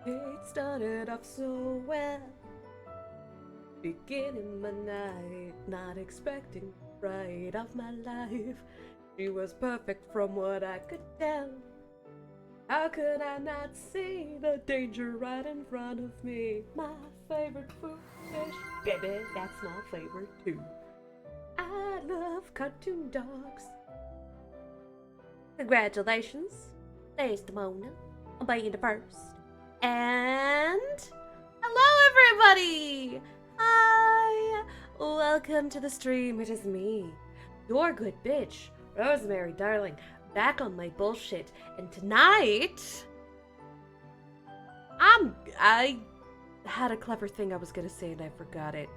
It started off so well, beginning my night, not expecting right of my life. She was perfect from what I could tell. How could I not see the danger right in front of me? My favorite food fish, baby, that's my favorite too. I love cartoon dogs. Congratulations, there's Mona, on being the first. And hello everybody! Hi! Welcome to the stream. It is me, your good bitch, Rosemary Darling, back on my bullshit. And tonight, I had a clever thing I was gonna say and I forgot it.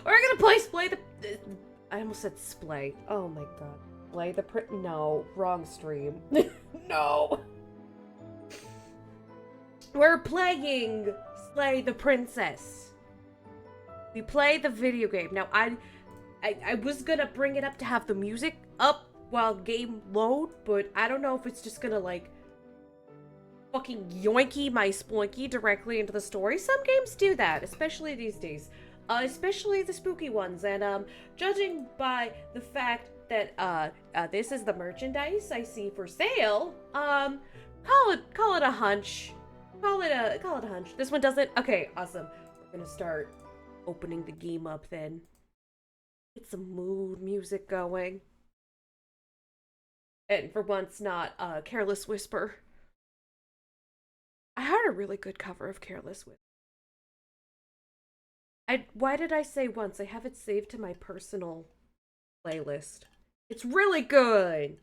We're gonna play the I almost said splay. Oh my god. Play the no, wrong stream. No. We're playing Slay the Princess. We play the video game. Now I was gonna bring it up to have the music up while game load, but I don't know if it's just gonna like fucking yoinky my sploinky directly into the story. Some games do that, especially these days. Especially the spooky ones, and judging by the fact that this is the merchandise I see for sale, call it a hunch. Call it a hunch. This one doesn't. Okay, awesome. We're gonna start opening the game up then. Get some mood music going, and for once, not Careless Whisper. I heard a really good cover of Careless Whisper. Why did I say once? I have it saved to my personal playlist. It's really good!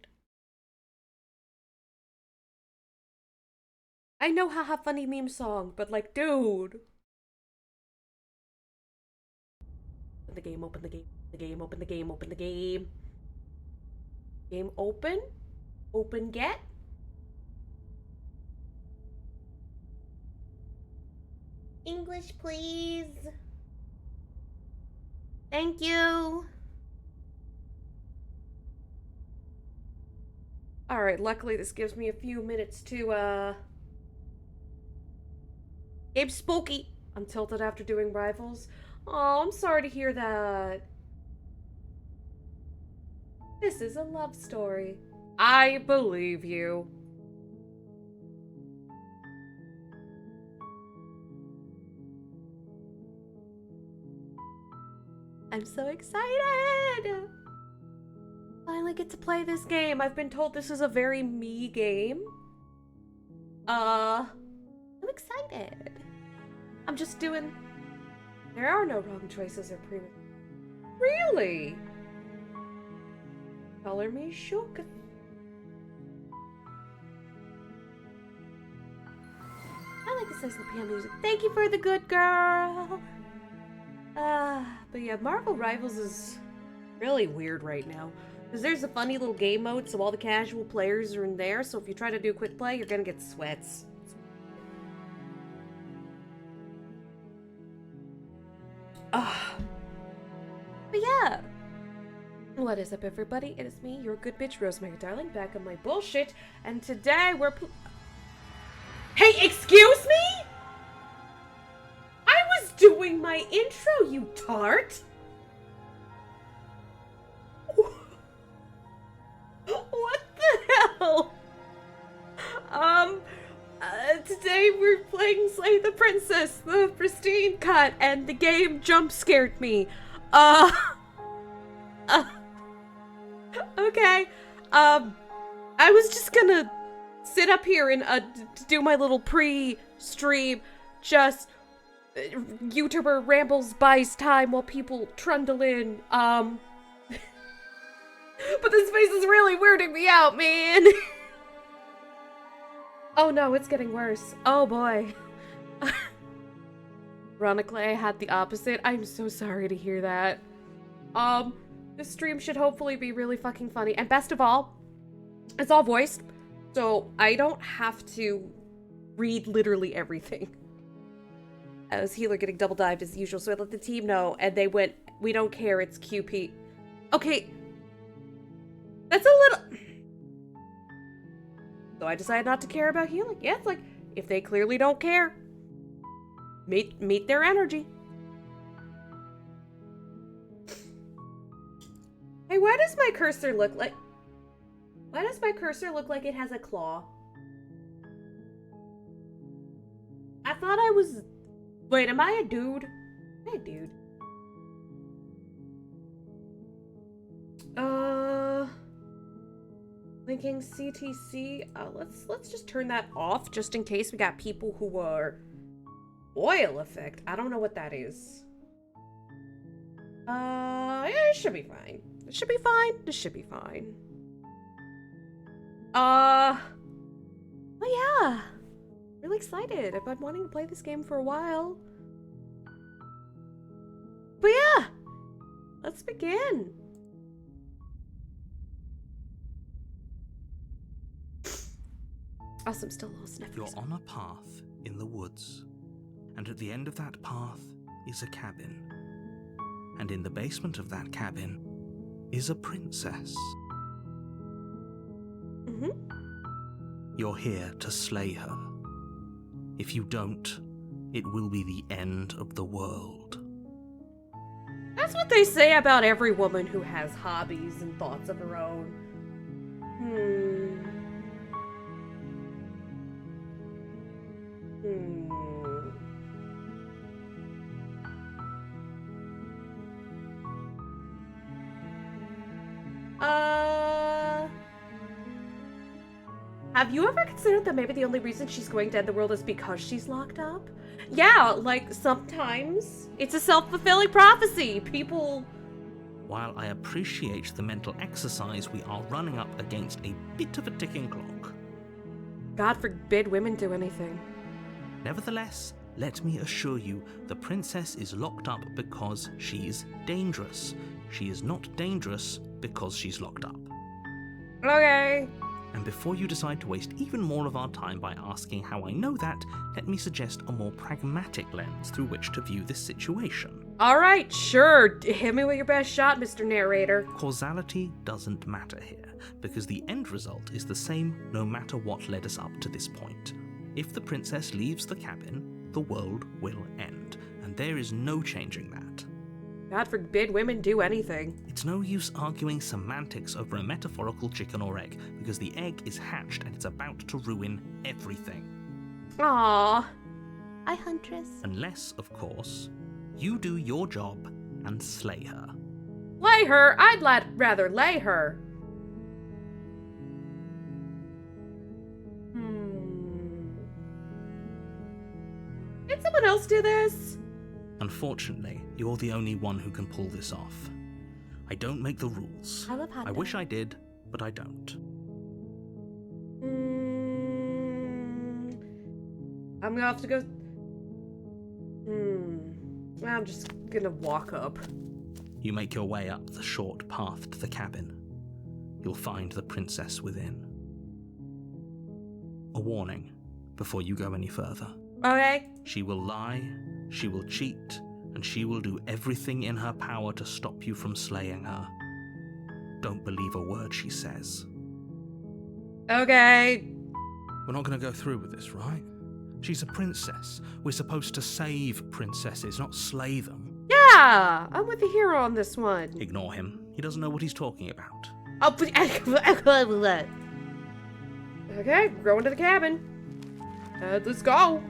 I know haha funny meme song, but like, dude! Open the game, open the game, the game, open the game, open the game. Game open? Open get? English, please. Thank you. Alright, luckily this gives me a few minutes to, Game's spooky. I'm tilted after doing Rivals. Oh, I'm sorry to hear that. This is a love story. I believe you. I'm so excited! Finally get to play this game. I've been told this is a very me game. I'm excited. I'm just doing... There are no wrong choices or premium. Really? Color me shook. I like the size of the piano music. Thank you for the good girl. But yeah, Marvel Rivals is really weird right now. Because there's a funny little game mode, so all the casual players are in there, so if you try to do quick play, you're gonna get sweats. But yeah. What is up, everybody? It is me, your good bitch, Rosemary Darling, back on my bullshit, and today we're Hey, excuse me? I was doing my intro, you tart! What the hell? Today we're playing Slay the Princess, the pristine cut, and the game jump scared me. Okay. I was just gonna sit up here and, do my little pre-stream, just, YouTuber rambles buys time while people trundle in, but this face is really weirding me out, man! Oh no, it's getting worse. Oh boy. Ironically, I had the opposite. I'm so sorry to hear that. This stream should hopefully be really fucking funny. And best of all, it's all voiced, so I don't have to read literally everything. I was healer getting double dived as usual, so I let the team know, and they went, "We don't care, it's QP." Okay. That's a little... So I decided not to care about healing. Yeah, it's like, if they clearly don't care, meet their energy. Hey, why does my cursor look like... Why does my cursor look like it has a claw? I thought I was... Wait, am I a dude? Am I a dude? Linking CTC. Let's just turn that off just in case we got people who are oil effect. I don't know what that is. Yeah, it should be fine. It should be fine. This should be fine. Oh yeah. Really excited. I've been wanting to play this game for a while. But yeah, let's begin. Awesome, still a little sniffy. You're on a path in the woods, and at the end of that path is a cabin. And in the basement of that cabin is a princess. You're here to slay her. If you don't, it will be the end of the world. That's what they say about every woman who has hobbies and thoughts of her own. Have you ever considered that maybe the only reason she's going to end the world is because she's locked up? Yeah, like, sometimes it's a self-fulfilling prophecy. People... While I appreciate the mental exercise, we are running up against a bit of a ticking clock. God forbid women do anything. Nevertheless, let me assure you, the princess is locked up because she's dangerous. She is not dangerous because she's locked up. Okay. And before you decide to waste even more of our time by asking how I know that, let me suggest a more pragmatic lens through which to view this situation. Alright, sure. Hit me with your best shot, Mr. Narrator. Causality doesn't matter here, because the end result is the same no matter what led us up to this point. If the princess leaves the cabin, the world will end, and there is no changing that. God forbid women do anything. It's no use arguing semantics over a metaphorical chicken or egg, because the egg is hatched and it's about to ruin everything. Aww. Hi, Huntress. Unless, of course, you do your job and slay her. Lay her? I'd rather lay her. Did someone else do this? Unfortunately, you're the only one who can pull this off. I don't make the rules. I love hot I wish I did, but I don't. I'm gonna have to go... I'm just gonna walk up. You make your way up the short path to the cabin. You'll find the princess within. A warning before you go any further. Okay. She will lie, she will cheat, and she will do everything in her power to stop you from slaying her. Don't believe a word she says. Okay. We're not going to go through with this, right? She's a princess. We're supposed to save princesses, not slay them. Yeah, I'm with the hero on this one. Ignore him. He doesn't know what he's talking about. Oh, but... Okay, go into the cabin. Let's go.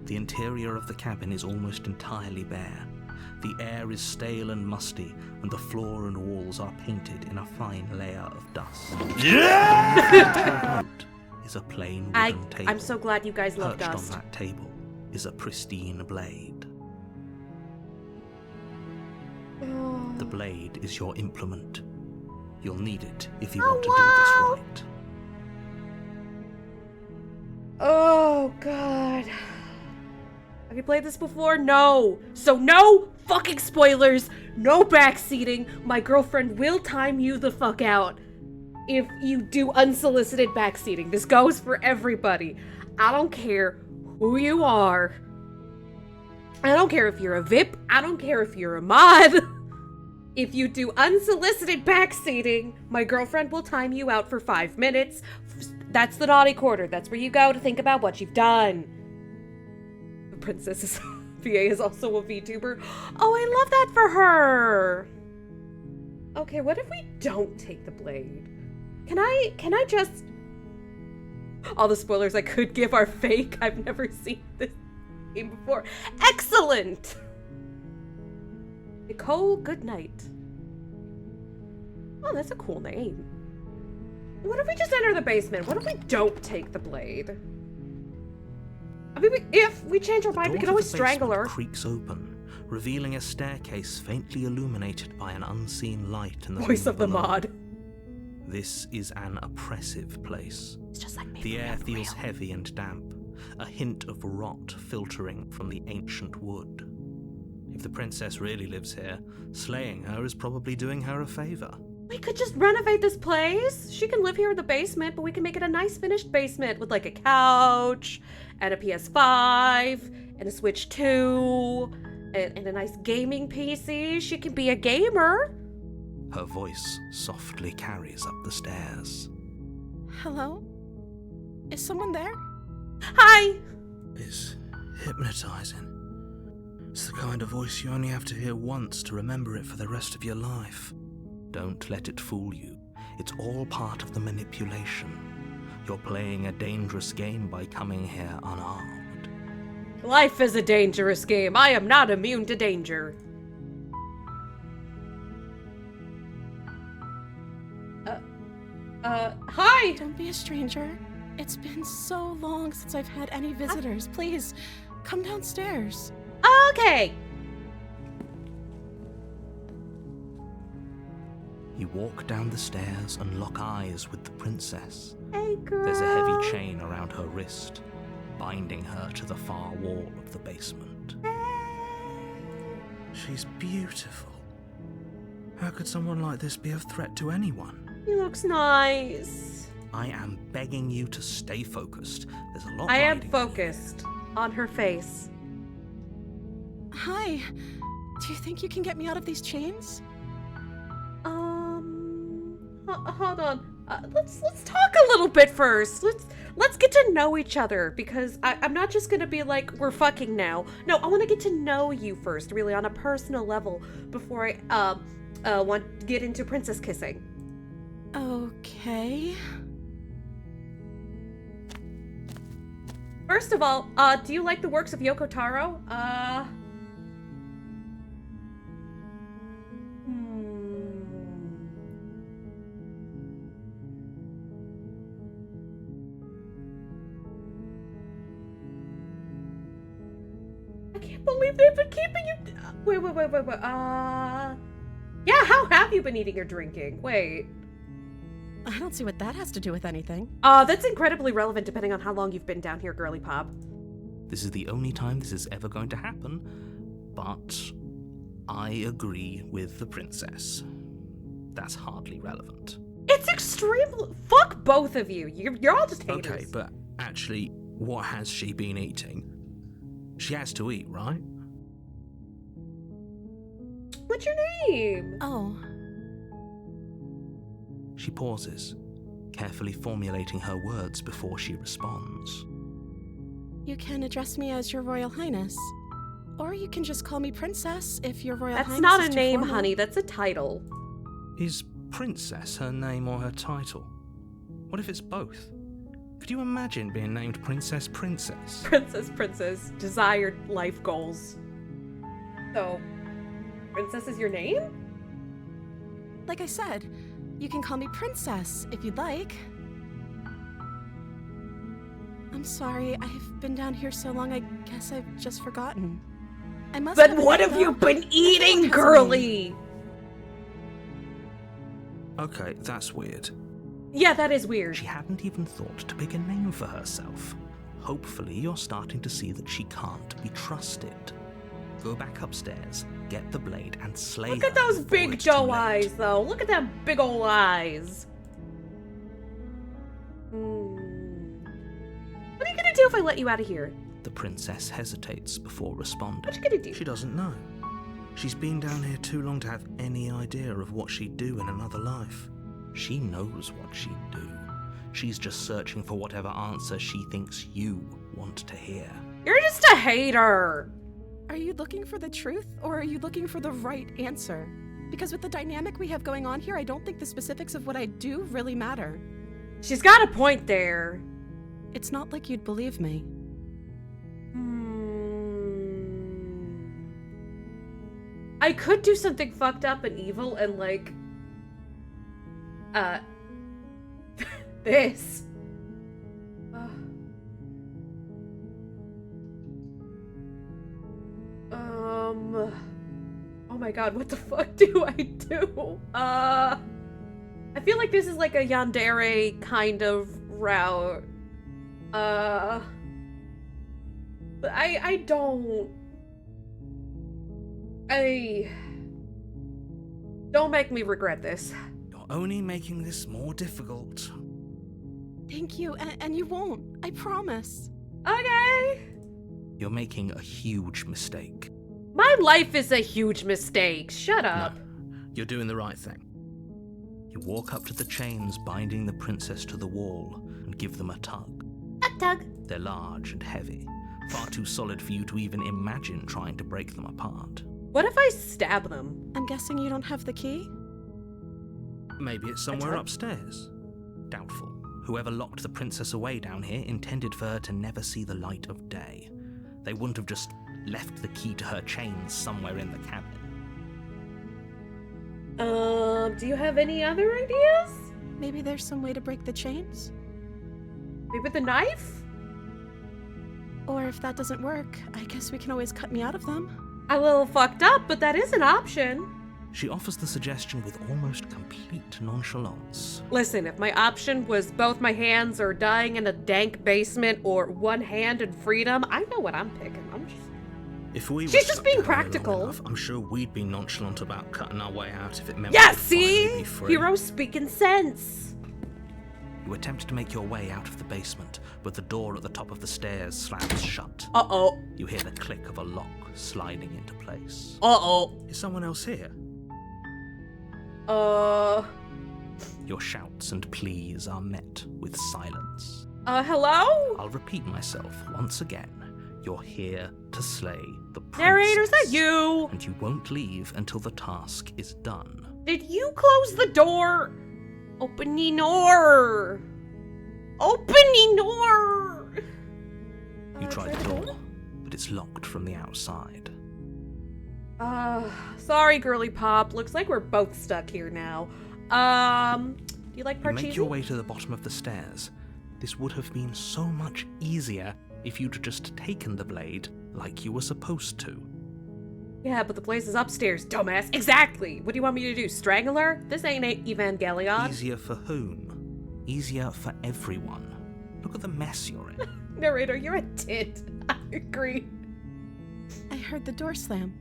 The interior of the cabin is almost entirely bare. The air is stale and musty, and the floor and walls are painted in a fine layer of dust. Yeah! Is a plain wooden table. I'm so glad you guys love Perched dust. on that table is a pristine blade. The blade is your implement. You'll need it if you want to do this right. Oh, God. Have you played this before? No. So no fucking spoilers. No backseating. My girlfriend will time you the fuck out if you do unsolicited backseating. This goes for everybody. I don't care who you are. I don't care if you're a VIP. I don't care if you're a mod. If you do unsolicited backseating, my girlfriend will time you out for 5 minutes. That's the naughty quarter. That's where you go to think about what you've done. The princess VA is also a VTuber. Oh, I love that for her. Okay, what if we don't take the blade? Can I just... All the spoilers I could give are fake. I've never seen this game before. Excellent! Nicole Goodnight. Oh, that's a cool name. What if we just enter the basement? What if we don't take the blade? I mean, if we change our mind, we can always strangle her. The creaks open, revealing a staircase faintly illuminated by an unseen light in the Voice of the below. mod. This is an oppressive place. It's just like the air feels heavy and damp, a hint of rot filtering from the ancient wood. If the princess really lives here, slaying her is probably doing her a favor. We could just renovate this place. She can live here in the basement, but we can make it a nice finished basement with like a couch and a PS5 and a Switch 2 and a nice gaming PC. She can be a gamer. Her voice softly carries up the stairs. Hello? Is someone there? Hi! It's hypnotizing. It's the kind of voice you only have to hear once to remember it for the rest of your life. Don't let it fool you. It's all part of the manipulation. You're playing a dangerous game by coming here unarmed. Life is a dangerous game. I am not immune to danger. Hi! Don't be a stranger. It's been so long since I've had any visitors. Please, come downstairs. Okay. You walk down the stairs and lock eyes with the princess. Hey, girl. There's a heavy chain around her wrist, binding her to the far wall of the basement. She's beautiful. How could someone like this be a threat to anyone? He looks nice. I am begging you to stay focused. There's a lot I am riding focused on her face. Hi. Do you think you can get me out of these chains? Hold on. Let's talk a little bit first. Let's get to know each other, because I'm not just gonna be like, we're fucking now. No, I want to get to know you first, really, on a personal level, before I want to get into princess kissing. Okay. First of all, do you like the works of Yoko Taro? I can't believe they've been keeping you. Wait. Yeah, how have you been eating or drinking? Wait. I don't see what that has to do with anything. That's incredibly relevant depending on how long you've been down here, girly pop. This is the only time this is ever going to happen, but I agree with the princess. That's hardly relevant. It's extremely... Fuck both of you. You're all just haters. Okay, but actually, what has she been eating? She has to eat, right? What's your name? Oh. She pauses, carefully formulating her words before she responds. You can address me as Your Royal Highness. Or you can just call me Princess if Your Royal Highness That's not is a too name, formal. honey. That's a title. Is Princess her name or her title? What if it's both? Could you imagine being named Princess? Princess. Desired life goals. So, Princess is your name? Like I said, you can call me Princess if you'd like. I'm sorry, I've been down here so long, I guess I've just forgotten. I must But have a what name, have you though. been eating, Everyone has a name. girly? Okay, that's weird. Yeah, that is weird. She hadn't even thought to pick a name for herself. Hopefully you're starting to see that she can't be trusted. Go back upstairs, get the blade, and slay Look her at those before big it's too doe late. eyes, though. Look at them big ol' eyes. What are you gonna do if I let you out of here? The princess hesitates before responding. What you gonna do? She doesn't know. She's been down here too long to have any idea of what she'd do in another life. She knows what she'd do. She's just searching for whatever answer she thinks you want to hear. You're just a hater. Are you looking for the truth, or are you looking for the right answer? Because with the dynamic we have going on here, I don't think the specifics of what I do really matter. She's got a point there. It's not like you'd believe me. I could do something fucked up and evil and like, this. Oh my god, what the fuck do I do? I feel like this is like a yandere kind of route. But I don't make me regret this. You're only making this more difficult. Thank you, and you won't. I promise. Okay. You're making a huge mistake. My life is a huge mistake. Shut up. No, you're doing the right thing. You walk up to the chains binding the princess to the wall and give them a tug. A tug. They're large and heavy, far too solid for you to even imagine trying to break them apart. What if I stab them? I'm guessing you don't have the key? Maybe it's somewhere upstairs. Doubtful. Whoever locked the princess away down here intended for her to never see the light of day. They wouldn't have just left the key to her chains somewhere in the cabin. Do you have any other ideas? Maybe there's some way to break the chains? Maybe with a knife? Or if that doesn't work, I guess we can always cut me out of them. A little fucked up, but that is an option. She offers the suggestion with almost complete nonchalance. Listen, if my option was both my hands or dying in a dank basement or one hand and freedom, I know what I'm picking. If we She's were just stuck being down here long practical. enough, I'm sure we'd be nonchalant about cutting our way out if it meant Yeah, we could finally see? be free. Heroes speaking sense. You attempt to make your way out of the basement, but the door at the top of the stairs slams shut. Uh-oh. You hear the click of a lock sliding into place. Uh-oh. Is someone else here? Your shouts and pleas are met with silence. Hello? I'll repeat myself once again. You're here to slay the princess. Narrator, is that you? And you won't leave until the task is done. Did you close the door? Open the door. Open the door. You try the door, but it's locked from the outside. Sorry, girly pop. Looks like we're both stuck here now. Do you like You make parcheesi? your way to the bottom of the stairs. This would have been so much easier if you'd just taken the blade like you were supposed to. Yeah, but the place is upstairs, dumbass. Exactly. What do you want me to do? Strangle her? This ain't Evangelion. Easier for whom? Easier for everyone. Look at the mess you're in. Narrator, you're a tit. I agree. I heard the door slam.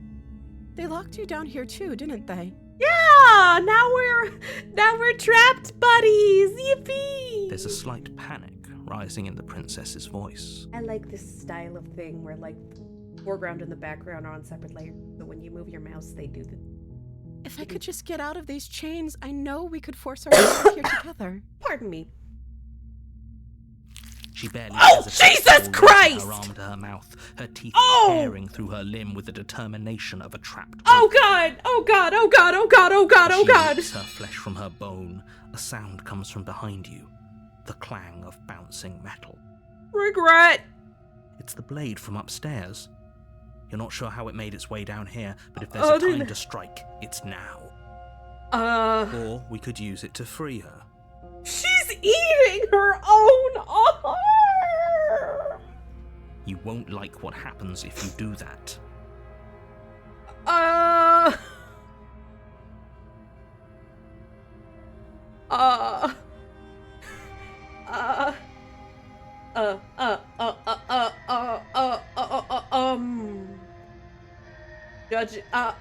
They locked you down here too, didn't they? Yeah, now we're trapped buddies. Yippee! There's a slight panic rising in the princess's voice. I like this style of thing where like foreground and the background are on separate layers, but when you move your mouse, they do the. If I could just get out of these chains, I know we could force ourselves here together. Pardon me. She barely Oh, hesitates, Jesus holding Christ! her arm to her mouth, her teeth Oh! tearing through her limb with the determination of a trapped Oh god! Oh god! Oh god! Oh god! Oh god! As Oh she god! rips her flesh from her bone, a sound comes from behind you, the clang of bouncing metal. Regret. It's the blade from upstairs. You're not sure how it made its way down here, but if there's a time to strike, it's now. Or we could use it to free her. She's eating her own arm! You won't like what happens if you do that. Judge, yeah,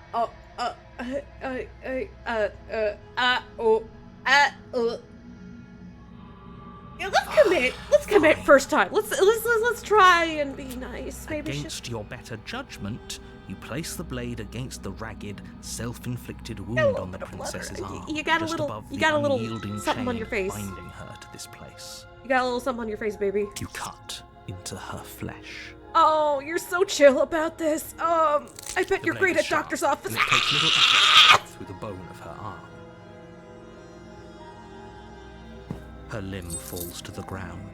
let's commit first time. Let's try and be nice. Maybe Against your better judgment, You place the blade against the ragged, self-inflicted wound on the princess's arm, You got a just little, above you the got a little unyielding something on chain your face. binding her to this place. You got a little something on your face, baby. You cut into her flesh. Oh, you're so chill about this. I bet The you're blade great is at sharp, doctor's office. and it takes little effort through the bone of her arm. Her limb falls to the ground,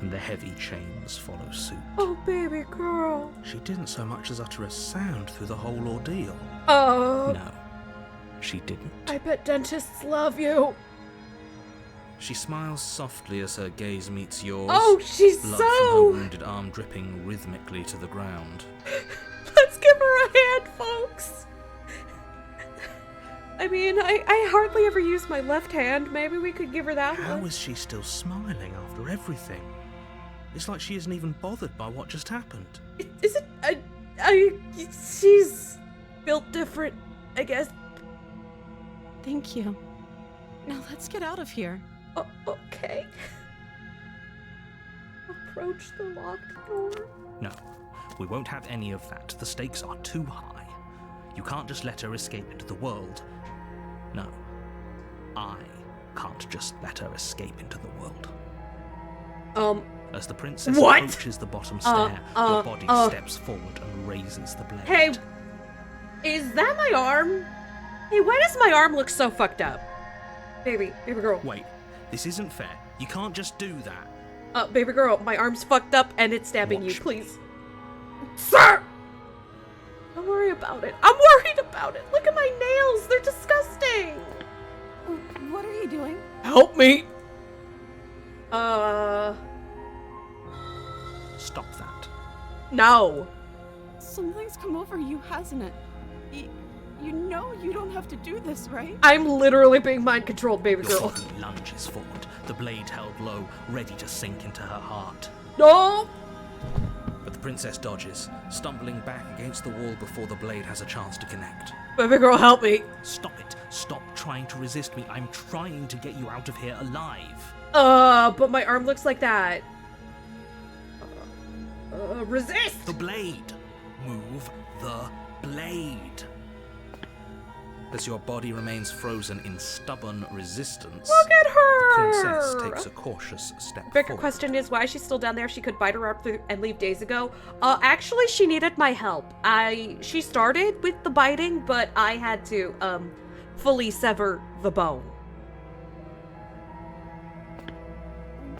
and the heavy chains follow suit. Oh, baby girl. She didn't so much as utter a sound through the whole ordeal. Oh. No, she didn't. I bet dentists love you. She smiles softly as her gaze meets yours. Oh, she's blood from her wounded arm dripping rhythmically to the ground. Let's give her a hand, folks. I mean, I hardly ever use my left hand. Maybe we could give her that How one. is she still smiling after everything? It's like she isn't even bothered by what just happened. Is it? She's built different, I guess. Thank you. Now let's get out of here. Oh, okay. Approach the locked door. No, we won't have any of that. The stakes are too high. You can't just let her escape into the world. No, I can't just let her escape into the world. As the princess What? approaches the bottom stair, your body steps forward and raises the blade. Hey, is that my arm? Hey, why does my arm look so fucked up? Baby girl. Wait, this isn't fair. You can't just do that. Baby girl, my arm's fucked up and it's stabbing Watch you, me. please. Sir! Don't worry about it. I'm worried about it. Look at my nails. They're disgusting. What are you doing? Help me. Stop that. No. Something's come over you, hasn't it? You know you don't have to do this, right? I'm literally being mind controlled, baby Your girl. body lunges forward, the blade held low, ready to sink into her heart. No. But the princess dodges, stumbling back against the wall before the blade has a chance to connect. Baby girl, help me. Stop it. Stop trying to resist me. I'm trying to get you out of here alive. But my arm looks like that. Resist. The blade. Move the blade. As your body remains frozen in stubborn resistance, Look at her. the princess takes a cautious step Bigger forward. question is, why is she still down there? She could bite her up and leave days ago. Actually, she needed my help. She started with the biting, but I had to, fully sever the bone.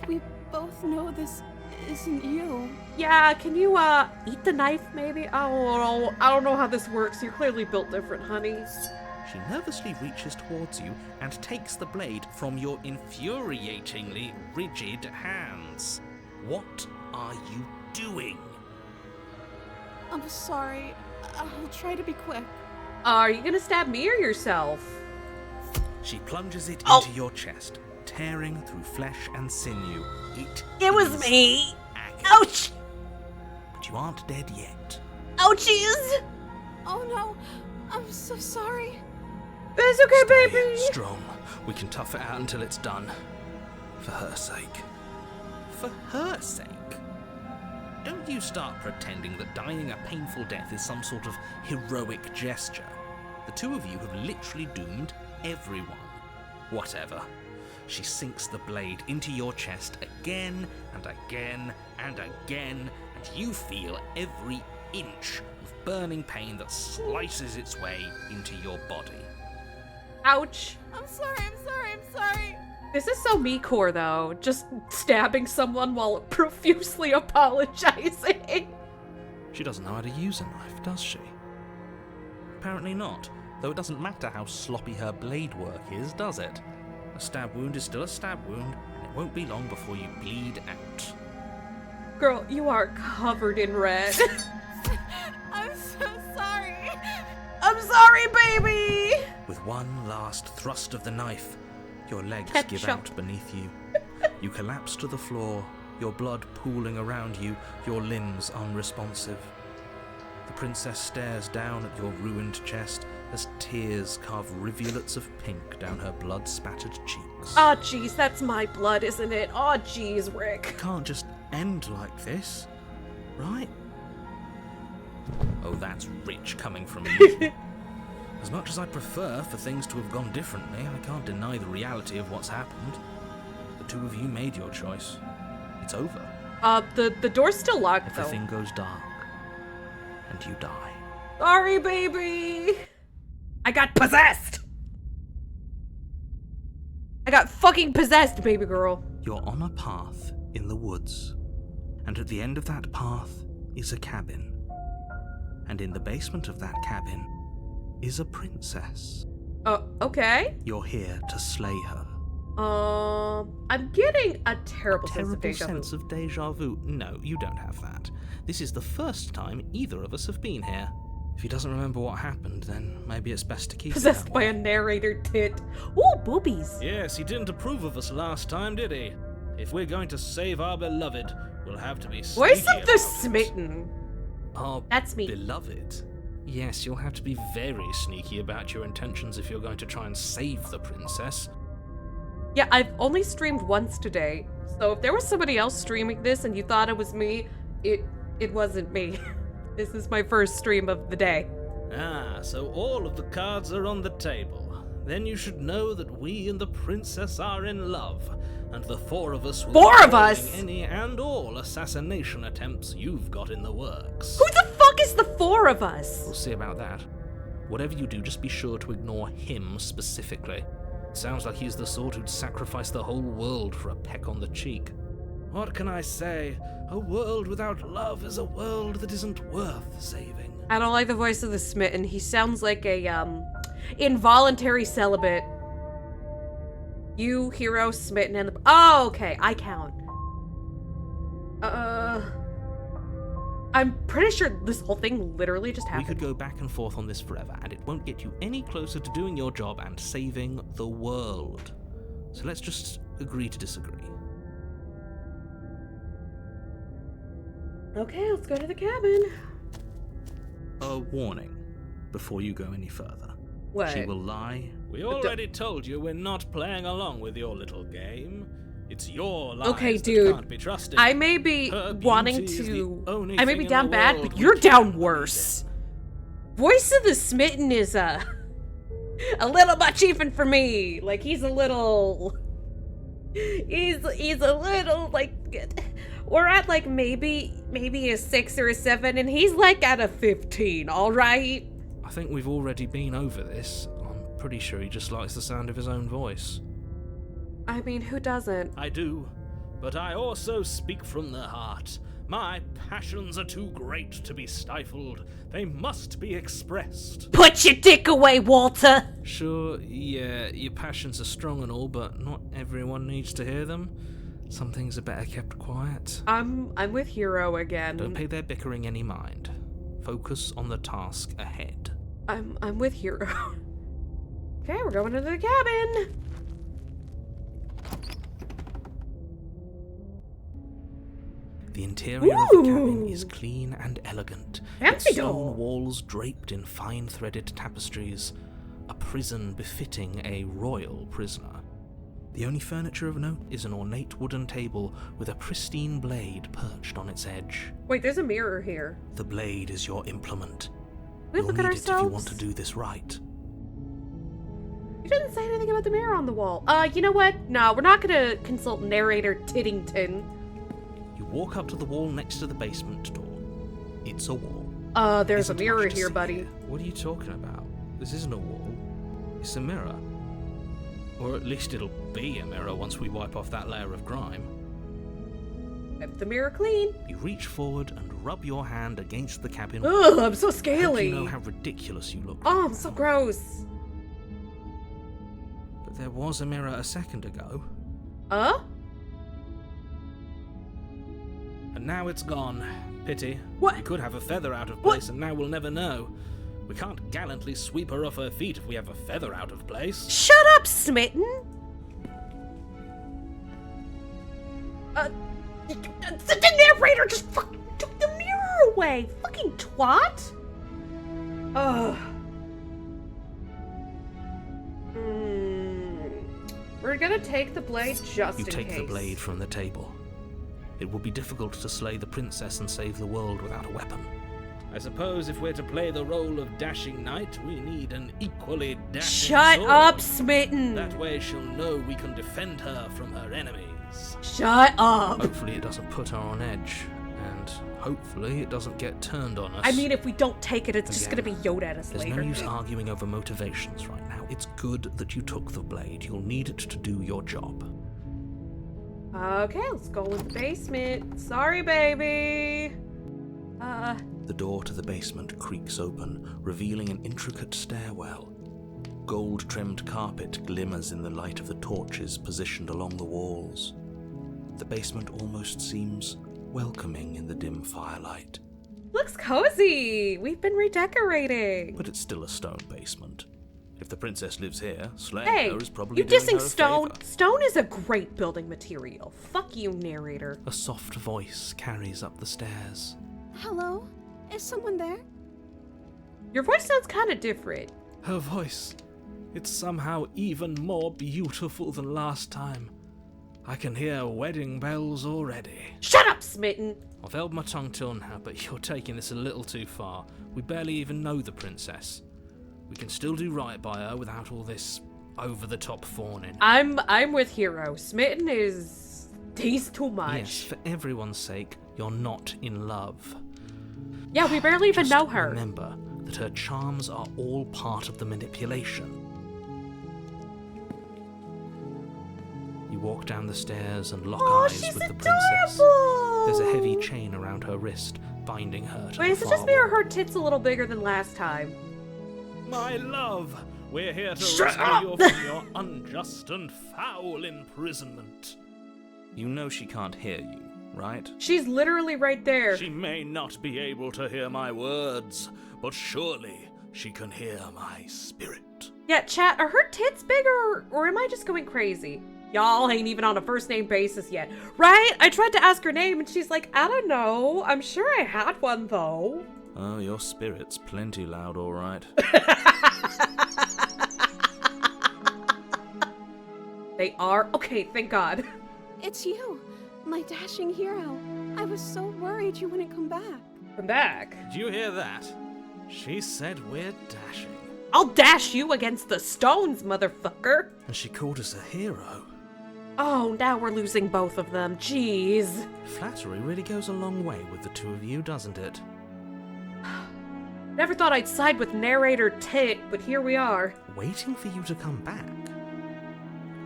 We both know this isn't you. Yeah, can you, eat the knife, maybe? I don't know how this works. You're clearly built different, honey. She nervously reaches towards you and takes the blade from your infuriatingly rigid hands. What are you doing? I'm sorry. I'll try to be quick. Are you gonna stab me or yourself? She plunges it Oh. into your chest, tearing through flesh and sinew. It was is me. agony. Ouch! But you aren't dead yet. Ouchies! Oh no, I'm so sorry. It's okay, Stay baby. strong. We can tough it out until it's done. For her sake. For her sake? Don't you start pretending that dying a painful death is some sort of heroic gesture. The two of you have literally doomed everyone. Whatever. She sinks the blade into your chest again and again and again, and you feel every inch of burning pain that slices its way into your body. Ouch. I'm sorry. This is so me-core, though. Just stabbing someone while profusely apologizing. She doesn't know how to use a knife, does she? Apparently not, though it doesn't matter how sloppy her blade work is, does it? A stab wound is still a stab wound, and it won't be long before you bleed out. Girl, you are covered in red. I'm so sorry. I'm sorry, baby! With one last thrust of the knife, your legs give Ketchup. out beneath you. You collapse to the floor, your blood pooling around you, your limbs unresponsive. The princess stares down at your ruined chest as tears carve rivulets of pink down her blood-spattered cheeks. Aw, jeez, that's my blood, isn't it? Aw, jeez, Rick. It can't just end like this, right? Oh, that's rich coming from you. As much as I prefer for things to have gone differently, I can't deny the reality of what's happened. The two of you made your choice. It's over. The door's still locked, though. Everything goes dark, and you die. Sorry, baby! I got possessed! I got fucking possessed, baby girl. You're on a path in the woods, and at the end of that path is a cabin. And in the basement of that cabin is a princess. Okay. You're here to slay her. I'm getting a terrible sense of deja vu. Sense of deja vu? No, you don't have that. This is the first time either of us have been here. If he doesn't remember what happened, then maybe it's best to keep Possessed it that by way. a narrator tit. Ooh, boobies. Yes, he didn't approve of us last time, did he? If we're going to save our beloved, we'll have to be sneaky Voice of the about it. smitten. Our That's me. beloved? Yes, you'll have to be very sneaky about your intentions if you're going to try and save the princess. Yeah, I've only streamed once today, so if there was somebody else streaming this and you thought it was me, it wasn't me. This is my first stream of the day. Ah, so all of the cards are on the table. Then you should know that we and the princess are in love, and the four of us will Four be of us? foiling any and all assassination attempts you've got in the works. Who the fuck is the four of us? We'll see about that. Whatever you do, just be sure to ignore him specifically. Sounds like he's the sort who'd sacrifice the whole world for a peck on the cheek. What can I say? A world without love is a world that isn't worth saving. I don't like the voice of the smitten. He sounds like a, involuntary celibate. You, hero, smitten, and the— Oh, okay, I count. I'm pretty sure this whole thing literally just We happened. could go back and forth on this forever, and it won't get you any closer to doing your job and saving the world. So let's just agree to disagree. Okay, let's go to the cabin. A warning before you go any further. What? She will lie. We already told you we're not playing along with your little game. It's your lies Okay, that dude. can't be trusted. I may be Her wanting beauty is to— the only I may thing be in down the bad, world but we you're down can't worse. Voice of the smitten is a little much even for me. Like, he's a little— He's a little, like— We're at, like, maybe a 6 or a 7, and he's, like, at a 15, alright? I think we've already been over this. I'm pretty sure he just likes the sound of his own voice. I mean, who doesn't? I do, but I also speak from the heart. My passions are too great to be stifled. They must be expressed. Put your dick away, Walter! Sure, yeah, your passions are strong and all, but not everyone needs to hear them. Some things are better kept quiet. I'm with Hero again. Don't pay their bickering any mind. Focus on the task ahead. I'm with Hero. Okay, we're going into the cabin. The interior of the cabin Ooh. is clean and elegant. Fancy its stone doll. walls draped in fine-threaded tapestries. A prison befitting a royal prisoner. The only furniture of note is an ornate wooden table with a pristine blade perched on its edge. Wait, there's a mirror here. The blade is your implement. We You'll look at need it if you want ourselves. to do this right. You didn't say anything about the mirror on the wall. You know what? No, we're not gonna consult narrator Tiddington. You walk up to the wall next to the basement door. It's a wall. There's Isn't a mirror much to here, see buddy. here. What are you talking about? This isn't a wall. It's a mirror. Or at least it'll be a mirror once we wipe off that layer of grime. Wipe the mirror clean. You reach forward and rub your hand against the cabin. Ugh, I'm so I hope scaly. you know how ridiculous you look. Oh, right I'm so now. gross. But there was a mirror a second ago, and now it's gone. Pity. What? We could have a feather out of What? place, and now we'll never know. We can't gallantly sweep her off her feet if we have a feather out of place. Shut up, Smitten! The narrator just fucking took the mirror away! Fucking twat! Ugh. We're gonna take the blade just You in take case. the blade from the table. It will be difficult to slay the princess and save the world without a weapon. I suppose if we're to play the role of dashing knight, we need an equally dashing Shut sword. up, Smitten! That way she'll know we can defend her from her enemies. Shut up! Hopefully it doesn't put her on edge, and hopefully it doesn't get turned on us. I mean, if we don't take it, it's just gonna Again, be Yoda at us There's later. no use arguing over motivations right now. It's good that you took the blade. You'll need it to do your job. Okay, let's go in the basement. Sorry, baby. The door to the basement creaks open, revealing an intricate stairwell. Gold-trimmed carpet glimmers in the light of the torches positioned along the walls. The basement almost seems welcoming in the dim firelight. Looks cozy. We've been redecorating. But it's still a stone basement. If the princess lives here, slaying Hey, her is probably you doing dissing her a stone? favor. Stone is a great building material. Fuck you, narrator. A soft voice carries up the stairs. Hello? Is someone there? Your voice sounds kind of different. Her voice, it's somehow even more beautiful than last time. I can hear wedding bells already. Shut up, Smitten. I've held my tongue till now, but you're taking this a little too far. We barely even know the princess. We can still do right by her without all this over-the-top fawning. I'm with Hero. Smitten he's too much. Yes, for everyone's sake, you're not in love. Yeah, we barely even Just know her. Remember that her charms are all part of the manipulation. You walk down the stairs and lock Oh, eyes she's with the princess. adorable. There's a heavy chain around her wrist, binding her to Wait, the is it far just me or wall. her tits a little bigger than last time? My love, we're here to Shut rescue up! you from your unjust and foul imprisonment. You know she can't hear you, right? She's literally right there. She may not be able to hear my words, but surely she can hear my spirit. Yeah, chat, are her tits bigger or am I just going crazy? Y'all ain't even on a first name basis yet, right? I tried to ask her name and she's like, I don't know. I'm sure I had one though. Oh, your spirit's plenty loud, all right. They are? Okay, thank God. It's you, my dashing hero. I was so worried you wouldn't come back. Come back. Did you hear that? She said we're dashing. I'll dash you against the stones, motherfucker. And she called us a hero. Oh, now we're losing both of them. Jeez. Flattery really goes a long way with the two of you, doesn't it? Never thought I'd side with narrator Tit, but here we are. Waiting for you to come back.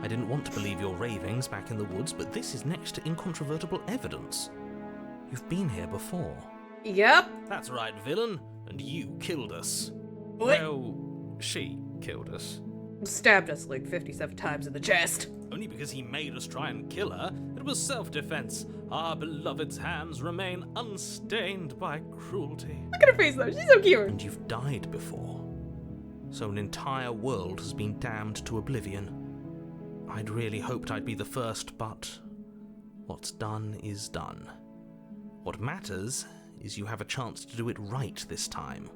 I didn't want to believe your ravings back in the woods, but this is next to incontrovertible evidence. You've been here before. Yep. That's right, villain, and you killed us. What? Well, she killed us. Stabbed us like 57 times in the chest. Only because he made us try and kill her. It was self-defense. Our beloved's hands remain unstained by cruelty. Look at her face though, she's so cute. And you've died before. So an entire world has been damned to oblivion. I'd really hoped I'd be the first, but what's done is done. What matters is you have a chance to do it right this time.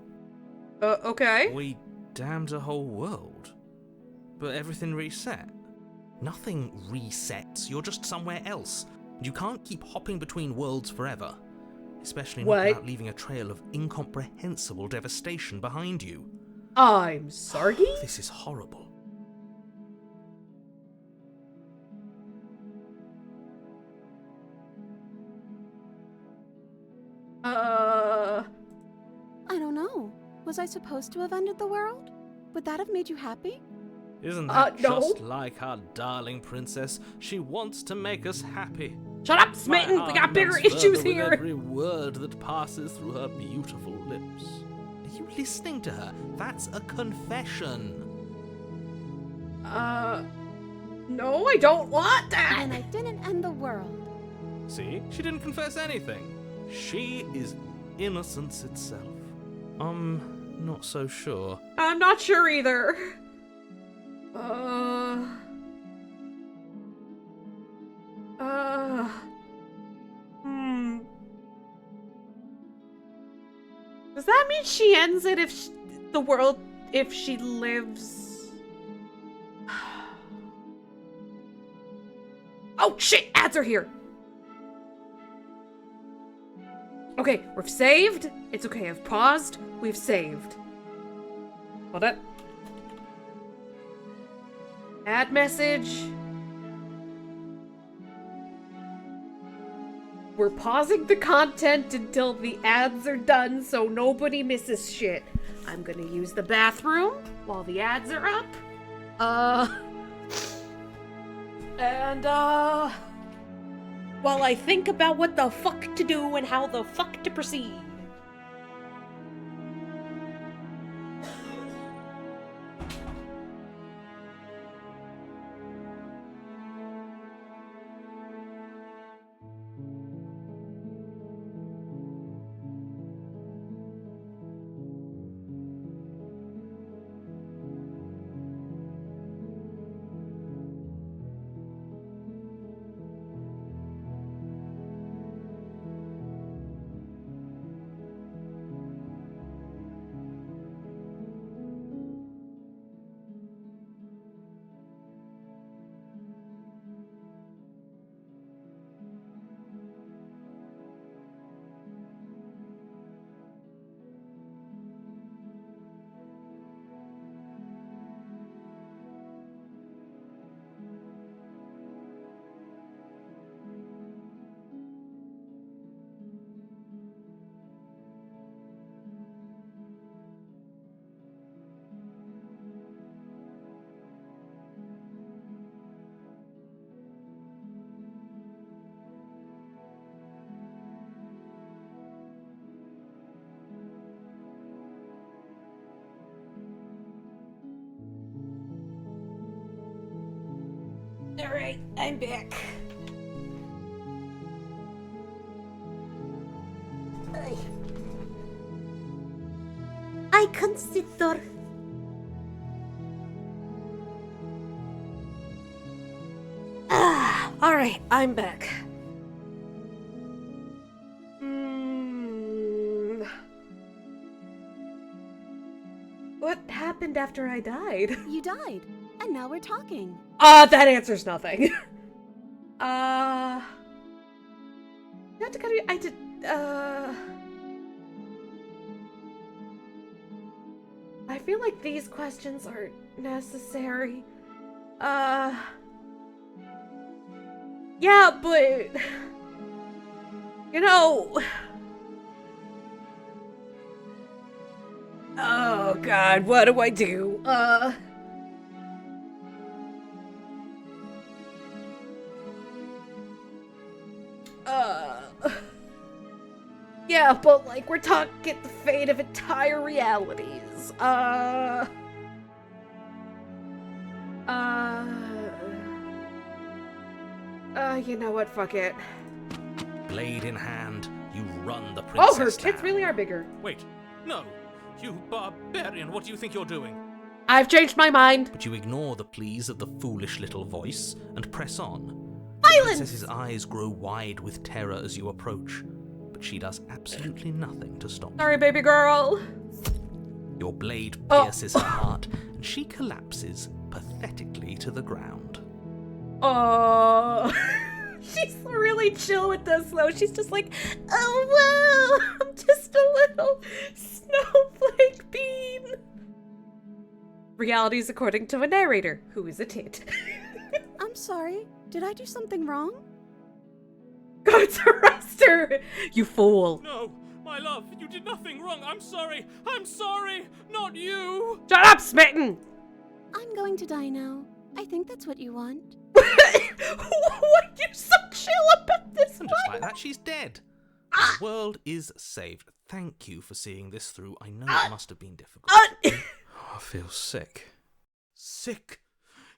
Okay. We damned a whole world, but everything reset. Nothing resets, you're just somewhere else. You can't keep hopping between worlds forever, especially not What? without leaving a trail of incomprehensible devastation behind you. I'm sorry? This is horrible. I don't know. Was I supposed to have ended the world? Would that have made you happy? Isn't that no. just like our darling princess? She wants to make us happy. Shut up, My Smitten! We heart got bigger melts issues further with here! every word that passes through her beautiful lips. Are you listening to her? That's a confession. No, I don't want that! And I didn't end the world. See? She didn't confess anything. She is innocence itself. Not so sure. I'm not sure either. Does that mean she ends it if if she lives? Oh shit, ads are here. Okay, we've saved. It's okay, I've paused. We've saved. Hold it. Add message. We're pausing the content until the ads are done so nobody misses shit. I'm gonna use the bathroom while the ads are up. While I think about what the fuck to do and how the fuck to proceed. Alright, I'm back. I consider... Alright, I'm back. What happened after I died? You died, and now we're talking. That answers nothing. I feel like these questions aren't necessary. Yeah, but... You know... Oh god, what do I do? Yeah, but like, we're talking the fate of entire realities. You know what, fuck it. Blade in hand, you run the princess Oh, her tits down. really are bigger. Wait, no. You barbarian, what do you think you're doing? I've changed my mind. But you ignore the pleas of the foolish little voice and press on. Violence! The princess's eyes grow wide with terror as you approach, but she does absolutely nothing to stop. Sorry, baby girl. Your blade pierces her heart, and she collapses pathetically to the ground. Oh, she's really chill with this though. She's just like, oh wow, I'm just a little snowflake bean. Realities according to a narrator, who is a tit. I'm sorry. Did I do something wrong? Go to arrest her, you fool. No, my love, you did nothing wrong. I'm sorry, not you. Shut up, Smitten. I'm going to die now. I think that's what you want. What? You're so chill about this And one. just like that, she's dead. The world is saved. Thank you for seeing this through. I know it must have been difficult. I feel sick. Sick?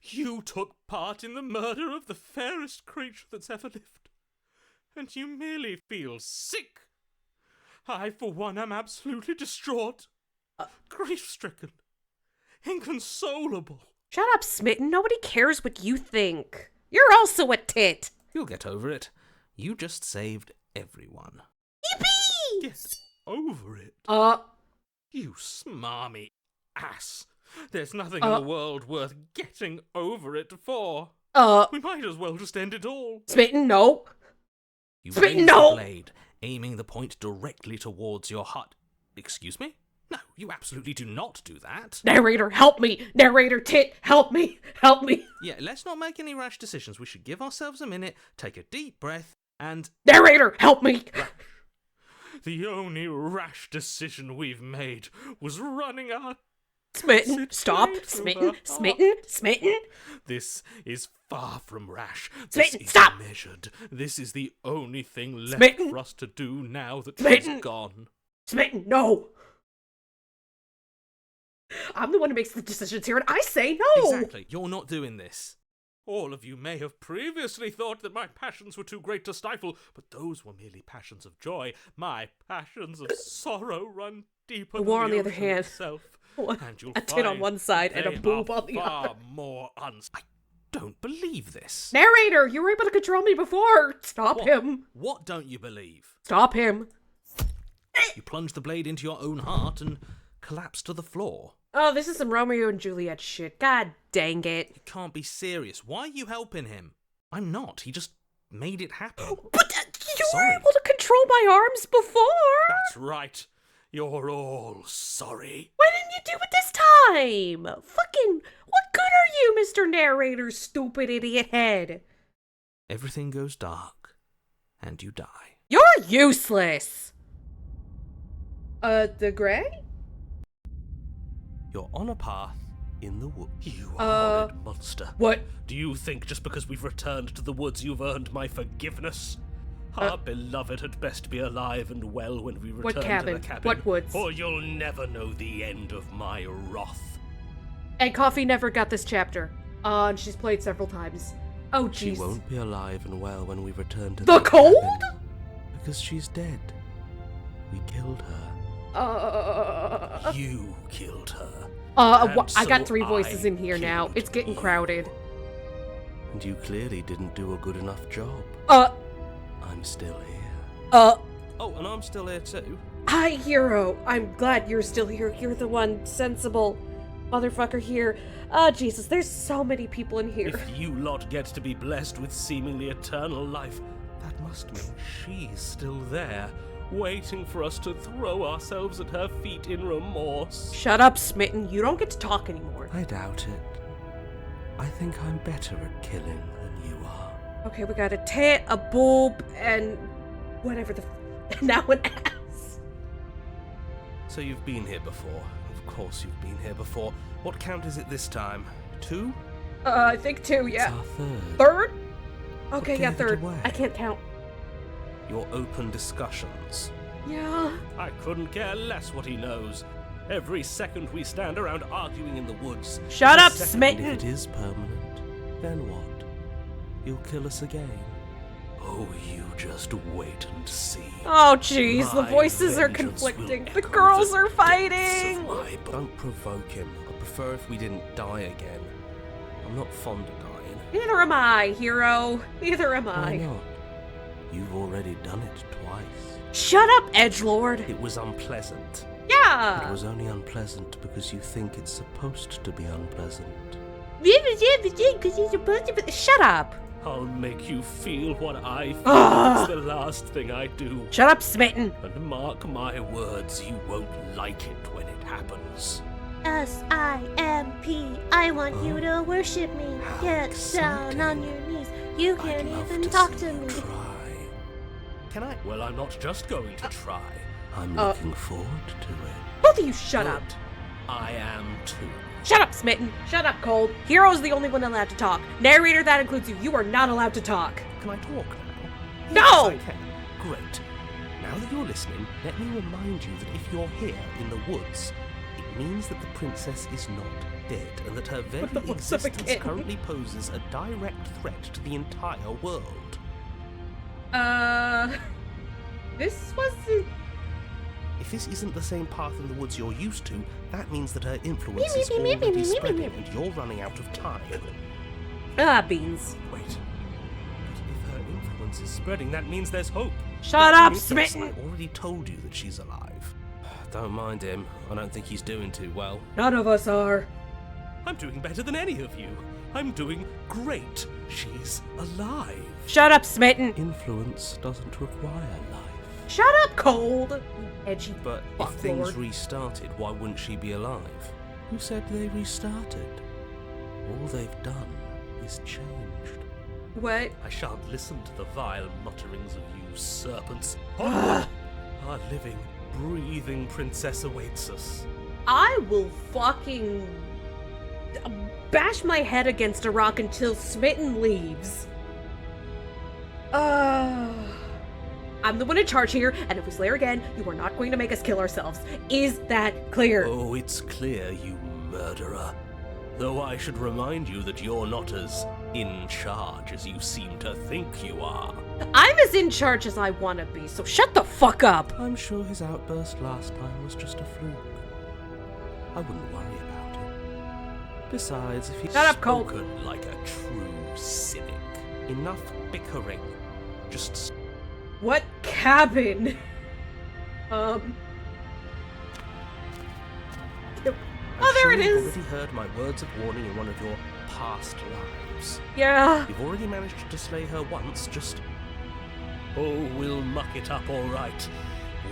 You took part in the murder of the fairest creature that's ever lived. And you merely feel sick. I, for one, am absolutely distraught. Grief-stricken. Inconsolable. Shut up, Smitten. Nobody cares what you think. You're also a tit. You'll get over it. You just saved everyone. Yippee! Get over it. You smarmy ass. There's nothing in the world worth getting over it for. We might as well just end it all. Smitten, no. You Smitten, raise no. the blade, aiming the point directly towards your heart. Excuse me? No, you absolutely do not do that. Narrator, help me! Narrator, tit, help me! Help me! Yeah, let's not make any rash decisions. We should give ourselves a minute, take a deep breath, and... Narrator, help me! The only rash decision we've made was running our... Smitten, stop! Smitten, smitten, smitten! This is far from rash. Smitten, this is stop! measured. This is the only thing left Smitten. for us to do now that Smitten. he's gone. Smitten, no! I'm the one who makes the decisions here, and I say no! Exactly. You're not doing this. All of you may have previously thought that my passions were too great to stifle, but those were merely passions of joy. My passions of sorrow run deeper The war, than on the other ocean hand. itself. And you'll A tit on find one side and a they boob are on the far other. more I don't believe this. Narrator, you were able to control me before! Stop What? him! What don't you believe? Stop him! You plunge the blade into your own heart and collapse to the floor. Oh, this is some Romeo and Juliet shit. God dang it. You can't be serious. Why are you helping him? I'm not. He just made it happen. But you Sorry. were able to control my arms before! That's right. You're all sorry. Why didn't you do it this time? Fucking, what good are you, Mr. Narrator, stupid idiot head? Everything goes dark, and you die. You're useless! The Gray? You're on a path in the woods. You horrid monster. What? Do you think just because we've returned to the woods you've earned my forgiveness? Our beloved had best be alive and well when we return cabin? to the cabin. What woods? Or you'll never know the end of my wrath. And Coffee never got this chapter. And she's played several times. Oh, jeez. She won't be alive and well when we return to The cold? cabin, because she's dead. We killed her. You killed her. I And got so 3 voices I in here now. killed It's getting you. crowded. And you clearly didn't do a good enough job. I'm still here. Oh, and I'm still here too. Hi, Hero. I'm glad you're still here. You're the one sensible motherfucker here. Oh, Jesus, there's so many people in here. If you lot get to be blessed with seemingly eternal life, that must mean she's still there, waiting for us to throw ourselves at her feet in remorse. Shut up, Smitten. You don't get to talk anymore. I doubt it. I think I'm better at killing than you are. Okay, we got a tit, a boob, and whatever the now an ass. So you've been here before. Of course you've been here before. What count is it this time? 2? I think 2, yeah. It's our third. Third? Okay, What yeah, gave it third. away? I can't count. Your open discussions. Yeah. I couldn't care less what he knows. Every second we stand around arguing in the woods. Shut the up, second- And if Smitten. it is permanent, then what? You'll kill us again. Oh, you just wait and see. Oh, jeez, the My voices are vengeance conflicting. will The cover girls the are depths fighting. of my b- Don't provoke him. I'd prefer if we didn't die again. I'm not fond of dying. Neither am I, Hero. Neither am Why I. not? You've already done it twice. Shut up, Edgelord. It was unpleasant. Yeah. It was only unpleasant because you think it's supposed to be unpleasant. Shut up. I'll make you feel what I feel. Ah. It's the last thing I do. Shut up, Smitten. And mark my words, you won't like it when it happens. S-I-M-P. I want you to worship me. How Get exciting. down on your knees. You I'd can't love even to talk see to you me. Try. Can I? Well, I'm not just going to try. I'm looking forward to it. Both of you shut up. Good. I am too. Shut up, Smitten. Shut up, Cold. Hero's the only one allowed to talk. Narrator, that includes you. You are not allowed to talk. Can I talk now? No! Yes, I can. Great. Now that you're listening, let me remind you that if you're here in the woods, it means that the princess is not dead, and that her very the woods up existence again? currently poses a direct threat to the entire world. This was... If this isn't the same path in the woods you're used to, that means that her influence is already spreading, and you're running out of time. beans. Wait. But if her influence is spreading, that means there's hope. Shut That up, means that Smitten. I already told you that she's alive. Don't mind him. I don't think he's doing too well. None of us are. I'm doing better than any of you. I'm doing great. She's alive. Shut up, Smitten. Influence doesn't require life. Shut up, Cold! Edgy But if fuck things lord. restarted, why wouldn't she be alive? Who said they restarted? All they've done is changed. What? I shan't listen to the vile mutterings of you serpents. Onward! Our living, breathing princess awaits us. I will fucking bash my head against a rock until Smitten leaves. I'm the one in charge here, and if we slay her again, you are not going to make us kill ourselves. Is that clear? Oh, it's clear, you murderer. Though I should remind you that you're not as in charge as you seem to think you are. I'm as in charge as I want to be, so shut the fuck up! I'm sure his outburst last time was just a fluke. I wouldn't worry about it. Besides, if he's Shut up, Colt. spoken like a true cynic, enough bickering. Just What cabin? Oh, there it I'm sure is! You've already heard my words of warning in one of your past lives. Yeah. You've already managed to slay her once, just... Oh, we'll muck it up all right.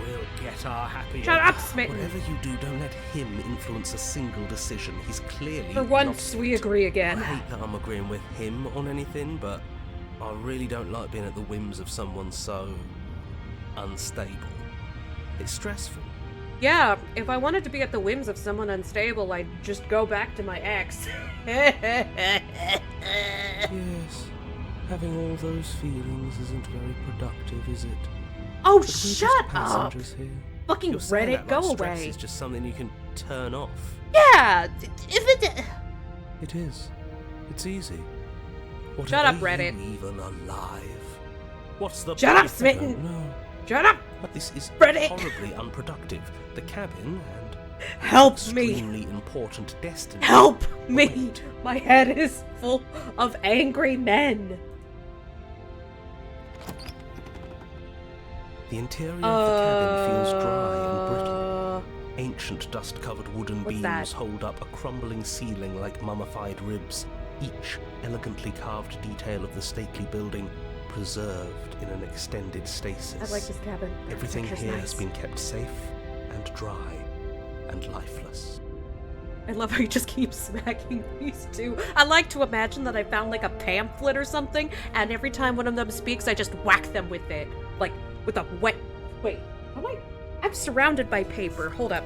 We'll get our happy... Shut up, Smitten! Whatever you do, don't let him influence a single decision. He's clearly For once, lost we it. agree I again. hate that I'm agreeing with him on anything, but I really don't like being at the whims of someone so... unstable. It's stressful. Yeah, if I wanted to be at the whims of someone unstable, I'd just go back to my ex. Yes, having all those feelings isn't very productive, is it? Oh, But we're just shut up! passengers here. Fucking You're saying Reddit, that go like stress away. is just something you can turn off. Yeah, if it... It is. It's easy. What Shut are up, Reddit. you even alive? What's the Shut up, point? Smitten. No, Shut up! this is Reddit. horribly unproductive. The cabin and Help me! extremely important destiny. Help me! Wait. My head is full of angry men. The interior of the cabin feels dry and brittle. Ancient dust-covered wooden What's beams that? hold up a crumbling ceiling like mummified ribs, each elegantly carved detail of the stately building preserved in an extended stasis. I like this cabin. Everything Picture's here nice. has been kept safe and dry and lifeless. I love how you just keep smacking these two. I like to imagine that I found like a pamphlet or something, and every time one of them speaks, I just whack them with it. Like, with a wet... Wait, I'm surrounded by paper. Hold up.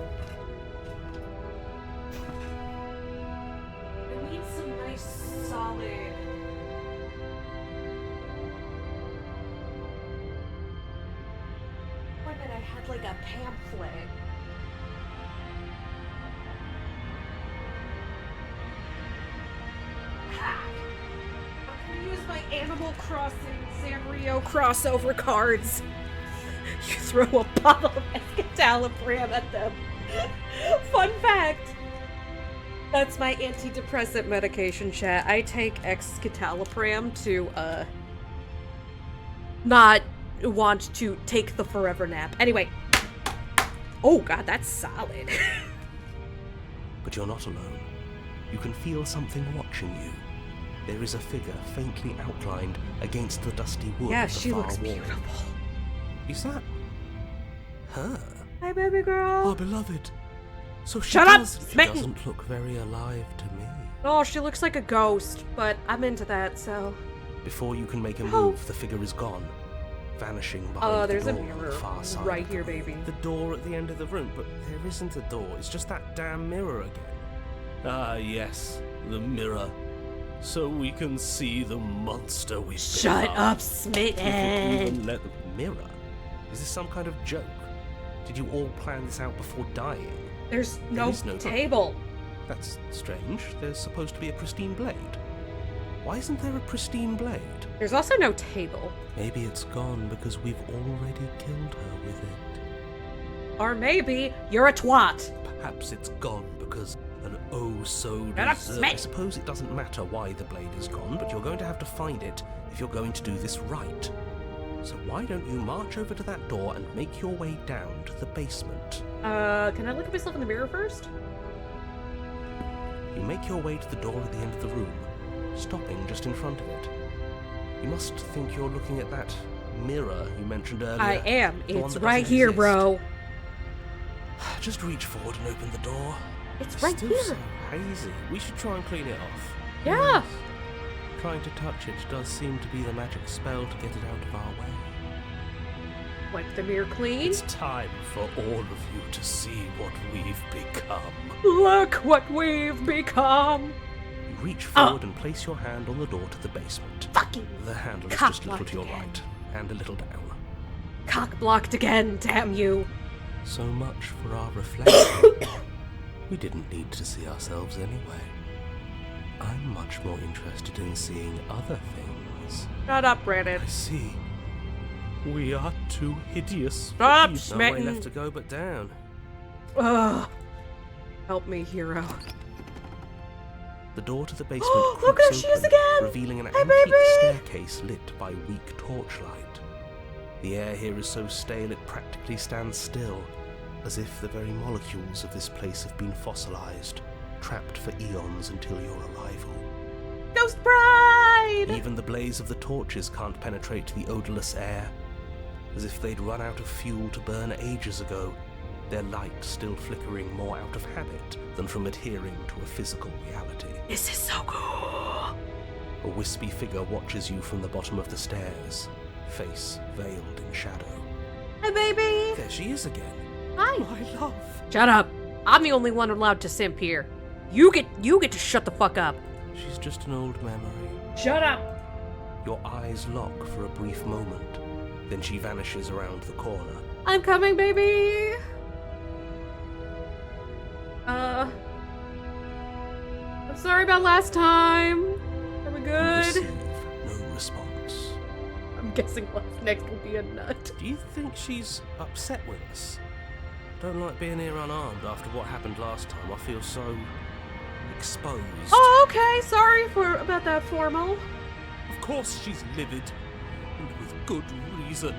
I need some nice, solid... Why did I had like a pamphlet? I'm gonna use my Animal Crossing Sanrio crossover cards. You throw a bottle of escitalopram at them. Fun fact. That's my antidepressant medication, chat. I take escitalopram to, not want to take the forever nap. Anyway. Oh god, that's solid. But you're not alone. You can feel something watching you. There is a figure faintly outlined against the dusty wood Yeah, of the she far looks wall. beautiful. Is that her? Hi, baby girl. Our beloved. So she Shut up, does, she Smitten! doesn't look very alive to me. Oh, she looks like a ghost, but I'm into that, so... Before you can make a Oh. move, the figure is gone, vanishing behind the there's a door on mirror the far side right of the here, room. baby. The door at the end of the room, but there isn't a door. It's just that damn mirror again. Ah, yes, the mirror. So we can see the monster we've Shut become. up, If you Smitten! even let the mirror. Is this some kind of joke? Did you all plan this out before dying? There's There no is no table. That's strange. There's supposed to be a pristine blade. Why isn't there a pristine blade? There's also no table. Maybe it's gone because we've already killed her with it. Or maybe you're a twat. Perhaps it's gone because an oh-so Shut up, deserved... Smith. I suppose it doesn't matter why the blade is gone, but you're going to have to find it if you're going to do this right. So why don't you march over to that door and make your way down to the basement? Can I look at myself in the mirror first? You make your way to the door at the end of the room, stopping just in front of it. You must think you're looking at that mirror you mentioned earlier? I am. The one It's that right doesn't here, exist? bro. Just reach forward and open the door. It's right Still here. so hazy. We should try and clean it off. Yeah. Trying to touch it does seem to be the magic spell to get it out of our way. Wipe the mirror clean. It's time for all of you to see what we've become. Look what we've become. You reach forward and place your hand on the door to the basement. Fucking The handle is cock just a little to your blocked right, and a little down. cock blocked again, damn you. So much for our reflection. We didn't need to see ourselves anyway. I'm much more interested in seeing other things. Shut up, Brandon. I see. We are too hideous. Stop, No way Smitten. left to go but down. Ugh. Help me, hero. The door to the basement Look creaks at her, she is open, again! revealing an Hey, antique baby! staircase lit by weak torchlight. The air here is so stale it practically stands still, as if the very molecules of this place have been fossilized, trapped for eons until your arrival. Ghost Bride! Even the blaze of the torches can't penetrate the odorless air, as if they'd run out of fuel to burn ages ago, their light still flickering more out of habit than from adhering to a physical reality. This is so cool. A wispy figure watches you from the bottom of the stairs, face veiled in shadow. Hi, baby. There she is again. Hi. My love. Shut up. I'm the only one allowed to simp here. You get to shut the fuck up. She's just an old memory. Shut up. Your eyes lock for a brief moment, then she vanishes around the corner. I'm coming, baby. I'm sorry about last time. Are we You good? receive no response. I'm guessing what's next will be a nut. Do you think she's upset with us? Don't like being here unarmed after what happened last time. I feel so exposed. Oh, okay. Sorry about that, Formal. Of course she's livid, and with good reason.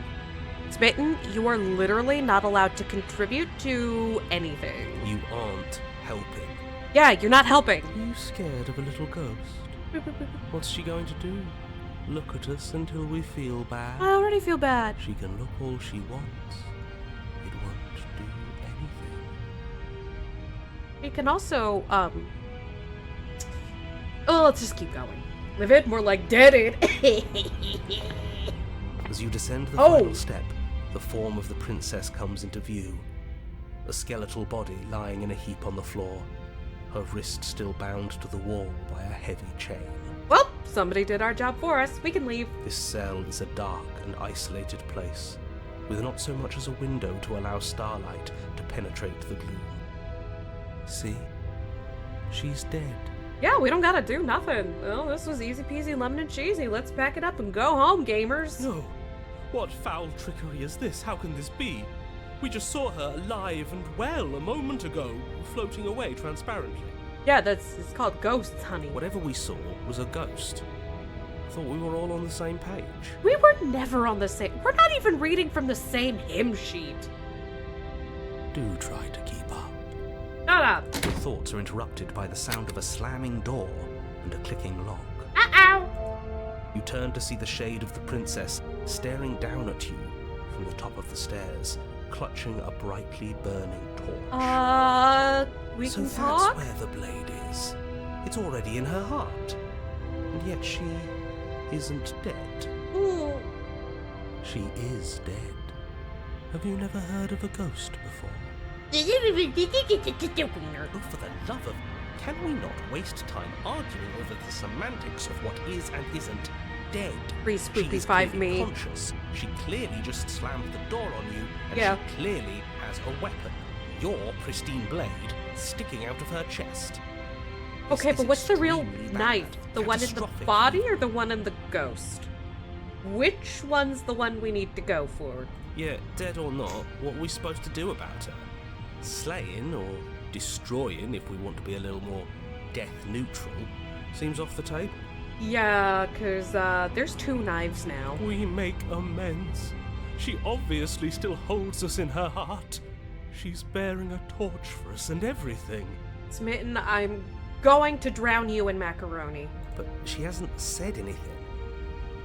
Smitten, you are literally not allowed to contribute to anything. You aren't helping. Yeah, you're not helping. Are you scared of a little ghost? What's she going to do? Look at us until we feel bad? I already feel bad. She can look all she wants. It won't do anything. You can also, oh, let's just keep going. Livid, more like deaded. As you descend the Oh. final step, the form of the princess comes into view. A skeletal body lying in a heap on the floor, her wrist still bound to the wall by a heavy chain. Well, somebody did our job for us. We can leave. This cell is a dark and isolated place, with not so much as a window to allow starlight to penetrate the gloom. See? She's dead. Yeah, we don't gotta do nothing. Well, this was easy peasy lemon and cheesy. Let's pack it up and go home, gamers. No. What foul trickery is this? How can this be? We just saw her alive and well a moment ago, floating away transparently. Yeah, it's called ghosts, honey. Whatever we saw was a ghost. I thought we were all on the same page. We were never on the same. We're not even reading from the same hymn sheet. Do try to keep up. Shut up. Your thoughts are interrupted by the sound of a slamming door and a clicking lock. Ow. You turn to see the shade of the princess staring down at you from the top of the stairs, clutching a brightly burning torch. We So can that's talk? where the blade is. It's already in her heart. And yet she isn't dead. Ooh. She is dead. Have you never heard of a ghost before? Oh, for the love of... Can we not waste time arguing over the semantics of what is and isn't dead? Free She spoopy is 5 clearly me. conscious. She clearly just slammed the door on you, and Yeah. she clearly has a weapon. Your pristine blade sticking out of her chest. This Okay, is but what's the real extremely bad. knife? The one in the Catastrophic. body or the one in the ghost? Which one's the one we need to go for? Yeah, dead or not, what are we supposed to do about her? Slaying or destroying, if we want to be a little more death neutral, seems off the table. Yeah, 'cause there's 2 knives now. We make amends. She obviously still holds us in her heart. She's bearing a torch for us and everything. Smitten, I'm going to drown you in macaroni. But she hasn't said anything.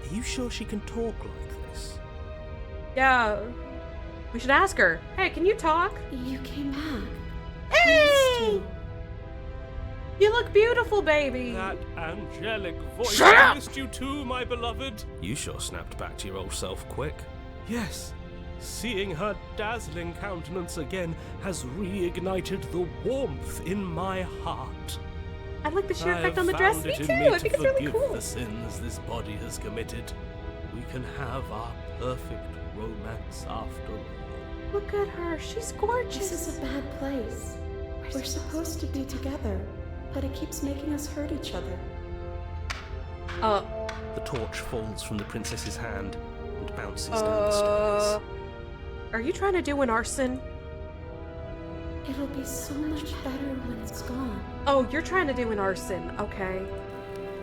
Are you sure she can talk like this? Yeah. We should ask her. Hey, can you talk? You came back. Hey! You look beautiful, baby. That angelic voice. Shut I up! missed you too, my beloved. You sure snapped back to your old self quick. Yes. Seeing her dazzling countenance again has reignited the warmth in my heart. I like the sheer I effect have on the dress. found Me it in too. me I to think it's really forgive cool. the sins this body has committed. We can have our perfect romance after all. Look at her. She's gorgeous. This is a bad place. We're supposed to be together, but it keeps making us hurt each other. The torch falls from the princess's hand and bounces down the stairs. Are you trying to do an arson? It'll be so much better when it's gone. Oh, you're trying to do an arson. Okay.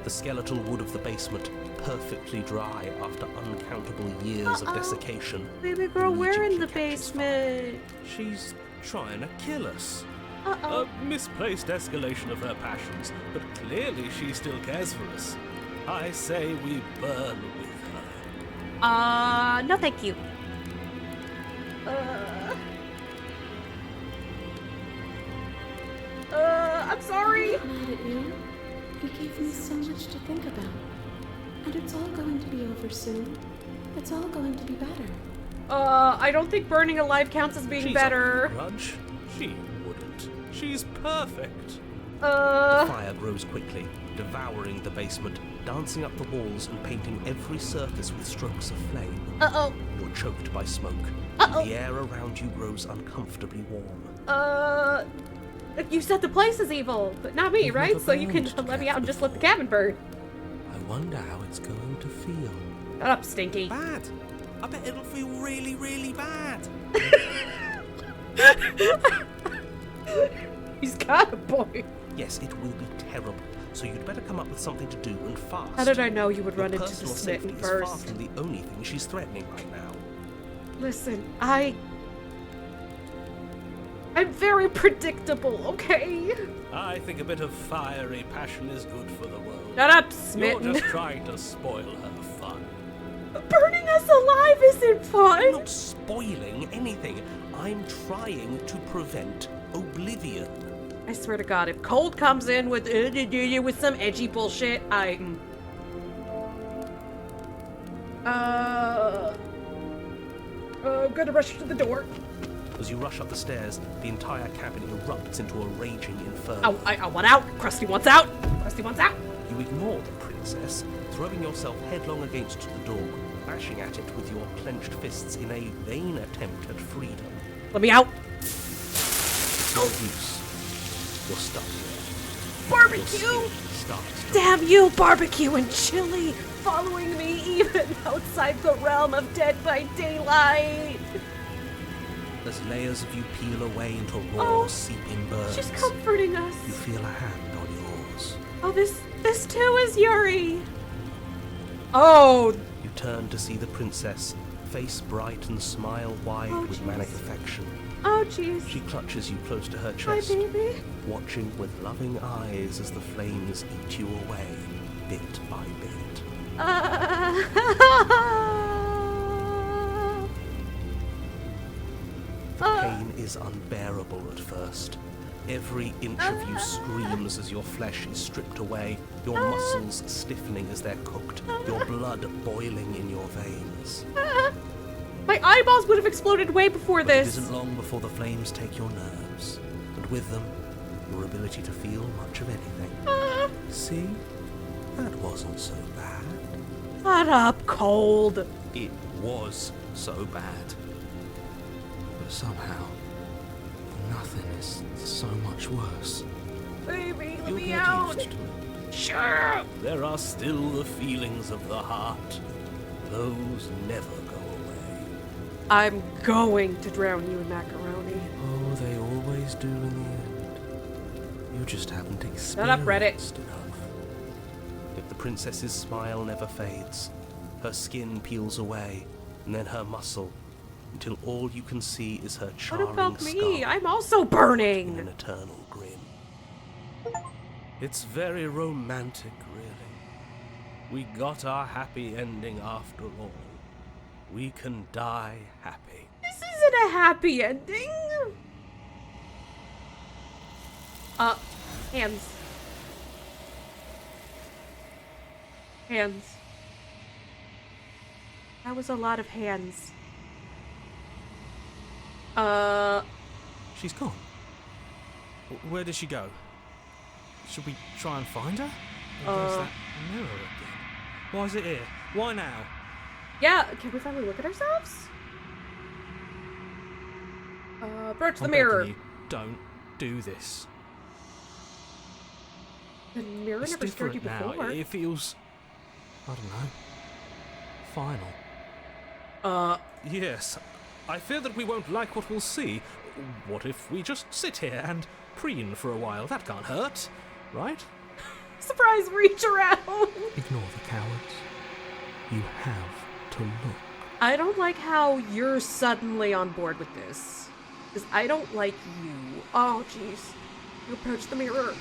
The skeletal wood of the basement, perfectly dry after uncountable years of desiccation. Baby girl, we're in the immediately catches fire. basement. She's trying to kill us. Uh-oh. A misplaced escalation of her passions, but clearly she still cares for us. I say we burn with her. No thank you. I'm sorry. I'm not mad at you. You gave me so much to think about. And it's all going to be over soon. It's all going to be better. I don't think burning alive counts as being She's better. a grudge. She wouldn't. She's perfect. The fire grows quickly, devouring the basement, dancing up the walls and painting every surface with strokes of flame. Uh-oh. You're choked by smoke. Uh-oh. The air around you grows uncomfortably warm. You said the place is evil, but not me, You've right? never So you can burned let me out and just let the before. cabin burn. I wonder how it's going to feel. Shut up, Stinky. Bad. I bet it'll feel really, really bad. He's got a point. Yes, it will be terrible, so you'd better come up with something to do and fast. How did I know you would Your run into the personal smitten safety is far first? from the only thing she's threatening right now. Listen, I'm very predictable, okay? I think a bit of fiery passion is good for the world. Shut up, You're Smitten. just trying to spoil her fun. Burning us alive isn't I'm fun. not spoiling anything. I'm trying to prevent oblivion. I swear to God, if Cold comes in with some edgy bullshit, I'm gonna rush to the door. As you rush up the stairs, the entire cabin erupts into a raging inferno. I want out. Krusty wants out. Krusty wants out. You ignore the princess, throwing yourself headlong against the door, bashing at it with your clenched fists in a vain attempt at freedom. Let me out. It's no use. You're stuck here. Your Barbecue. skin starts to Damn you, barbecue and chili, following me even outside the realm of Dead by Daylight. As layers of you peel away into raw, seeping burns, She's comforting us. you feel a hand on yours. Oh, this too is Yuri. Oh, You turn to see the princess, face bright and smile wide Oh, with jeez. manic affection. oh, jeez. She clutches you close to her Hi, chest, baby. watching with loving eyes as the flames eat you away, bit by bit. The pain is unbearable at first. Every inch of you screams as your flesh is stripped away, your muscles stiffening as they're cooked, your blood boiling in your veins. My eyeballs would have exploded way before But it this. isn't long before the flames take your nerves, and with them, your ability to feel much of anything. See? That wasn't so bad. Shut up, Cold. It was so bad. But somehow, nothing is so much worse. Baby, let You'll me get out. used to it. Sure. There are still the feelings of the heart. Those never go away. I'm going to drown you in macaroni. Oh, they always do in the end. You just haven't experienced Shut up, Reddit. enough. Yet the princess's smile never fades. Her skin peels away, and then her muscle, until all you can see is her What charring about me? skull I'm also in an burning. eternal grin. It's very romantic, really. We got our happy ending after all. we can die happy. This isn't a happy ending. Hands. Hands. That was a lot of hands. She's gone. Where did she go? Should we try and find her? There's that mirror again. Why is it here? Why now? Yeah, can we finally look at ourselves? Approach the I'm mirror. begging you, don't do this. The mirror It's never scared you different now. before. It feels, I don't know, final. Yes. I fear that we won't like what we'll see. What if we just sit here and preen for a while? That can't hurt, right? Surprise reach around! Ignore the cowards. You have to look. I don't like how you're suddenly on board with this. Because I don't like you. Oh, jeez. You approach the mirror.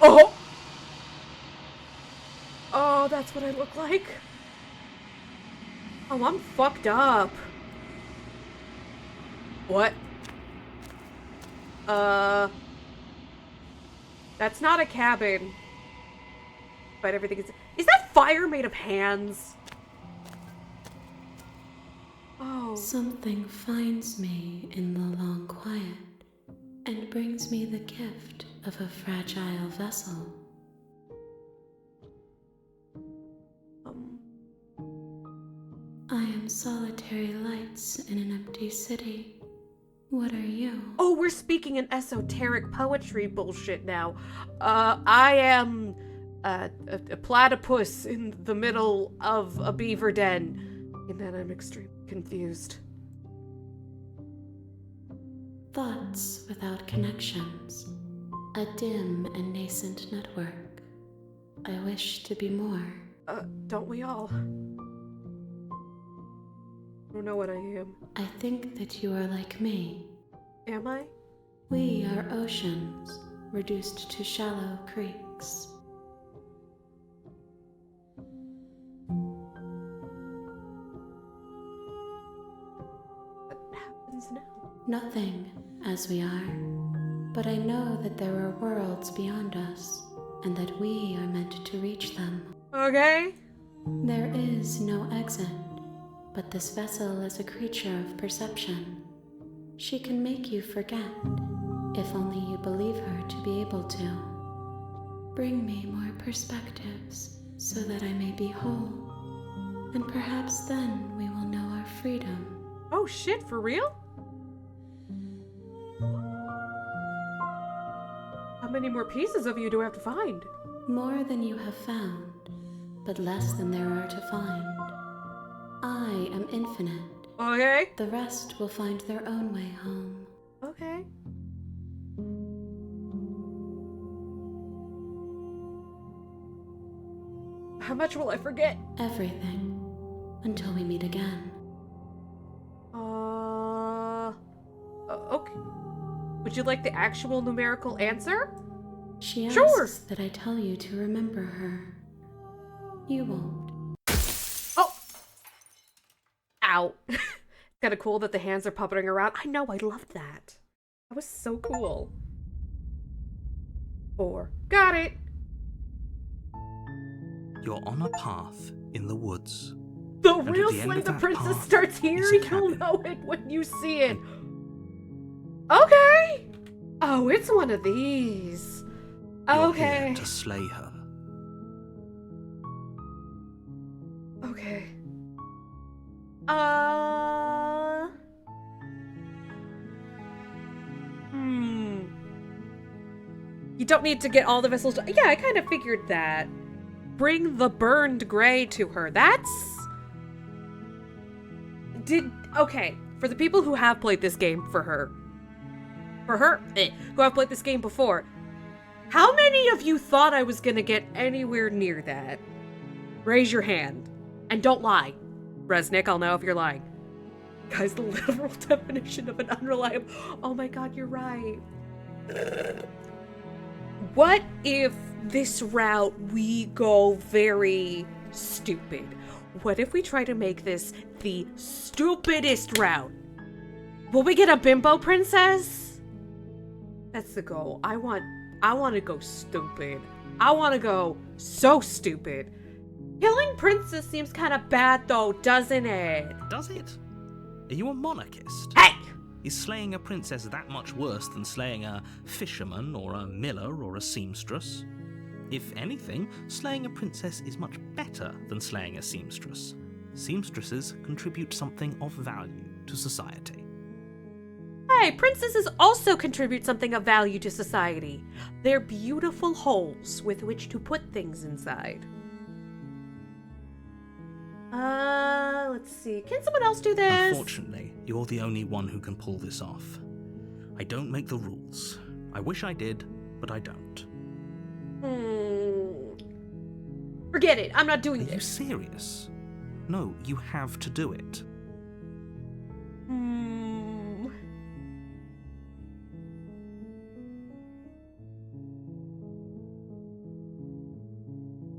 Oh! Oh, that's what I look like? Oh, I'm fucked up. What? That's not a cabin. But everything is that fire made of hands? Oh. Something finds me in the long quiet and brings me the gift of a fragile vessel. I am solitary lights in an empty city. What are you? Oh, we're speaking in esoteric poetry bullshit now. I am a platypus in the middle of a beaver den. And then I'm extremely confused. Thoughts without connections. A dim and nascent network. I wish to be more. Don't we all? I don't know what I am. I think that you are like me. Am I? We are oceans, reduced to shallow creeks. What happens now? Nothing, as we are. But I know that there are worlds beyond us, and that we are meant to reach them. Okay. There is no exit, but this vessel is a creature of perception. She can make you forget, if only you believe her to be able to. Bring me more perspectives, so that I may be whole. And perhaps then we will know our freedom. Oh shit, for real? How many more pieces of you do I have to find? More than you have found, but less than there are to find. I am infinite. Okay. The rest will find their own way home. Okay. How much will I forget? Everything. Until we meet again. Okay. Would you like the actual numerical answer? She asks Sure. that I tell you to remember her. You won't. Oh! Ow. Kind of cool that the hands are puppeting around. I know, I loved that. That was so cool. 4. Got it! You're on a path in the woods. The And at real the end Slay of the that Princess path starts is here. a You'll cabin. know it when you see it. Okay! Oh, it's one of these. You're Okay. here to slay her. Okay. You don't need to get all the vessels. Yeah, I kind of figured that. Bring the burned gray to her. Okay, for the people who have played this game who have played this game before, how many of you thought I was gonna get anywhere near that? Raise your hand. And don't lie. Resnick, I'll know if you're lying. Guys, the literal definition of an unreliable... Oh my god, you're right. What if this route, we go very stupid? What if we try to make this the stupidest route? Will we get a bimbo princess? That's the goal. I want to go stupid. I want to go so stupid. Killing princes seems kind of bad though, doesn't it? Does it? Are you a monarchist? Hey! Is slaying a princess that much worse than slaying a fisherman or a miller or a seamstress? If anything, slaying a princess is much better than slaying a seamstress. Seamstresses contribute something of value to society. Hey, princesses also contribute something of value to society. They're beautiful holes with which to put things inside. Let's see. Can someone else do this? Unfortunately, you're the only one who can pull this off. I don't make the rules. I wish I did, but I don't. Forget it. I'm not doing Are you this. serious? No, you have to do it.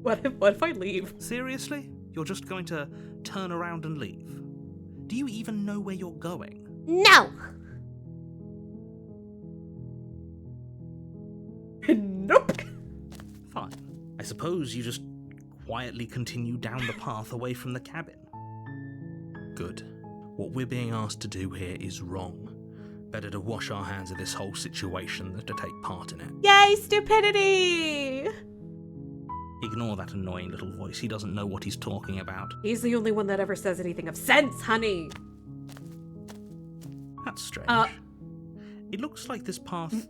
What if I leave? Seriously? You're just going to turn around and leave? Do you even know where you're going? No! Nope. Fine. I suppose you just quietly continue down the path away from the cabin. Good. What we're being asked to do here is wrong. Better to wash our hands of this whole situation than to take part in it. Yay, stupidity! Ignore that annoying little voice. He doesn't know what he's talking about. He's the only one that ever says anything of sense, honey. That's strange. It looks like this path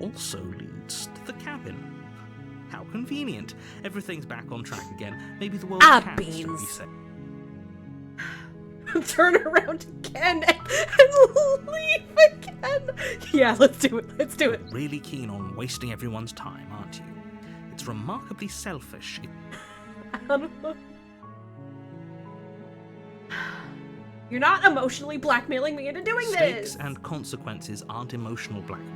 also leads to the cabin. How convenient. Everything's back on track again. Maybe the world can still be beans. safe. Turn around again and leave again. Yeah, let's do it. Let's do it. Really keen on wasting everyone's time, aren't you? It's remarkably selfish. I don't know. You're not emotionally blackmailing me into doing Stakes this. and consequences aren't emotional blackmail.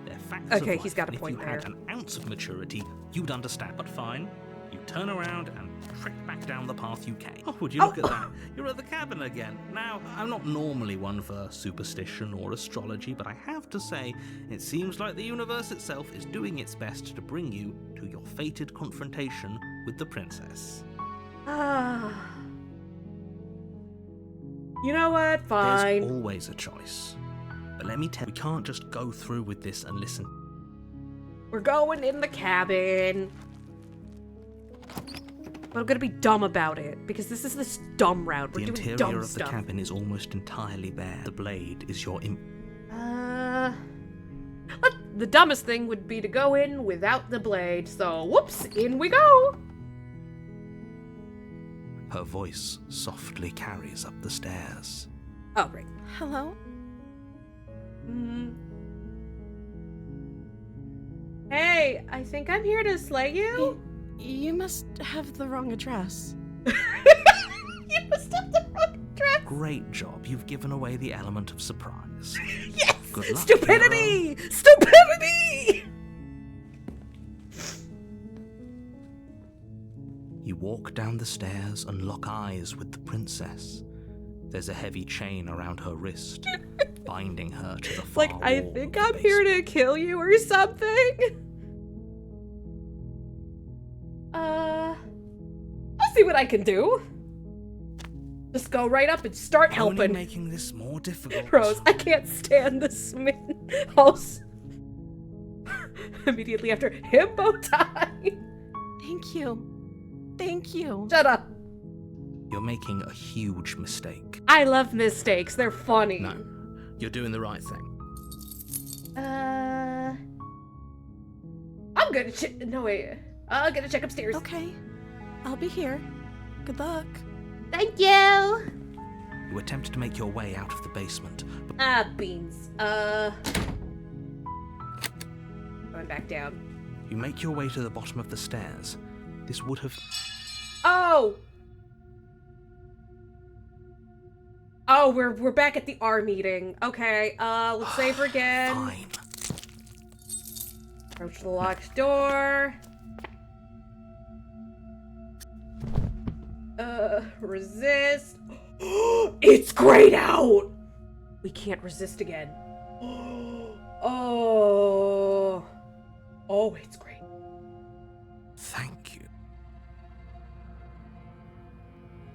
They're facts Okay, of life. he's got a And point if you had there. an ounce of maturity, you'd understand. But fine, you turn around and trek back down the path you came. Oh, would you look at that? You're at the cabin again. Now, I'm not normally one for superstition or astrology, but I have to say, it seems like the universe itself is doing its best to bring you to your fated confrontation with the princess. You know what? Fine. There's always a choice. But let me tell you, we can't just go through with this and listen. We're going in the cabin. But I'm gonna be dumb about it, because this is this dumb route. We're The doing interior dumb of stuff. the cabin is almost entirely bare. The blade is your The dumbest thing would be to go in without the blade, so whoops, in we go! Her voice softly carries up the stairs. Oh, great. Hello? Hey, I think I'm here to slay you? You must have the wrong address. You must have the wrong address! Great job, you've given away the element of surprise. Yes! Good luck, Stupidity! Stupidity! You walk down the stairs and lock eyes with the princess. There's a heavy chain around her wrist, binding her to the far Like, I wall think of the I'm here to basement. kill you or something. I'll see what I can do. Just go right up and start Only helping. making this more difficult. Rose, I can't stand the smitten house. Immediately after himbo tie. Thank you. Thank you. Shut up. You're making a huge mistake. I love mistakes. They're funny. No, you're doing the right thing. I'm gonna no wait. I'm gonna check upstairs. Okay. I'll be here. Good luck. Thank you! You attempt to make your way out of the basement, but Beans. Going back down. you make your way to the bottom of the stairs. This would have... Oh! Oh, we're back at the R meeting. Okay, let's save her again. Fine. Approach the locked door. Resist. It's grayed out! We can't resist again. Oh, it's great. Thank you.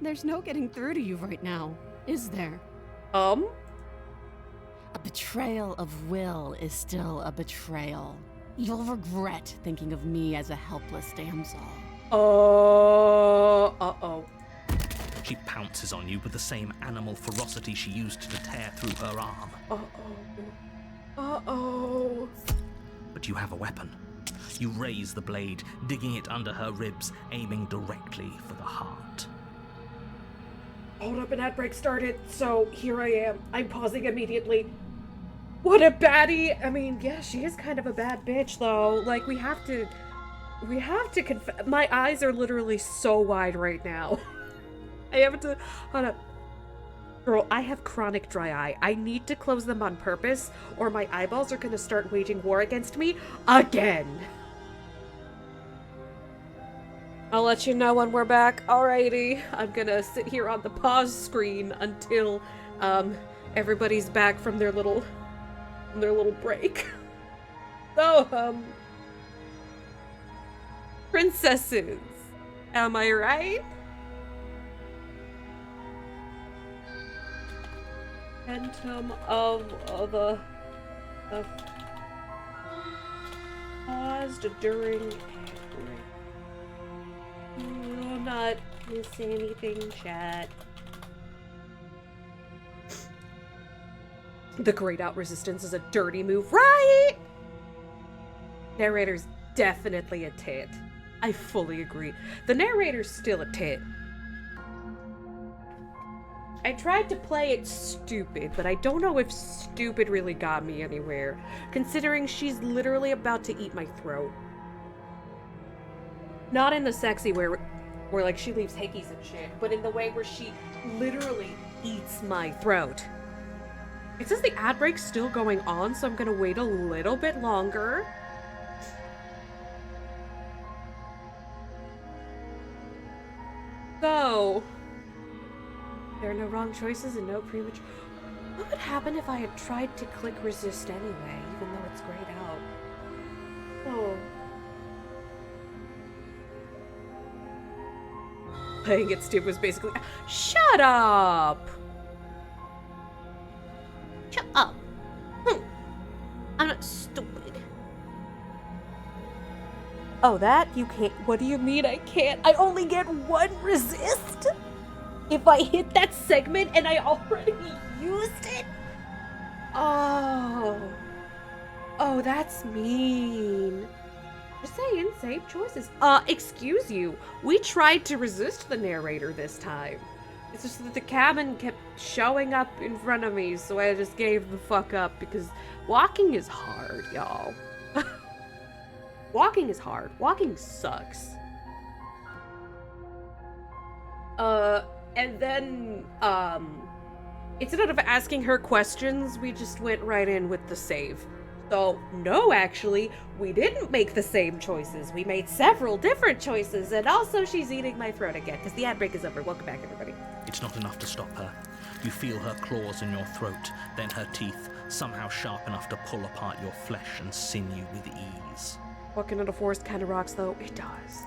There's no getting through to you right now, is there? A betrayal of will is still a betrayal. You'll regret thinking of me as a helpless damsel. Uh-oh. She pounces on you with the same animal ferocity she used to tear through her arm. Uh-oh. But you have a weapon. You raise the blade, digging it under her ribs, aiming directly for the heart. Hold up, an ad break started, so here I am. I'm pausing immediately. What a baddie! I mean, yeah, she is kind of a bad bitch, though. Like, we have to confess. My eyes are literally so wide right now. I have to, hold up. Girl, I have chronic dry eye. I need to close them on purpose, or my eyeballs are gonna start waging war against me again. I'll let you know when we're back. Alrighty. I'm gonna sit here on the pause screen until, everybody's back from their little break. So, princesses. Am I right? Phantom of the paused during. Will not miss anything, chat. The grayed out resistance is a dirty move, right? Narrator's definitely a tit. I fully agree. The narrator's still a tit. I tried to play it stupid, but I don't know if stupid really got me anywhere, considering she's literally about to eat my throat. Not in the sexy where like she leaves hickeys and shit, but in the way where she literally eats my throat. It says the ad break's still going on, so I'm gonna wait a little bit longer. So, there are no wrong choices and no premature. What would happen if I had tried to click resist anyway, even though it's grayed out? Oh. Playing it stupid was basically. Shut up! Shut up. I'm not stupid. Oh, that? You can't. What do you mean I can't? I only get one resist? If I hit that segment and I already used it? Oh. Oh, that's mean. Just saying, safe choices. Excuse you. We tried to resist the narrator this time. It's just that the cabin kept showing up in front of me, so I just gave the fuck up because walking is hard, y'all. Walking is hard. Walking sucks. And then, instead of asking her questions, we just went right in with the save. So, no, actually, we didn't make the same choices. We made several different choices, and also she's eating my throat again, because the ad break is over. Welcome back, everybody. It's not enough to stop her. You feel her claws in your throat, then her teeth, somehow sharp enough to pull apart your flesh and sinew with ease. Walking in a forest kind of rocks, though. It does.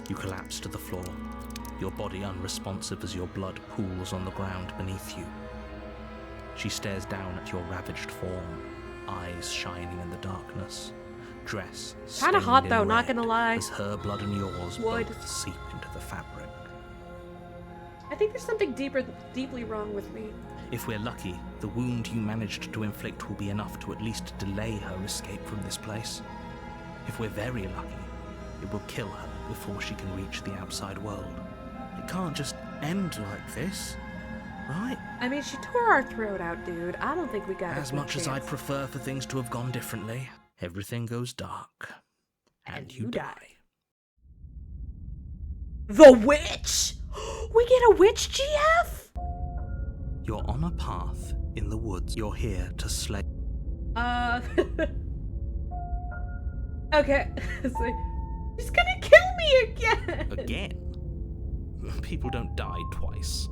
You collapse to the floor, your body unresponsive as your blood pools on the ground beneath you. She stares down at your ravaged form, eyes shining in the darkness, dress kind of hot, though, not red gonna lie. as her blood and yours Would. both seep into the fabric. I think there's something deeply wrong with me. If we're lucky, the wound you managed to inflict will be enough to at least delay her escape from this place. If we're very lucky, it will kill her before she can reach the outside world. It can't just end like this, right? I mean, she tore our throat out, dude. I don't think we got As much as I'd prefer for things to have gone differently, everything goes dark. And you die. The witch! We get a witch, GF? You're on a path in the woods. You're here to slay. Okay. She's gonna kill me again! Again? People don't die twice.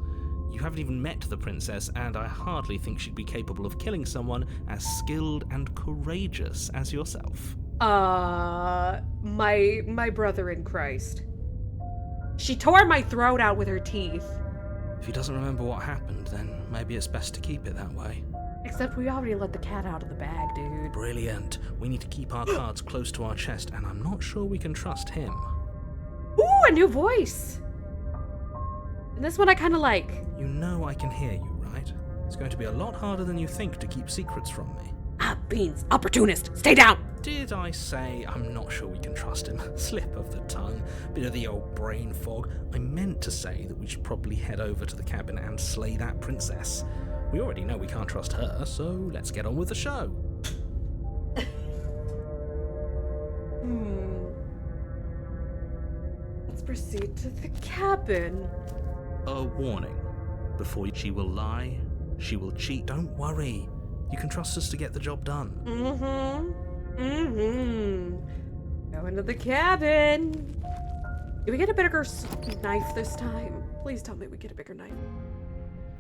You haven't even met the princess, and I hardly think she'd be capable of killing someone as skilled and courageous as yourself. My brother in Christ. She tore my throat out with her teeth. If he doesn't remember what happened, then maybe it's best to keep it that way. Except we already let the cat out of the bag, dude. Brilliant. We need to keep our cards close to our chest, and I'm not sure we can trust him. Ooh, a new voice! And this one I kinda like. You know I can hear you, right? It's going to be a lot harder than you think to keep secrets from me. Ah, beans. Opportunist. Stay down! Did I say I'm not sure we can trust him? Slip of the tongue, bit of the old brain fog. I meant to say that we should probably head over to the cabin and slay that princess. We already know we can't trust her, so let's get on with the show. Let's proceed to the cabin. A warning. Before she will lie, she will cheat. Don't worry. You can trust us to get the job done. Go into the cabin. Did we get a bigger knife this time? Please tell me we get a bigger knife.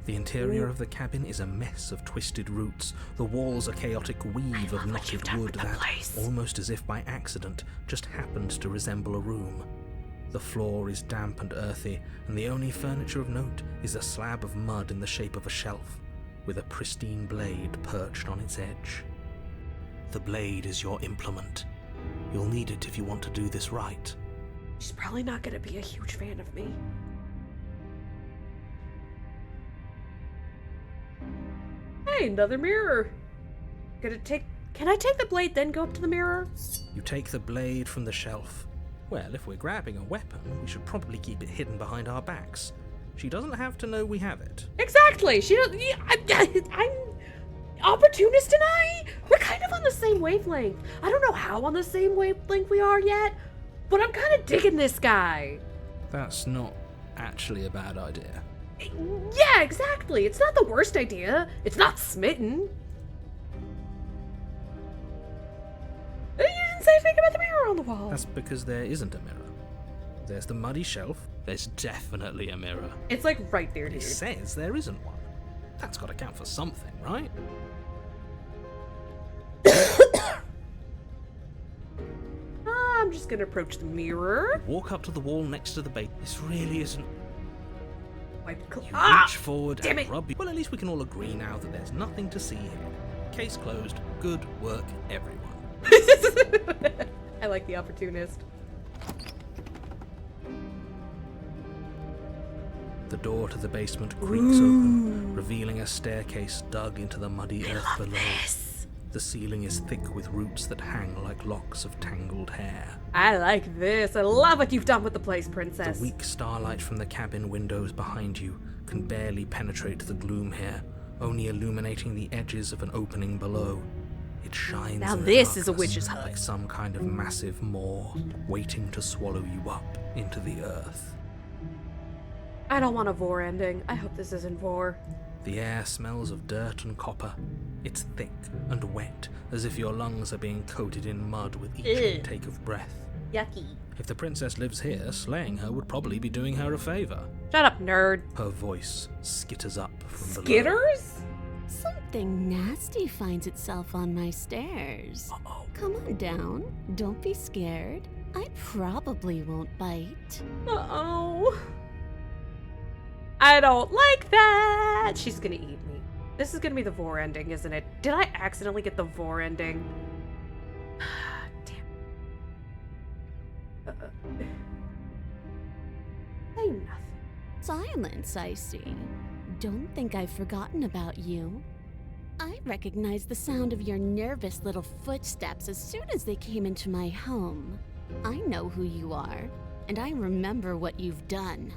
The interior of the cabin is a mess of twisted roots. The walls a chaotic weave of knotted wood that, almost as if by accident, just happened to resemble a room. The floor is damp and earthy, and the only furniture of note is a slab of mud in the shape of a shelf, with a pristine blade perched on its edge. The blade is your implement. You'll need it if you want to do this right. She's probably not gonna be a huge fan of me. Hey, another mirror. Can I take the blade, then go up to the mirror? You take the blade from the shelf. Well, if we're grabbing a weapon, we should probably keep it hidden behind our backs. She doesn't have to know we have it. Exactly. She doesn't. I'm opportunist, and we're kind of on the same wavelength. I don't know how on the same wavelength we are yet, but I'm kind of digging this guy. That's not actually a bad idea. Yeah, exactly. It's not the worst idea. It's not smitten. You didn't say anything about the mirror on the wall. That's because there isn't a mirror. There's the muddy shelf. There's definitely a mirror. It's like right there, dude. It says there isn't one. That's got to count for something, right? I'm just gonna approach the mirror. Walk up to the wall next to the bait. This really isn't. You Reach forward damn and it. rub. Well, at least we can all agree now that there's nothing to see here. Case closed. Good work, everyone. I like the opportunist. The door to the basement creaks open, revealing a staircase dug into the muddy earth below. This. The ceiling is thick with roots that hang like locks of tangled hair. I like this. I love what you've done with the place, princess. The weak starlight from the cabin windows behind you can barely penetrate the gloom here, only illuminating the edges of an opening below. It shines Now in the this is a darkness witch's hut. like some kind of massive maw, waiting to swallow you up into the earth. I don't want a vor ending. I hope this isn't vor. The air smells of dirt and copper. It's thick and wet, as if your lungs are being coated in mud with each intake of breath. Yucky. If the princess lives here, slaying her would probably be doing her a favor. Shut up, nerd. Her voice skitters up from below. Skitters? Something nasty finds itself on my stairs. Uh-oh. Come on down. Don't be scared. I probably won't bite. Uh-oh. I don't like that. She's gonna eat me. This is gonna be the vor ending, isn't it? Did I accidentally get the vor ending? Damn. Say nothing. Silence, I see. Don't think I've forgotten about you. I recognized the sound of your nervous little footsteps as soon as they came into my home. I know who you are, and I remember what you've done.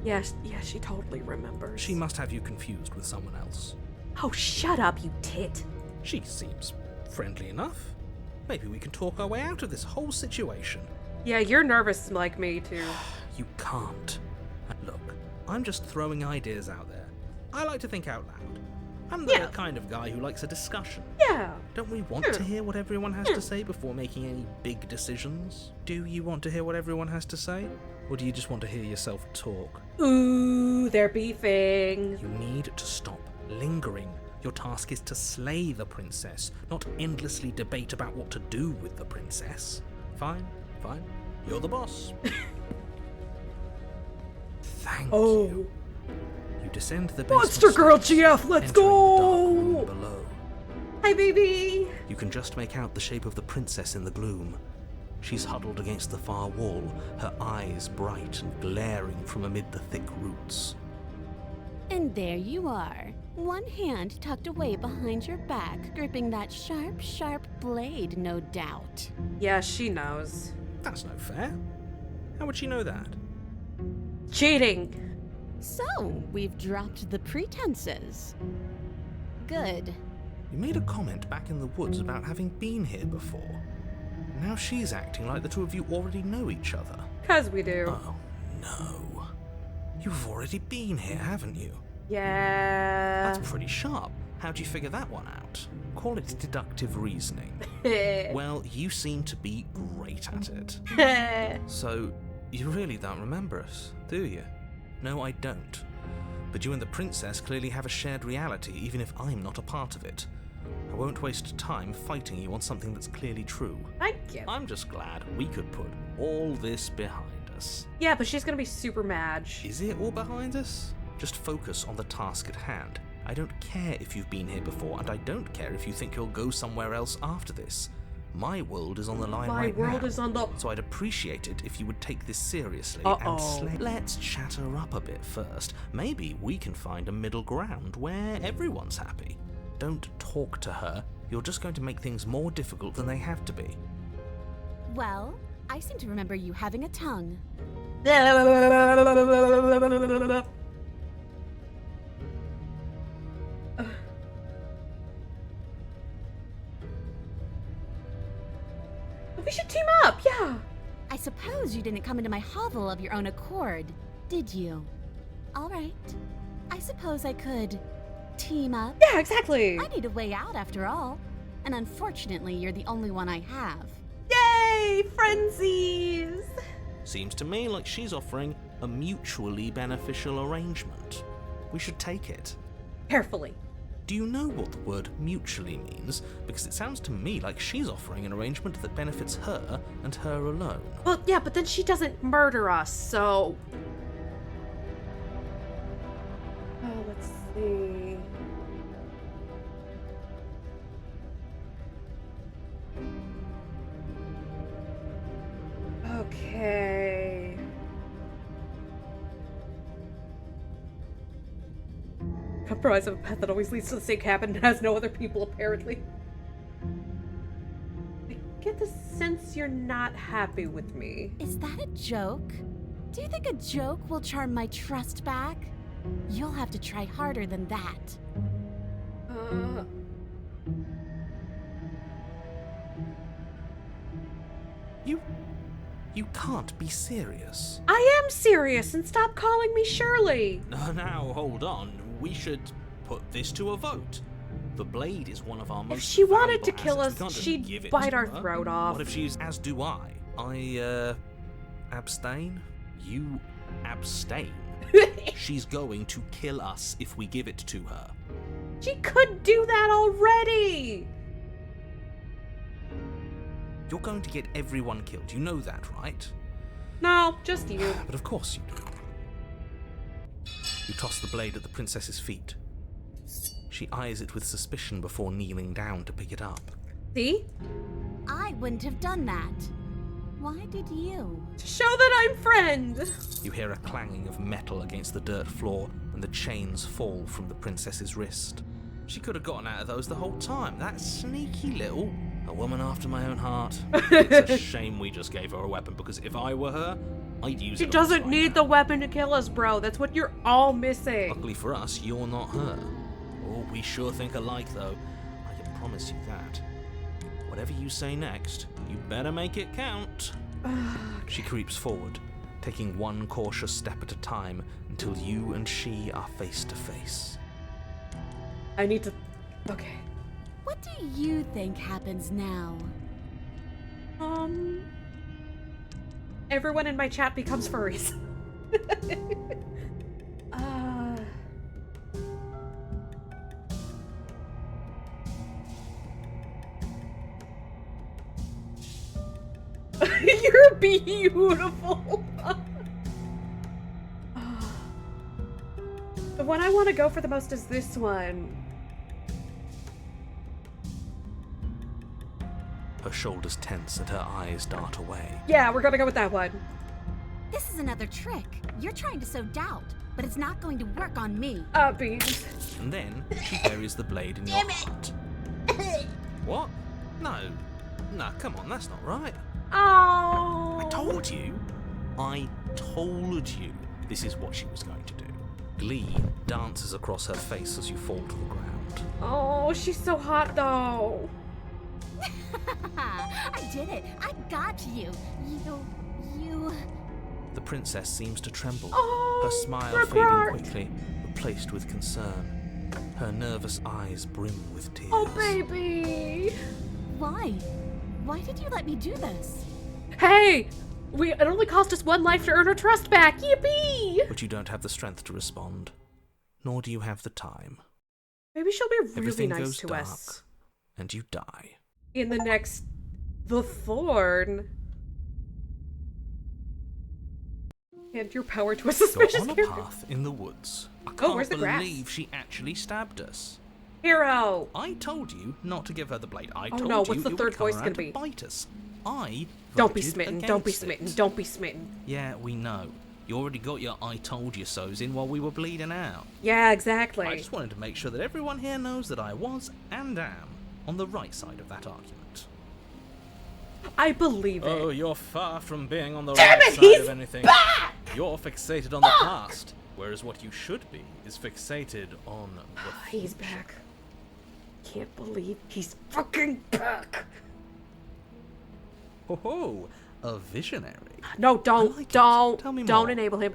Yes, she totally remembers. She must have you confused with someone else. Oh, shut up, you tit. She seems friendly enough. Maybe we can talk our way out of this whole situation. Yeah, you're nervous like me, too. You can't. Look, I'm just throwing ideas out there. I like to think out loud. I'm the kind of guy who likes a discussion. Yeah. Don't we want to hear what everyone has to say before making any big decisions? Do you want to hear what everyone has to say? Or do you just want to hear yourself talk? Ooh, they're beefing. You need to stop lingering. Your task is to slay the princess, not endlessly debate about what to do with the princess. Fine. You're the boss. Thank you. You descend the basement Monster Girl stairs, GF, let's entering go! the dark room below. Hi, baby. You can just make out the shape of the princess in the gloom. She's huddled against the far wall, her eyes bright and glaring from amid the thick roots. And there you are, one hand tucked away behind your back, gripping that sharp, sharp blade, no doubt. Yeah, she knows. That's no fair. How would she know that? Cheating. So, we've dropped the pretenses. Good. You made a comment back in the woods about having been here before. Now she's acting like the two of you already know each other. 'Cause we do. Oh, no. You've already been here, haven't you? Yeah. That's pretty sharp. How'd you figure that one out? Call it deductive reasoning. Well, you seem to be great at it. So, you really don't remember us, do you? No, I don't. But you and the princess clearly have a shared reality, even if I'm not a part of it. I won't waste time fighting you on something that's clearly true. Thank you. I'm just glad we could put all this behind us. Yeah, but she's gonna be super mad. Is it all behind us? Just focus on the task at hand. I don't care if you've been here before, and I don't care if you think you'll go somewhere else after this. My world is on the line right now. My world is on the... So I'd appreciate it if you would take this seriously Uh-oh. and slay. Let's chatter up a bit first. Maybe we can find a middle ground where everyone's happy. Don't talk to her. You're just going to make things more difficult than they have to be. Well, I seem to remember you having a tongue. We should team up, yeah. I suppose you didn't come into my hovel of your own accord, did you? All right. I suppose I could team up. Yeah, exactly. I need a way out after all. And unfortunately, you're the only one I have. Yay, frenzies. Seems to me like she's offering a mutually beneficial arrangement. We should take it. Carefully. Do you know what the word mutually means? Because it sounds to me like she's offering an arrangement that benefits her and her alone. Well, yeah, but then she doesn't murder us, so... Oh, let's see... Okay... Comprise of a path that always leads to the same cabin and has no other people, apparently. I get the sense you're not happy with me. Is that a joke? Do you think a joke will charm my trust back? You'll have to try harder than that. You can't be serious. I am serious, and stop calling me Shirley. Now, hold on. We should put this to a vote. The blade is one of our most If she wanted to valuable kill assets. We us, can't just she'd give it bite to our her. throat off. What if she's as do I? I abstain? You abstain? She's going to kill us if we give it to her. She could do that already. You're going to get everyone killed. You know that, right? No, just you. But of course you do. You toss the blade at the princess's feet. She eyes it with suspicion before kneeling down to pick it up. See? I wouldn't have done that. Why did you? To show that I'm friend. You hear a clanging of metal against the dirt floor, and the chains fall from the princess's wrist. She could have gotten out of those the whole time. That sneaky little... A woman after my own heart. It's a shame we just gave her a weapon, because if I were her, I'd use it. She all doesn't time need now. the weapon to kill us, bro. That's what you're all missing. Luckily for us, you're not her. Oh, we sure think alike, though. I can promise you that. Whatever you say next, you better make it count. She creeps forward, taking one cautious step at a time until you and she are face to face. I need to... Okay. What do you think happens now? Everyone in my chat becomes furries. You're beautiful. The one I want to go for the most is this one. Her shoulders tense and her eyes dart away. Yeah, we're gonna go with that one. This is another trick. You're trying to sow doubt, but it's not going to work on me. Beans. And then she buries the blade in your heart. What? No. Nah, come on, that's not right. Oh. I told you. This is what she was going to do. Glee dances across her face as you fall to the ground. Oh, she's so hot though. I did it. I got you. You... The princess seems to tremble, Oh, her smile regret. fading quickly, replaced with concern. Her nervous eyes brim with tears. Oh, baby. Why? Why did you let me do this? Hey, it only cost us 1 life to earn her trust back. Yippee! But you don't have the strength to respond, nor do you have the time. Maybe she'll be really Everything nice goes to dark, us and you die. in the next The Thorn. And your power to a You're suspicious on a hero. path in the woods. I where's the can't grass? believe she actually stabbed us. Hero. I told you not to give her the blade. I told no, you what's the it third would come voice around gonna to be? bite us. I Don't be voted smitten. Don't be against smitten. it. Don't be smitten. Yeah, we know. You already got your I told you so's in while we were bleeding out. Yeah, exactly. I just wanted to make sure that everyone here knows that I was and am on the right side of that argument. I believe it. Oh, you're far from being on the Damn right it, side he's of anything. back! You're fixated on the past, whereas what you should be is fixated on the He's future. back. Can't believe he's fucking back. Ho ho, a visionary. No, I don't, like it. don't, Tell me don't more. enable him.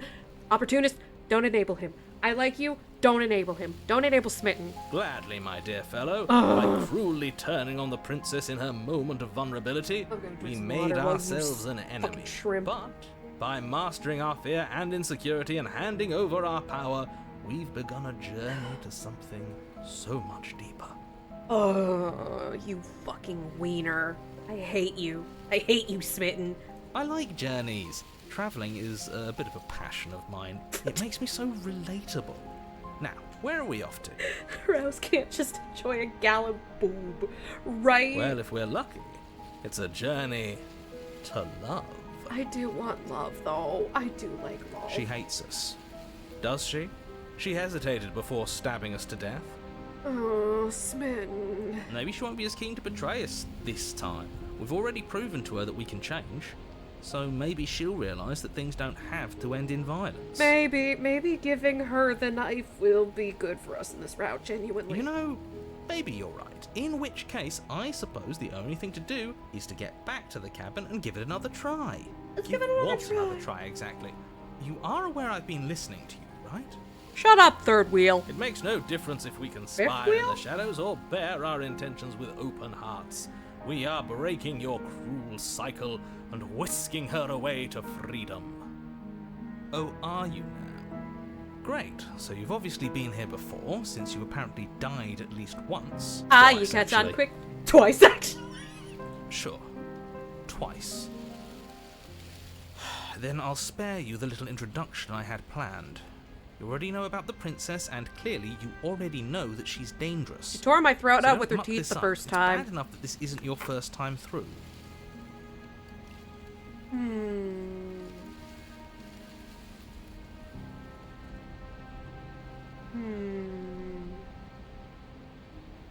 Opportunist, don't enable him. I like you, don't enable him. Don't enable Smitten. Gladly, my dear fellow, Ugh. by cruelly turning on the princess in her moment of vulnerability, I'm gonna drink we some made water while you ourselves an fucking enemy. shrimp. But by mastering our fear and insecurity and handing over our power, we've begun a journey to something so much deeper. Oh, you fucking wiener. I hate you. I hate you, Smitten. I like journeys. Travelling is a bit of a passion of mine. It makes me so relatable. Now, where are we off to? Rose can't just enjoy a gallon boob, right? Well, if we're lucky, it's a journey to love. I do want love, though. I do like love. She hates us. Does she? She hesitated before stabbing us to death. Oh, Smitten. Maybe she won't be as keen to betray us this time. We've already proven to her that we can change. So maybe she'll realise that things don't have to end in violence. Maybe giving her the knife will be good for us in this route, genuinely. You know, maybe you're right. In which case, I suppose the only thing to do is to get back to the cabin and give it another try. Let's give it another what try. another try, exactly? You are aware I've been listening to you, right? Shut up, third wheel. It makes no difference if we conspire in the shadows or bear our intentions with open hearts. We are breaking your cruel cycle and whisking her away to freedom. Oh, are you now? Great. So you've obviously been here before, since you apparently died at least once. Ah, Twice, you catch on actually. quick. Twice, actually. Sure. Twice. Then I'll spare you the little introduction I had planned. You already know about the princess, and clearly you already know that she's dangerous. She tore my throat So out don't with her muck teeth this the up. first It's time. bad enough that this isn't your first time through.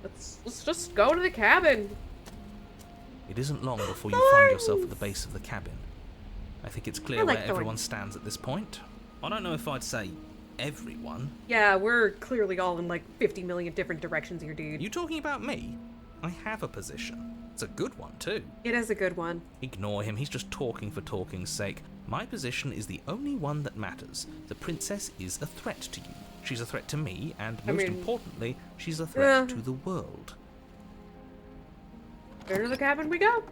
Let's just go to the cabin. It isn't long before you find yourself at the base of the cabin. I think it's clear I like where thorns. everyone stands at this point. I don't know if I'd say everyone. Yeah, we're clearly all in like 50 million different directions here, dude. You talking about me? I have a position. It's a good one, too. It is a good one. Ignore him, he's just talking for talking's sake. My position is the only one that matters. The princess is a threat to you. She's a threat to me, and most importantly, she's a threat to the world. Where to the cabin we go?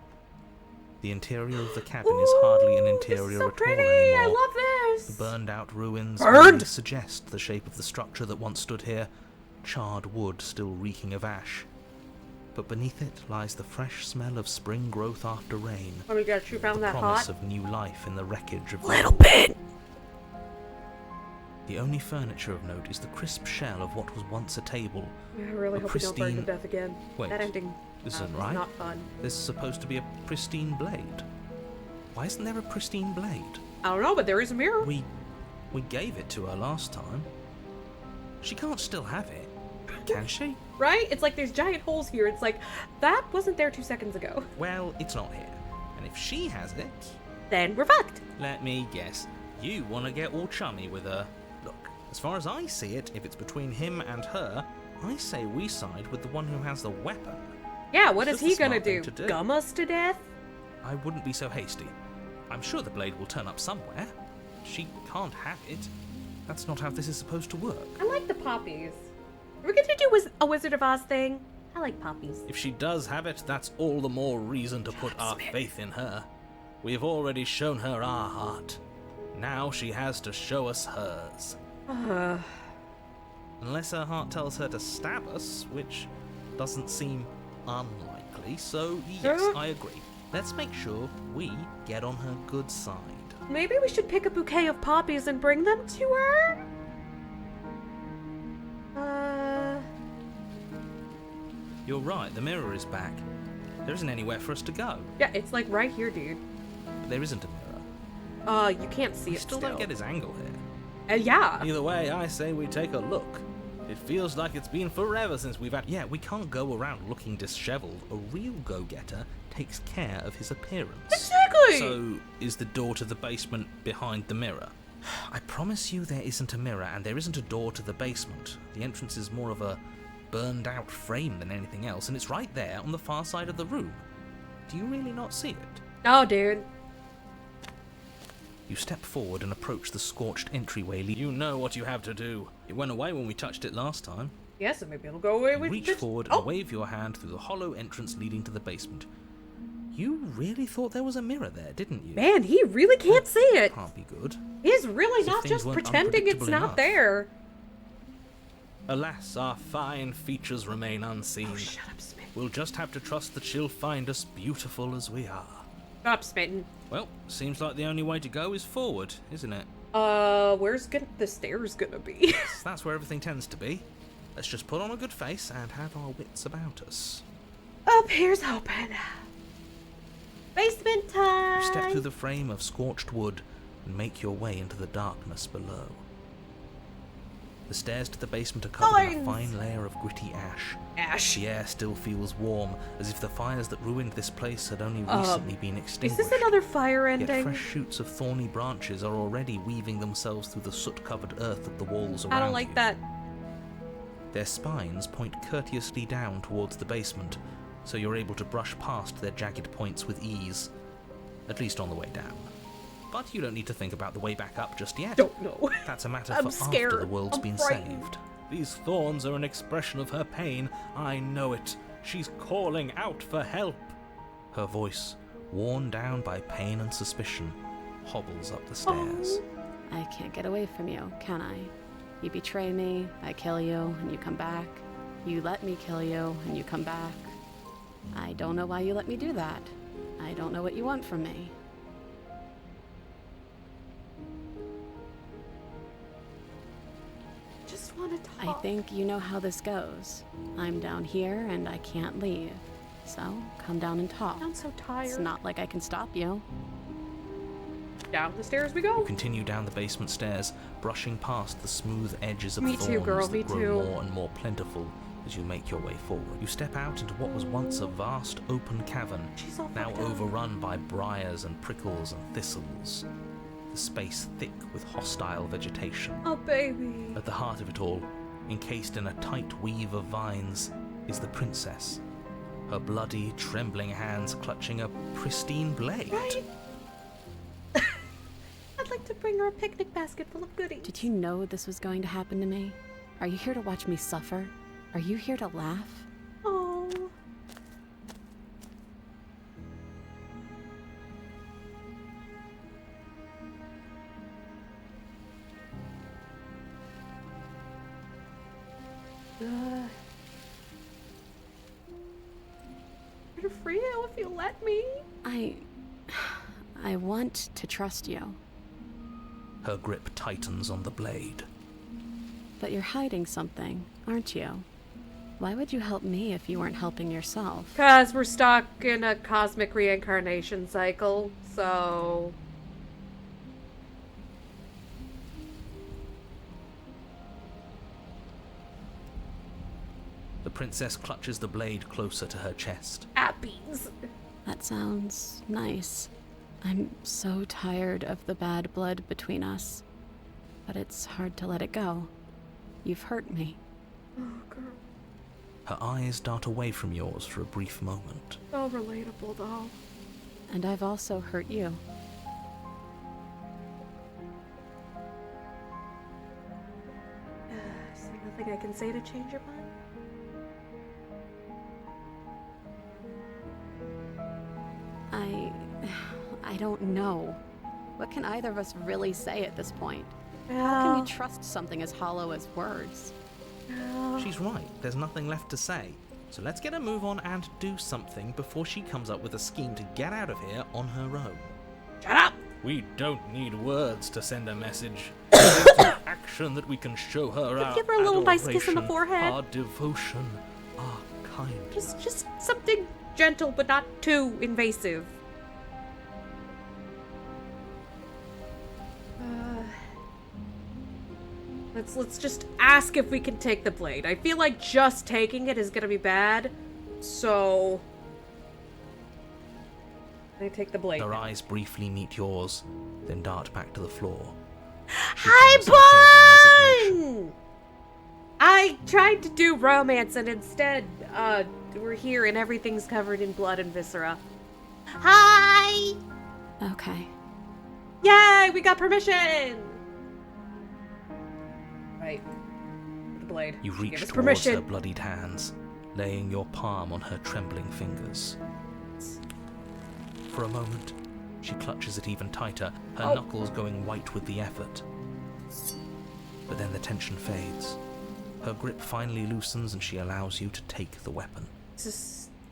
The interior of the cabin is hardly an interior this is so at pretty. all anymore. I love this. The burned out ruins Burned? only suggest the shape of the structure that once stood here, charred wood still reeking of ash. But beneath it lies the fresh smell of spring growth after rain. Oh my gosh, you found the that promise hot? of new life in the wreckage of Little bit. The only furniture of note is the crisp shell of what was once a table. I really hope we don't burn to pristine- death again. Wait, That ending this is isn't right. not fun. There's supposed to be a pristine blade. Why isn't there a pristine blade? I don't know, but there is a mirror. We gave it to her last time. She can't still have it, can she? Right? It's like there's giant holes here. It's like, that wasn't there 2 seconds ago. Well, it's not here. And if she has it, Then we're fucked. let me guess. You want to get all chummy with her. Look, as far as I see it, if it's between him and her, I say we side with the one who has the weapon. Yeah, what is It's he just the gonna smart thing do? to do. Gum us to death? I wouldn't be so hasty. I'm sure the blade will turn up somewhere. She can't have it. That's not how this is supposed to work. I like the poppies. Are we gonna do a Wizard of Oz thing? I like poppies. If she does have it, that's all the more reason to put our faith in her. We've already shown her our heart. Now she has to show us hers. Unless her heart tells her to stab us, which doesn't seem unlikely, so yes, I agree. Let's make sure we get on her good side. Maybe we should pick a bouquet of poppies and bring them to her? You're right, the mirror is back. There isn't anywhere for us to go. Yeah, it's like right here, dude. But there isn't a mirror. You can't see We it still don't get his angle here. yeah. Either way, I say we take a look. It feels like it's been forever since we've had... Yeah, we can't go around looking disheveled. A real go-getter takes care of his appearance. Exactly! So, is the door to the basement behind the mirror? I promise you there isn't a mirror, and there isn't a door to the basement. The entrance is more of a burned-out frame than anything else, and it's right there on the far side of the room. Do you really not see it? No, dude. You step forward and approach the scorched entryway. You know what you have to do. It went away when we touched it last time. Yes, and maybe it'll go away with Reach this- forward Oh! and wave your hand through the hollow entrance leading to the basement. You really thought there was a mirror there, didn't you? Man, he really can't see it. Can't be good. He's really As if not things just weren't pretending it's unpredictable not enough. there. Alas, our fine features remain unseen. Oh, shut up, Smitten. We'll just have to trust that she'll find us beautiful as we are. Shut up, Smitten. Well, seems like the only way to go is forward, isn't it? Where's the stairs gonna be? So that's where everything tends to be. Let's just put on a good face and have our wits about us. Up here's hoping. Basement time! You step through the frame of scorched wood and make your way into the darkness below. The stairs to the basement are covered in a Thorns! fine layer of gritty ash. Ash. The air still feels warm, as if the fires that ruined this place had only recently been Is extinguished. this another fire Yet ending? fresh shoots of thorny branches are already weaving themselves through the soot-covered earth of the walls around I don't like you. that. Their spines point courteously down towards the basement, so you're able to brush past their jagged points with ease. At least on the way down. But you don't need to think about the way back up just yet. Don't know. That's a matter I'm for scared. after the world's I'm been frightened. saved. These thorns are an expression of her pain. I know it. She's calling out for help. Her voice, worn down by pain and suspicion, hobbles up the stairs. I can't get away from you, can I? You betray me, I kill you, and you come back. You let me kill you, and you come back. I don't know why you let me do that. I don't know what you want from me. Just want to I talk. think you know how this goes. I'm down here, and I can't leave. So, come down and talk. I'm so It's tired. not like I can stop you. Down the stairs we You go. continue down the basement stairs, brushing past the smooth edges of Me too, thorns girl, that me grow too. more and more plentiful as you make your way forward. You step out into what was once a vast open cavern, She's all now fucked up. overrun by briars and prickles and thistles. The space thick with hostile vegetation. Oh, baby. At the heart of it all, encased in a tight weave of vines, is the princess. Her bloody, trembling hands clutching a pristine blade. Right? I'd like to bring her a picnic basket full of goodies. Did you know this was going to happen to me? Are you here to watch me suffer? Are you here to laugh? Oh. for you if you let me. I want to trust you. Her grip tightens on the blade. But you're hiding something, aren't you? Why would you help me if you weren't helping yourself? 'Cause we're stuck in a cosmic reincarnation cycle, so... The princess clutches the blade closer to her chest. Appies. That sounds nice. I'm so tired of the bad blood between us. But it's hard to let it go. You've hurt me. Oh, girl. Her eyes dart away from yours for a brief moment. So relatable, though. And I've also hurt you. Is there nothing I can say to change your mind? I don't know. What can either of us really say at this point? How Yeah. can we trust something as hollow as words? She's right, there's nothing left to say. So let's get a move on and do something before she comes up with a scheme to get out of here on her own. Shut up! We don't need words to send a message. It's through action that we can show her our Give her a little nice kiss on the adoration, forehead. our devotion, our kindness. Just something gentle, but not too invasive. Let's just ask if we can take the blade. I feel like just taking it is gonna be bad, so I take the blade. Her eyes briefly meet yours, then dart back to the floor. Hi, Bun! I tried to do romance and instead, we're here and everything's covered in blood and viscera. Hi! Okay. Yay, we got permission! Right. The blade. You She reach gave us towards permission. her bloodied hands, laying your palm on her trembling fingers. For a moment, she clutches it even tighter, her knuckles going white with the effort. But then the tension fades. Her grip finally loosens and she allows you to take the weapon.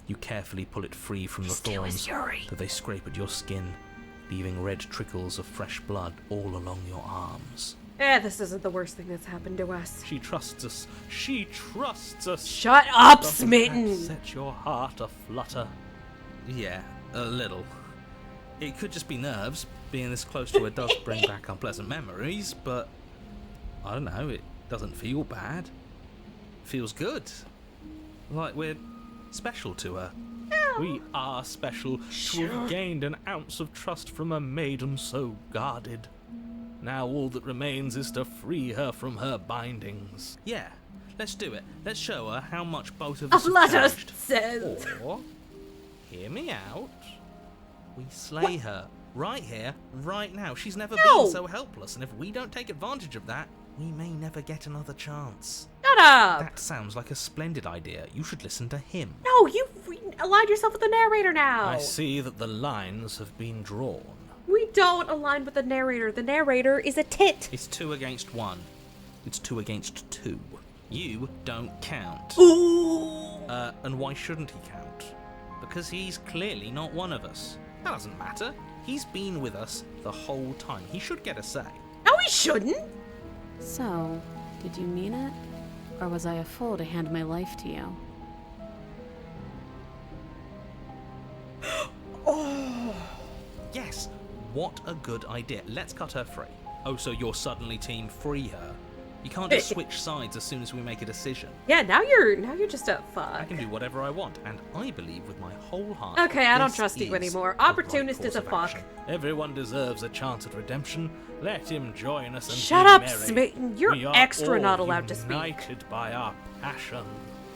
You carefully pull it free from the thorns, though they scrape at your skin, leaving red trickles of fresh blood all along your arms. This isn't the worst thing that's happened to us. She trusts us. She trusts us. Shut up, Doesn't that Smitten! set your heart aflutter? Yeah, a little. It could just be nerves. Being this close to her does bring back unpleasant memories, but I don't know, it doesn't feel bad. It feels good. Like we're special to her. We are special to have gained an ounce of trust from a maiden so guarded. Now all that remains is to free her from her bindings. Yeah, let's do it. Let's show her how much both of us have Let us changed. says. Or, hear me out, we slay her right here, right now. She's never No. been so helpless, and if we don't take advantage of that, we may never get another chance. Shut up! That sounds like a splendid idea. You should listen to him. No, you aligned yourself with the narrator now. I see that the lines have been drawn. We don't align with the narrator. The narrator is a tit. It's 2 against 1. It's 2 against 2. You don't count. Ooh. And why shouldn't he count? Because he's clearly not one of us. That doesn't matter. He's been with us the whole time. He should get a say. No, he shouldn't. So, did you mean it? Or was I a fool to hand my life to you? Yes, what a good idea. Let's cut her free. Oh, so you're suddenly team free her? You can't just switch sides as soon as we make a decision. Yeah, now you're just a I fuck. can do whatever I want, and I believe with my whole heart. Okay, I don't this trust you is anymore. the right Opportunist course is a of fuck. action. Everyone deserves a chance at redemption. Let him join us and Shut be up, merry. Smitten. You're We are extra all not allowed to speak. united by our passion.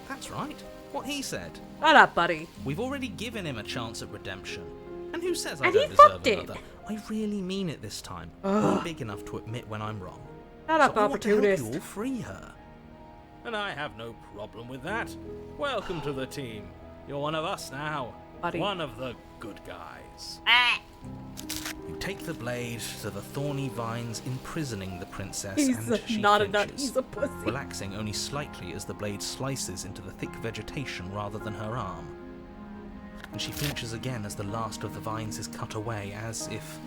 That's right. What he said. Shut up, buddy. We've already given him a chance at redemption. And who says I And don't he deserve fucked it. another? I really mean it this time. I'm big enough to admit when I'm wrong. Shut up, So I want to help opportunist. you all free her. And I have no problem with that. Welcome to the team. You're one of us now. Buddy. One of the good guys. You take the blade to the thorny vines imprisoning the princess, He's and she not a flinches, nut, he's a pussy. relaxing only slightly as the blade slices into the thick vegetation rather than her arm. and she flinches again as the last of the vines is cut away, as if,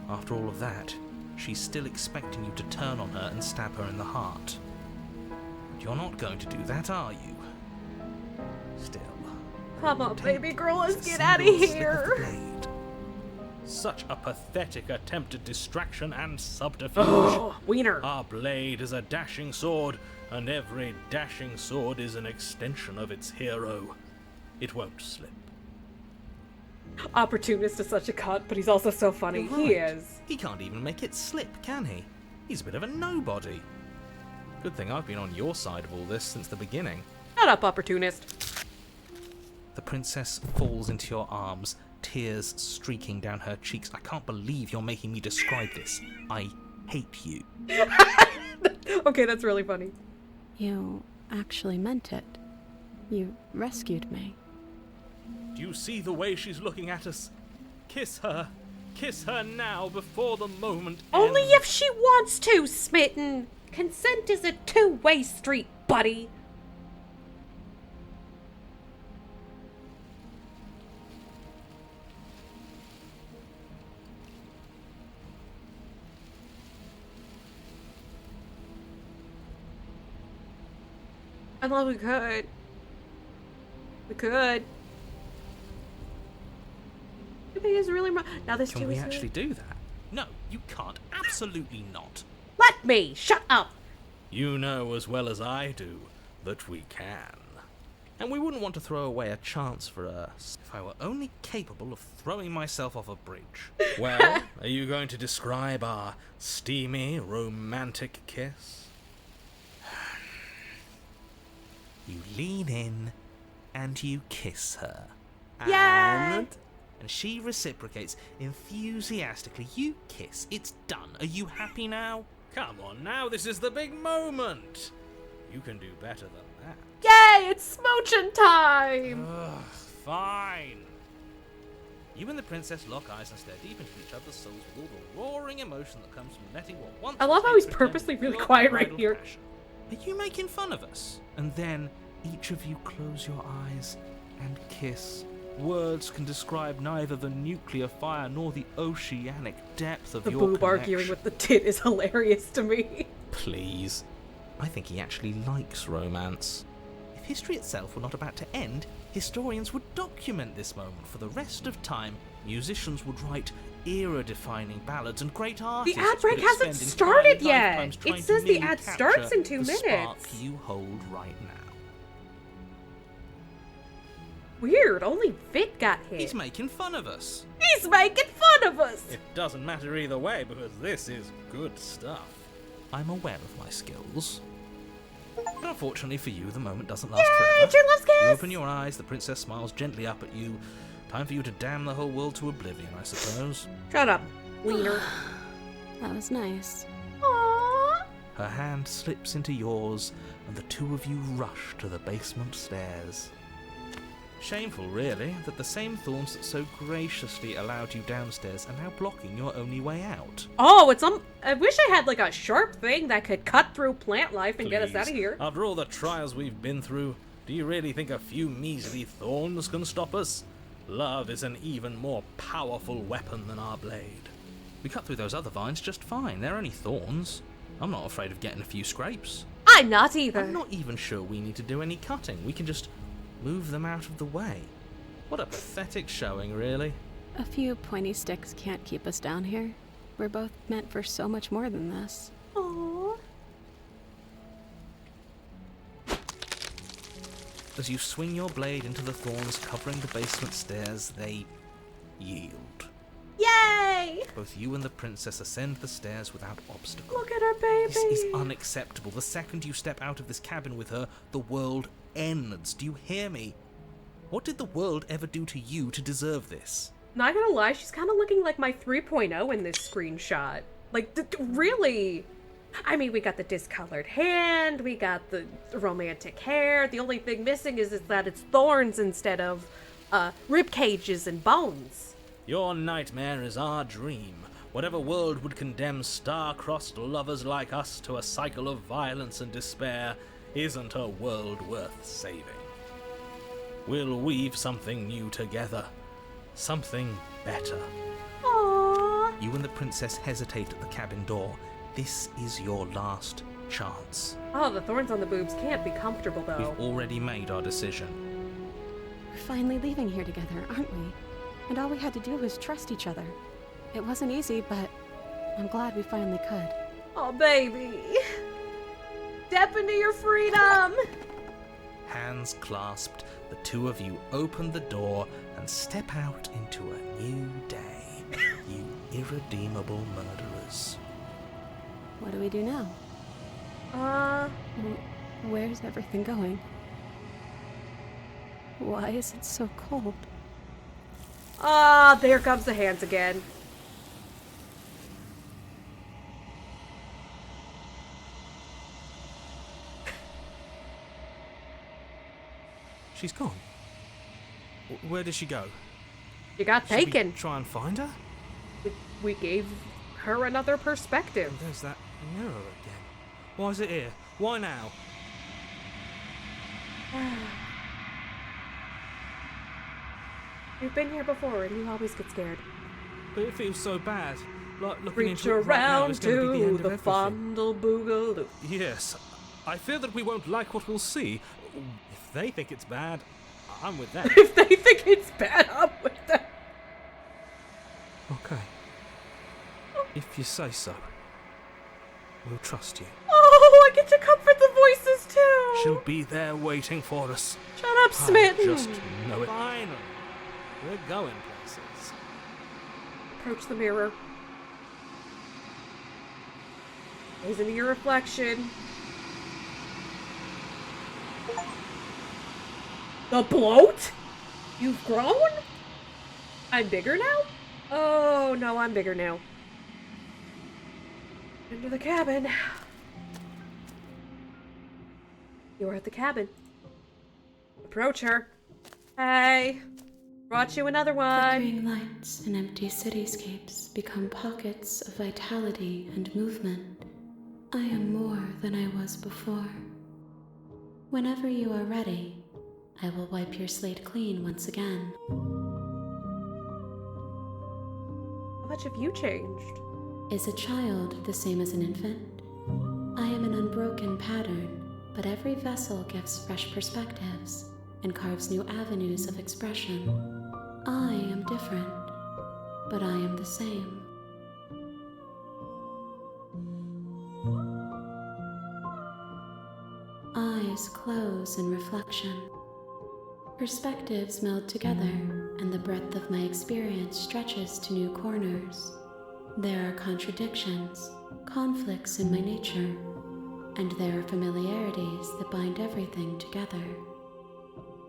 after all of that, she's still expecting you to turn on her and stab her in the heart. But you're not going to do that, are you? Still. Come on, baby girl, let's a get out of single slip the here. blade. Such a pathetic attempt at distraction and subterfuge. Oh, wiener. Our blade is a dashing sword, and every dashing sword is an extension of its hero. It won't slip. Opportunist is such a cunt, but he's also so funny. You're He right. is. He can't even make it slip, can he? He's a bit of a nobody. Good thing I've been on your side of all this since the beginning. Shut up, opportunist. The princess falls into your arms, tears streaking down her cheeks. I can't believe you're making me describe this. I hate you. Okay, that's really funny. You actually meant it. You rescued me. Do you see the way she's looking at us? Kiss her. Kiss her now before the moment Only ends. if she wants to, Smitten. Consent is a two-way street, buddy. I thought we could. We could. It is really now this Can too we is actually do that? No, you can't. Absolutely not. Let me shut up. You know as well as I do that we can. And we wouldn't want to throw away a chance for us if I were only capable of throwing myself off a bridge. Well, are you going to describe our steamy, romantic kiss? You lean in and you kiss her. Yay! And she reciprocates enthusiastically. You kiss. It's done. Are you happy now? Come on now, this is the big moment. You can do better than that. Yay! It's smooching time. Ugh, fine. You and the princess lock eyes and stare deep into each other's souls with all the roaring emotion that comes from letting what once I love how was he's hatred turn purposely into really pure quiet right unbridled here. passion. Are you making fun of us? And then each of you close your eyes and kiss. Words can describe neither the nuclear fire nor the oceanic depth of The your boob connection. arguing with the tit is hilarious to me. Please. I think he actually likes romance. If history itself were not about to end, historians would document this moment for the rest of time. Musicians would write era-defining ballads, and great artists ad break would hasn't expend started entire yet. lifetimes It trying to says the merely ad starts capture in 2 the spark minutes. you hold right now. Weird, only Vic got hit. He's making fun of us. He's making fun of us. It doesn't matter either way because this is good stuff. I'm aware of my skills. But unfortunately for you, the moment doesn't last Yay, forever. true love's You kiss. open your eyes, the princess smiles gently up at you. Time for you to damn the whole world to oblivion, I suppose. Shut up, wiener. That was nice. Aww. Her hand slips into yours, and the two of you rush to the basement stairs. Shameful, really, that the same thorns that so graciously allowed you downstairs are now blocking your only way out. Oh, I wish I had like a sharp thing that could cut through plant life and get us Please, out of here. After all the trials we've been through, do you really think a few measly thorns can stop us? Love is an even more powerful weapon than our blade. We cut through those other vines just fine. They're only thorns. I'm not afraid of getting a few scrapes. I'm not either. I'm not even sure we need to do any cutting. We can just move them out of the way. What a pathetic showing, really. A few pointy sticks can't keep us down here. We're both meant for so much more than this. Aww. As you swing your blade into the thorns covering the basement stairs, they yield. Yay! Both you and the princess ascend the stairs without obstacle. Look at our baby. This is unacceptable. The second you step out of this cabin with her, the world ends. Do you hear me? What did the world ever do to you to deserve this? Not gonna lie, she's kind of looking like my 3.0 in this screenshot. Like, really? I mean, we got the discolored hand, we got the romantic hair. The only thing missing is that it's thorns instead of rib cages and bones. Your nightmare is our dream. Whatever world would condemn star-crossed lovers like us to a cycle of violence and despair isn't a world worth saving. We'll weave something new together, Something better. Aww. You and the princess hesitate at the cabin door. This is your last chance. Oh, the thorns on the boobs can't be comfortable, though. We've already made our decision. We're finally leaving here together, aren't we? And all we had to do was trust each other. It wasn't easy, but I'm glad we finally could. Oh, baby. Step into your freedom. Hands clasped, the two of you open the door and step out into a new day. You irredeemable murderers. What do we do now? Where's everything going? Why is it so cold? There comes the hands again. She's gone. Where did she go? You got Should we taken. try and find her? We gave her another perspective. And there's that mirror again. Why is it here? Why now? You've been here before, and you always get scared. But it feels so bad. Like looking Reach into it right now around is going to be the end to of the everything. fondle boogaloo. Yes. I fear that we won't like what we'll see. If they think it's bad, I'm with them. If they think it's bad, I'm with them. Okay. If you say so. We'll trust you. Oh, I get to comfort the voices too. She'll be there waiting for us. Shut up, Smitten. I just know it. Finally. We're going places. Approach the mirror. Gaze into your reflection. The bloat? You've grown? I'm bigger now? Oh, no, I'm bigger now. Into the cabin. You're at the cabin. Approach her. Hey. Brought you another one. Flickering lights and empty cityscapes become pockets of vitality and movement. I am more than I was before. Whenever you are ready, I will wipe your slate clean once again. How much have you changed? Is a child the same as an infant? I am an unbroken pattern, but every vessel gives fresh perspectives and carves new avenues of expression. I am different, but I am the same. Eyes close in reflection. Perspectives meld together, and the breadth of my experience stretches to new corners. There are contradictions, conflicts in my nature, and there are familiarities that bind everything together.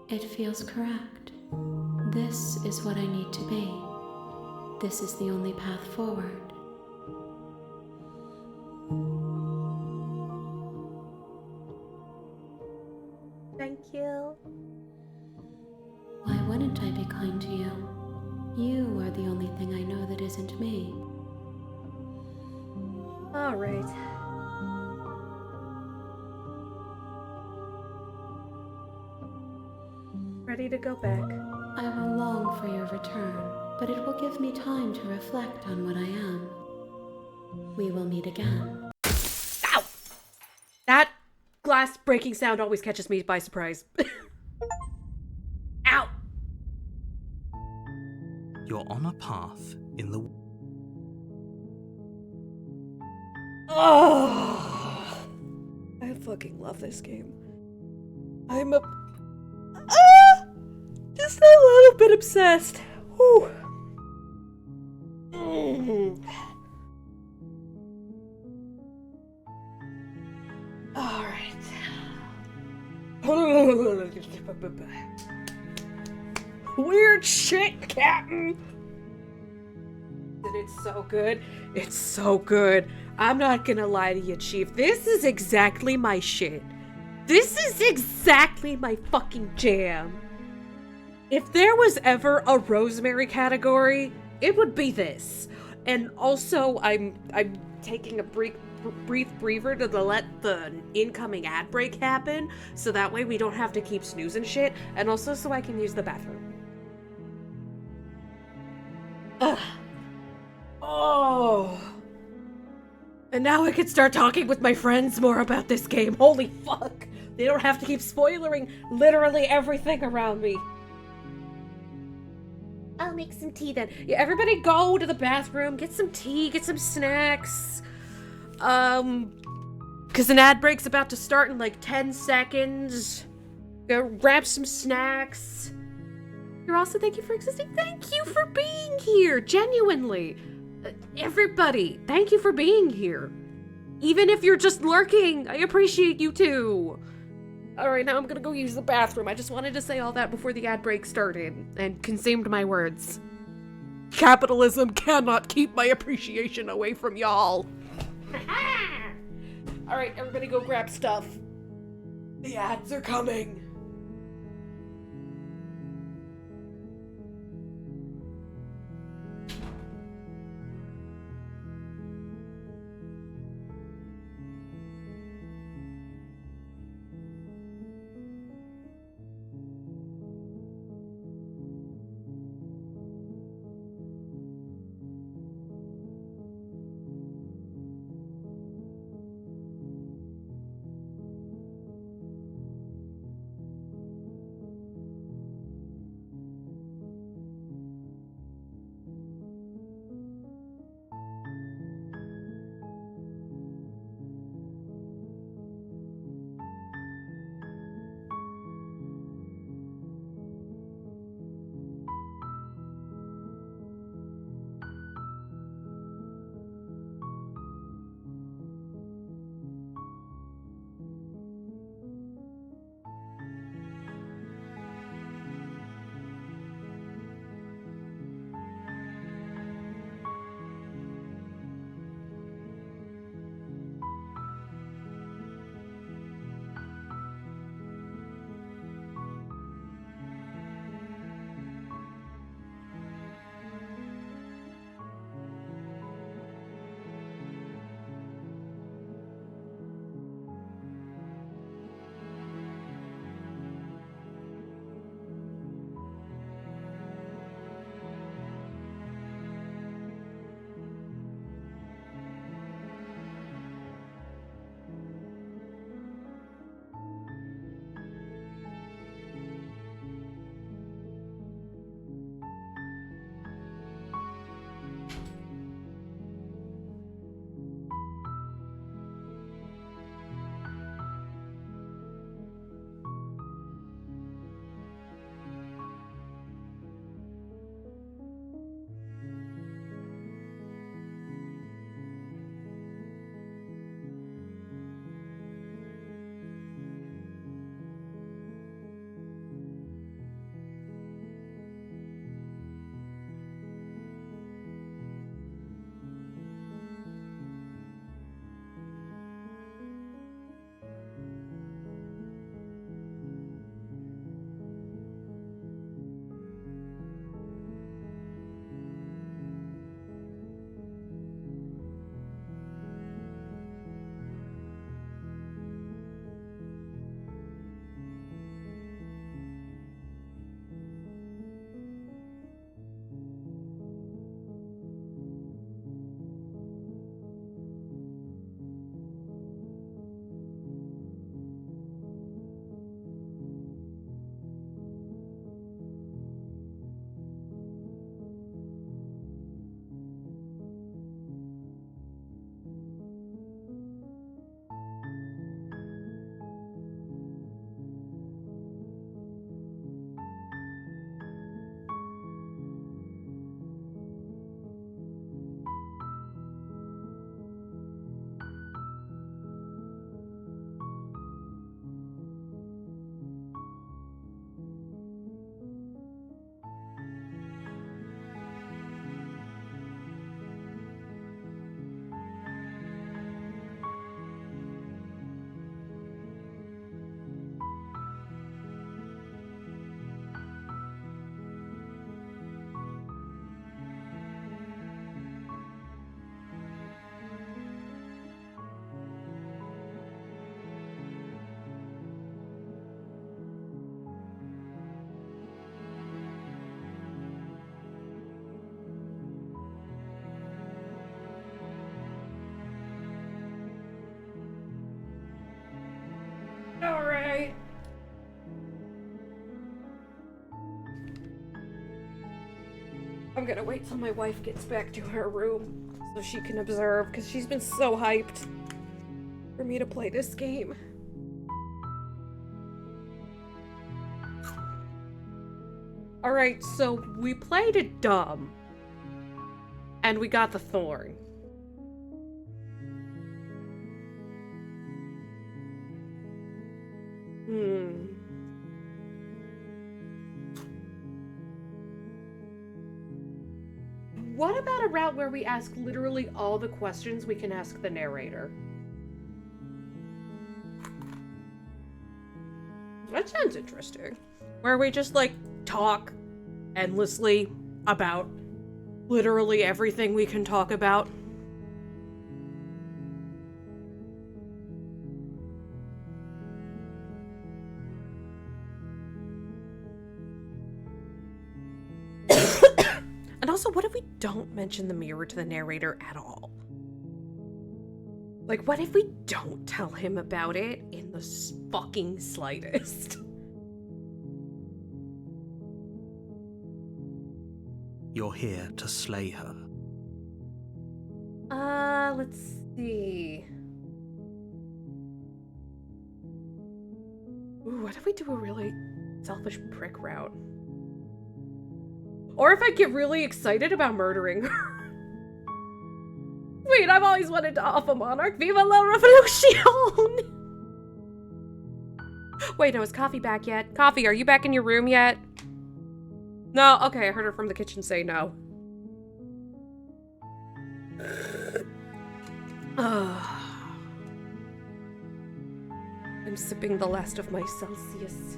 It feels correct. This is what I need to be. This is the only path forward. Thank you. Why wouldn't I be kind to you? You are the only thing I know that isn't me. All right. Ready to go back. I will long for your return, but it will give me time to reflect on what I am. We will meet again. Ow! That glass breaking sound always catches me by surprise. Ow! You're on a path in the... Oh! I fucking love this game. I'm just a little bit obsessed. Whew. All right. Weird shit, Captain. And it's so good. It's so good. I'm not gonna lie to you, Chief. This is exactly my shit. This is exactly my fucking jam. If there was ever a Rosemary category, it would be this. And also, I'm taking a brief breather to let the incoming ad break happen, so that way we don't have to keep snoozing shit, and also so I can use the bathroom. Ugh. Oh. And now I can start talking with my friends more about this game. Holy fuck. They don't have to keep spoiling literally everything around me. I'll make some tea then. Yeah, everybody go to the bathroom, get some tea, get some snacks. Because an ad break's about to start in like 10 seconds. Go grab some snacks. You're also, thank you for existing. Thank you for being here, genuinely. Everybody, thank you for being here. Even if you're just lurking, I appreciate you too. Alright, now I'm gonna go use the bathroom. I just wanted to say all that before the ad break started and consumed my words. Capitalism cannot keep my appreciation away from y'all. Alright, everybody go grab stuff. The ads are coming. I'm gonna wait till my wife gets back to her room so she can observe, because she's been so hyped for me to play this game. Alright, so we played it dumb. And we got the thorn. What about a route where we ask literally all the questions we can ask the narrator? That sounds interesting. Where we just, like, talk endlessly about literally everything we can talk about. And also, what if we don't mention the mirror to the narrator at all? Like, what if we don't tell him about it in the fucking slightest? You're here to slay her. Let's see. Ooh, what if we do a really selfish prick route? Or if I get really excited about murdering her. Wait, I've always wanted to off a monarch. Viva la revolution! Wait, no, is Coffee back yet? Coffee, are you back in your room yet? No? Okay, I heard her from the kitchen say no. I'm sipping the last of my Celsius.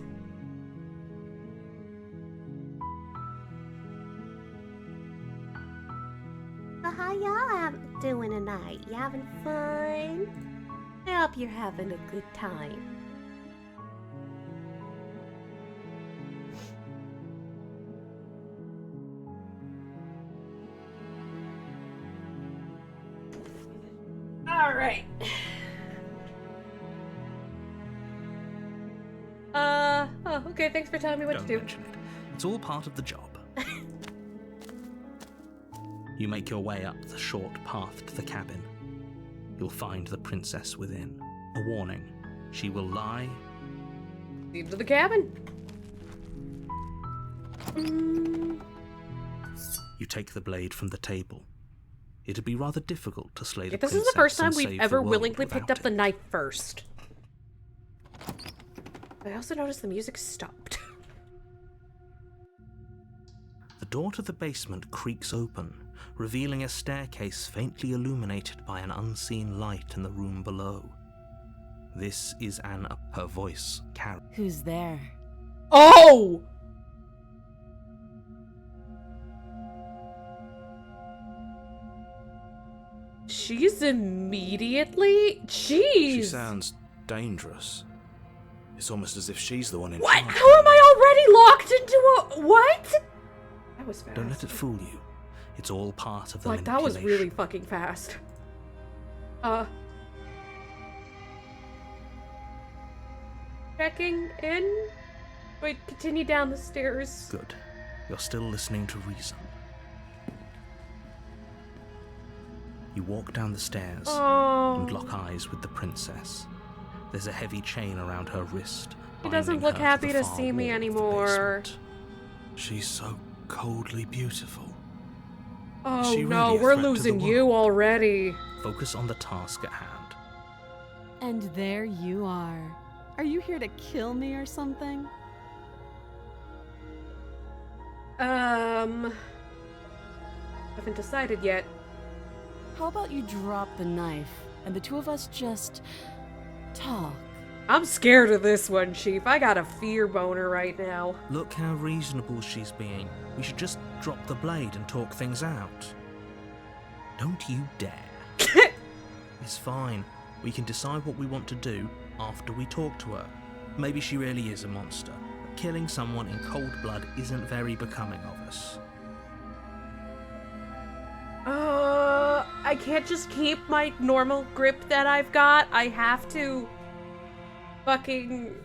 How y'all doing tonight? You having fun? I hope you're having a good time. Alright. Oh, okay, thanks for telling me what Don't to do. mention it. It's all part of the job. You make your way up the short path to the cabin. You'll find the princess within. A warning. She will lie. Leave to the cabin. You take the blade from the table. It'd be rather difficult to slay the This princess is the first time and we've save the ever world willingly picked without up the it. knife first. I also noticed the music stopped. The door to the basement creaks open, revealing a staircase faintly illuminated by an unseen light in the room below. This is her voice, Karen. Who's there? Oh! She's immediately... Jeez! She sounds dangerous. It's almost as if she's the one in What? charge. How am I already locked into a... What? That was fast. Don't let it fool you. It's all part of the Like, that was manipulation. really fucking fast. Checking in? Wait, continue down the stairs. Good. You're still listening to reason. You walk down the stairs and lock eyes with the princess. There's a heavy chain around her wrist. He doesn't binding look her happy the to far see me wall of the anymore. basement. She's so coldly beautiful. Oh she no, really a we're threat to losing the you world? already. Focus on the task at hand. And there you are. Are you here to kill me or something? Haven't decided yet. How about you drop the knife and the two of us just talk? I'm scared of this one, Chief. I got a fear boner right now. Look how reasonable she's being. We should just drop the blade and talk things out. Don't you dare. It's fine. We can decide what we want to do after we talk to her. Maybe she really is a monster. But killing someone in cold blood isn't very becoming of us. I can't just keep my normal grip that I've got. I have to fucking...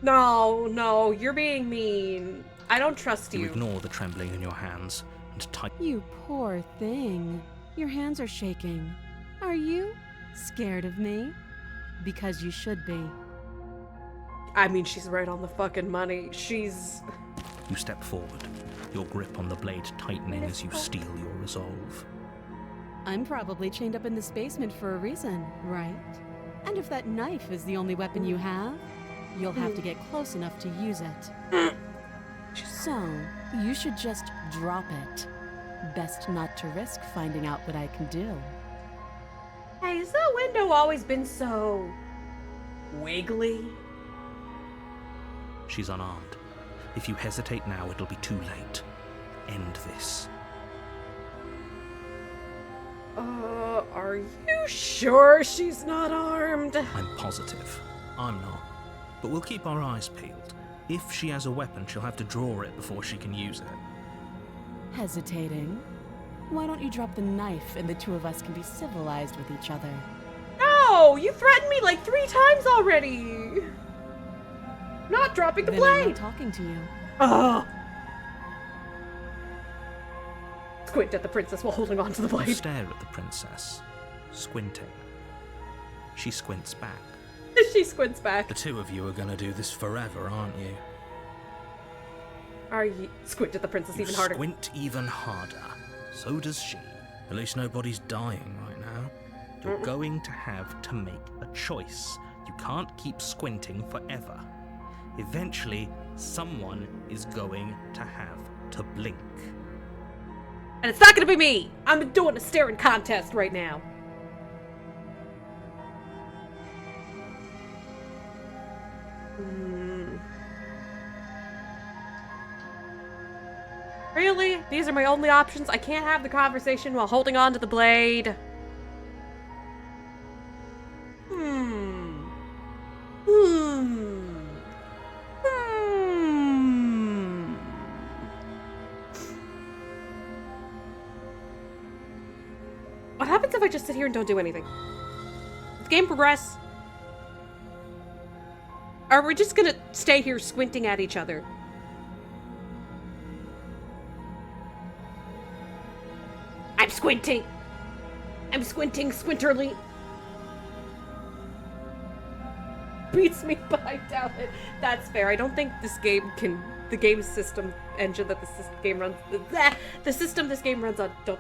No, you're being mean. I don't trust You you. ignore the trembling in your hands and tighten. You poor thing. Your hands are shaking. Are you scared of me? Because you should be. I mean, she's right on the fucking money. She's... You step forward, your grip on the blade tightening as you steel your resolve. I'm probably chained up in this basement for a reason, right? And if that knife is the only weapon you have, you'll have to get close enough to use it. So, you should just drop it. Best not to risk finding out what I can do. Hey, has that window always been so... wiggly? She's unarmed. If you hesitate now, it'll be too late. End this. Are you sure she's not armed? I'm positive. I'm not. But we'll keep our eyes peeled. If she has a weapon, she'll have to draw it before she can use it. Hesitating? Why don't you drop the knife and the two of us can be civilized with each other? No! You threatened me like 3 times already! Not dropping the Then I'm blade! not talking to you. Ugh! Squint at the princess while holding on to the You blade. stare at the princess, squinting. She squints back. She squints back. The two of you are gonna do this forever, aren't you? Are you... Squint at the princess You even harder. squint even harder. So does she. At least nobody's dying right now. You're going to have to make a choice. You can't keep squinting forever. Eventually, someone is going to have to blink. And it's not gonna be me! I'm doing a staring contest right now. Really? These are my only options? I can't have the conversation while holding on to the blade. What happens if I just sit here and don't do anything? Does the game progress? Are we just gonna stay here squinting at each other? I'm squinting! I'm squinting squinterly. Beats me, but I doubt it. That's fair. I don't think this game can... The game system engine that this game runs... The system this game runs on don't...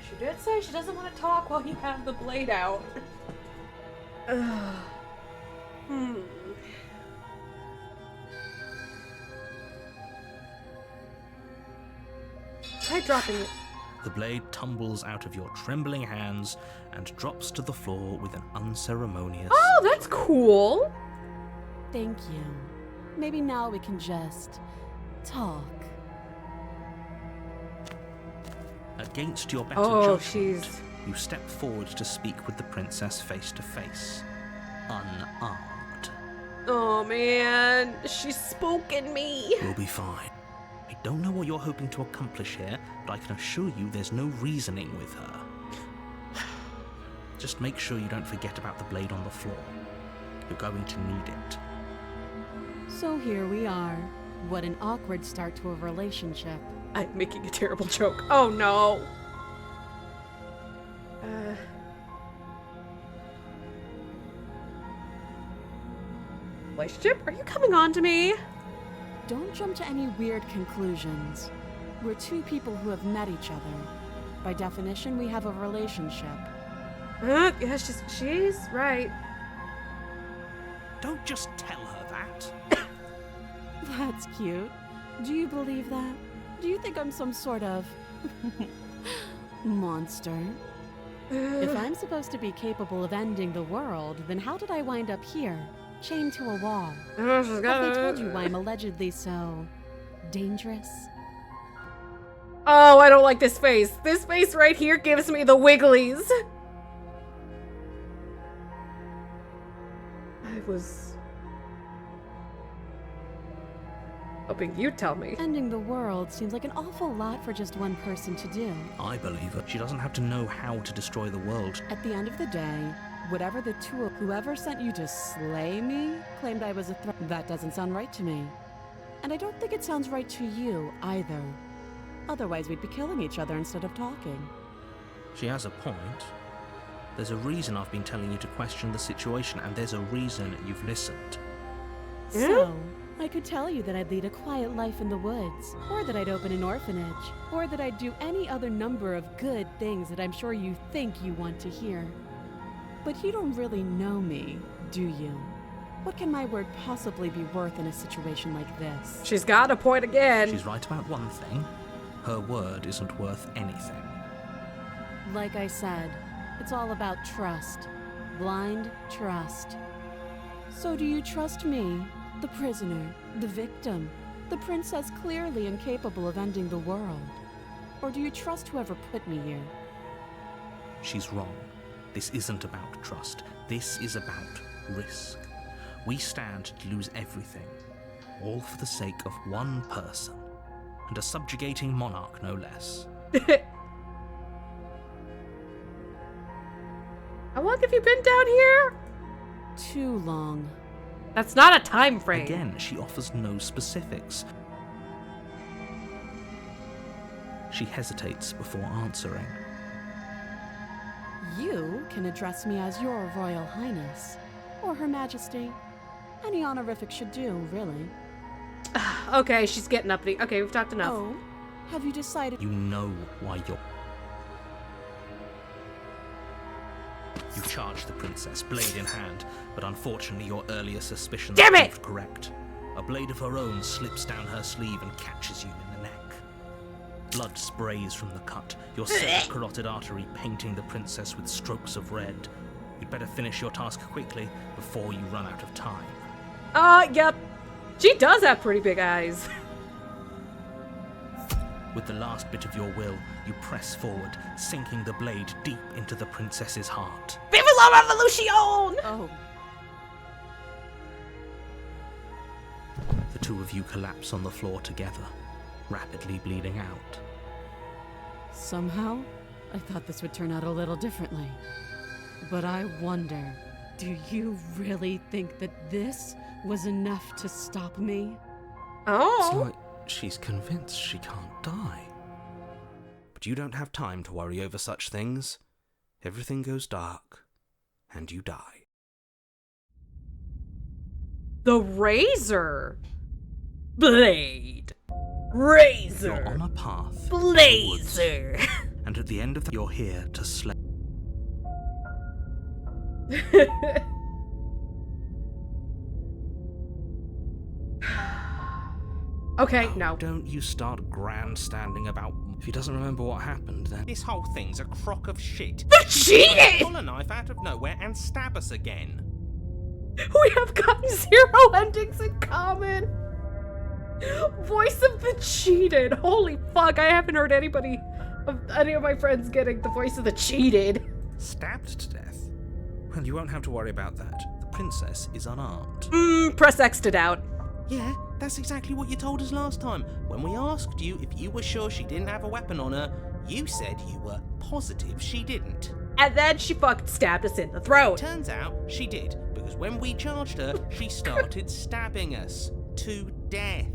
She did say she doesn't want to talk while you have the blade out. Try dropping it. The blade tumbles out of your trembling hands and drops to the floor with an unceremonious... Oh, that's cool. Thank you. Maybe now we can just talk. Against your better Oh, judgment, she's... you step forward to speak with the princess face to face, unarmed. Oh, man. She's spooking me. You'll be fine. I don't know what you're hoping to accomplish here, but I can assure you there's no reasoning with her. Just make sure you don't forget about the blade on the floor. You're going to need it. So here we are. What an awkward start to a relationship. I'm making a terrible joke. Oh, no. Relationship? Are you coming on to me? Don't jump to any weird conclusions. We're two people who have met each other. By definition, we have a relationship. Yeah, she's right. Don't just tell her that. That's cute. Do you believe that? Do you think I'm some sort of monster? If I'm supposed to be capable of ending the world, then how did I wind up here, chained to a wall? She's got Have they told you why I'm allegedly so dangerous? Oh, I don't like this face. This face right here gives me the wigglies. I was hoping you'd tell me. Ending the world seems like an awful lot for just one person to do. I believe her. She doesn't have to know how to destroy the world. At the end of the day, Whatever the two of whoever sent you to slay me claimed I was a threat. That doesn't sound right to me. And I don't think it sounds right to you either. Otherwise, we'd be killing each other instead of talking. She has a point. There's a reason I've been telling you to question the situation, and there's a reason you've listened. So, I could tell you that I'd lead a quiet life in the woods, or that I'd open an orphanage, or that I'd do any other number of good things that I'm sure you think you want to hear. But you don't really know me, do you? What can my word possibly be worth in a situation like this? She's got a point again. She's right about one thing. Her word isn't worth anything. Like I said, it's all about trust. Blind trust. So do you trust me, the prisoner, the victim, the princess clearly incapable of ending the world? Or do you trust whoever put me here? She's wrong. This isn't about trust. This is about risk. We stand to lose everything, all for the sake of one person, and a subjugating monarch, no less. How long have you been down here? Too long. That's not a time frame. Again, she offers no specifics. She hesitates before answering. You can address me as your Royal Highness, or Her Majesty. Any honorific should do, really. Okay, she's getting uppity. Okay, we've talked enough. Oh, have you decided? You know why you're... You charge the princess, blade in hand, but unfortunately your earlier suspicions proved correct. A blade of her own slips down her sleeve and catches you in the neck. Blood sprays from the cut, your severed carotid artery painting the princess with strokes of red. You'd better finish your task quickly before you run out of time. Yep. She does have pretty big eyes. With the last bit of your will, you press forward, sinking the blade deep into the princess's heart. Vive la revolution! Oh. The two of you collapse on the floor together, rapidly bleeding out. Somehow, I thought this would turn out a little differently. But I wonder, do you really think that this was enough to stop me? Oh. It's like she's convinced she can't die. But you don't have time to worry over such things. Everything goes dark, and you die. The razor. Blade. Razor. You're on a path. Blazer. And at the end of that, you're here to slay. Okay, no. Don't you start grandstanding about... If he doesn't remember what happened, then... This whole thing's a crock of shit. The cheated! Pull a knife out of nowhere and stab us again. We have got 0 endings in common. Voice of the cheated. Holy fuck, I haven't heard any of my friends getting the voice of the cheated. Stabbed to death? Well, you won't have to worry about that. The princess is unarmed. Press X to doubt. Yeah, that's exactly what you told us last time. When we asked you if you were sure she didn't have a weapon on her, you said you were positive she didn't. And then she fucking stabbed us in the throat. Turns out she did, because when we charged her, she started stabbing us to death.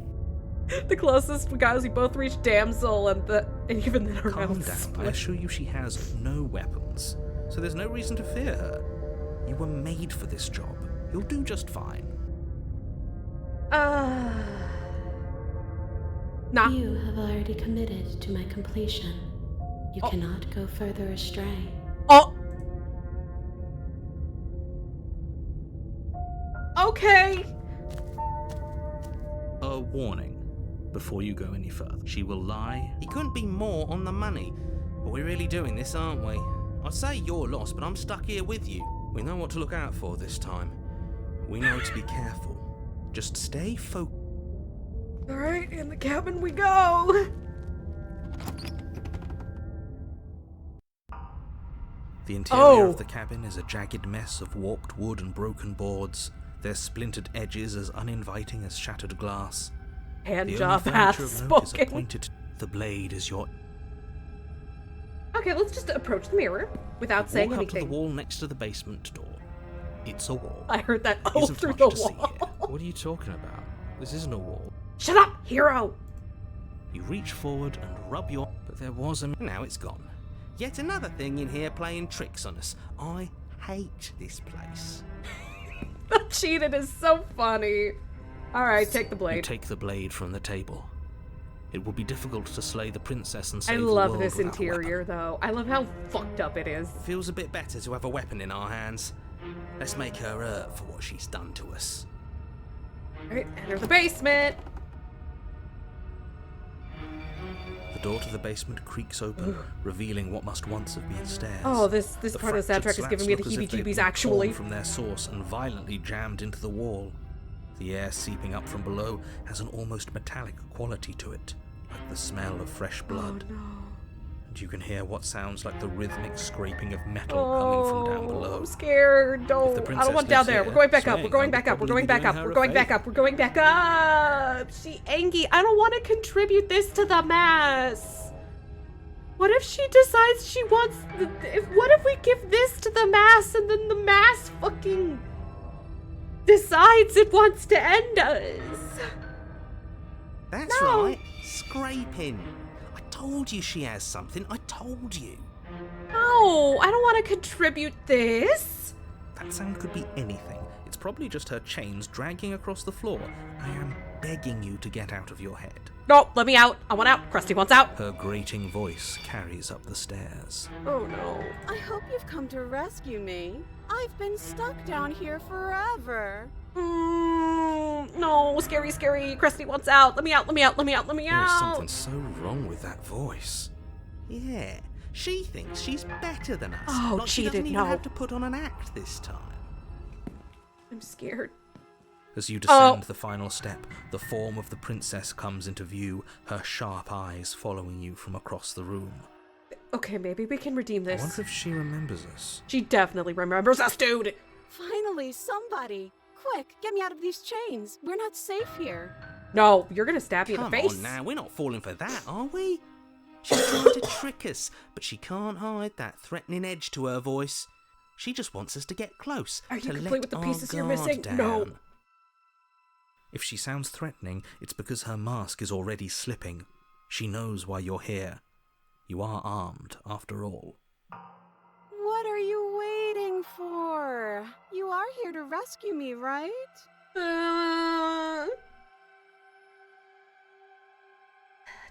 The closest we got is we both reached damsel, and even then her Calm mouth down. I split. assure you she has no weapons, so there's no reason to fear her. You were made for this job. You'll do just fine. Nah. You have already committed to my completion. You cannot go further astray. Oh. Okay. A warning. Before you go any further, she will lie. He couldn't be more on the money. But we're really doing this, aren't we? I'd say you're lost, but I'm stuck here with you. We know what to look out for this time. We know to be careful. Just stay focused. Alright, in the cabin we go. The interior of the cabin is a jagged mess of warped wood and broken boards, their splintered edges as uninviting as shattered glass. Hand The job only hath furniture of note is a spoken. pointed... The blade is your... Okay, let's just approach the mirror without saying Walk up to anything. the wall next to the basement door. It's a wall. I heard that all Isn't through much the to see wall. here. What are you talking about? This isn't a wall. Shut up, hero! You reach forward and rub your... But there was a... Now it's gone. Yet another thing in here playing tricks on us. I hate this place. That cheated is so funny. Alright, take the You blade. take the blade from the table. It will be difficult to slay the princess and I save the love world this without a weapon. interior, though. I love how fucked up it is. Feels a bit better to have a weapon in our hands. Let's make her hurt for what she's done to us. Alright, enter the basement. The door to the basement creaks open, revealing what must once have been stairs. Oh, this The part of the fractured soundtrack is giving me the slats look as if they've heebie-jeebies, been actually. torn from their source and violently jammed into the wall. The air seeping up from below has an almost metallic quality to it, like the smell of fresh blood. Oh, no. And you can hear what sounds like the rhythmic scraping of metal coming from down below. I'm scared. Don't. I princess don't want down lives there. here, We're going back up. We're swaying, going I back would up. We're probably going be back doing up. her We're a going back favour. up. We're going back up. She Angie, I don't want to contribute this to the mess. What if she decides she wants what if we give this to the mass and then the mass fucking decides it wants to end us? That's No. right, scraping. I told you she has something. I told you. No, I don't want to contribute this. That sound could be anything. It's probably just her chains dragging across the floor. I am begging you to get out of your head. No, let me out. I want out. Krusty wants out. Her grating voice carries up the stairs. Oh no. I hope you've come to rescue me. I've been stuck down here forever. No, scary, scary. Krusty wants out. Let me out, let me out, let me out, let me There is out. something so wrong with that voice. Yeah, she thinks she's better than us. Oh, like she cheated, doesn't even no. have to put on an act this time. I'm scared. As you descend the final step, the form of the princess comes into view, her sharp eyes following you from across the room. Okay, maybe we can redeem I this. wonder if she remembers us. She definitely remembers us, dude. Finally, somebody. Quick, get me out of these chains. We're not safe here. No, you're gonna stab me in the Come face. on now, we're not falling for that, are we? She's trying to trick us, but she can't hide that threatening edge to her voice. She just wants us to get close. Are you to complete let with the our pieces you're guard missing? down. No. If she sounds threatening, it's because her mask is already slipping. She knows why you're here. You are armed, after all. What are you waiting for? You are here to rescue me, right?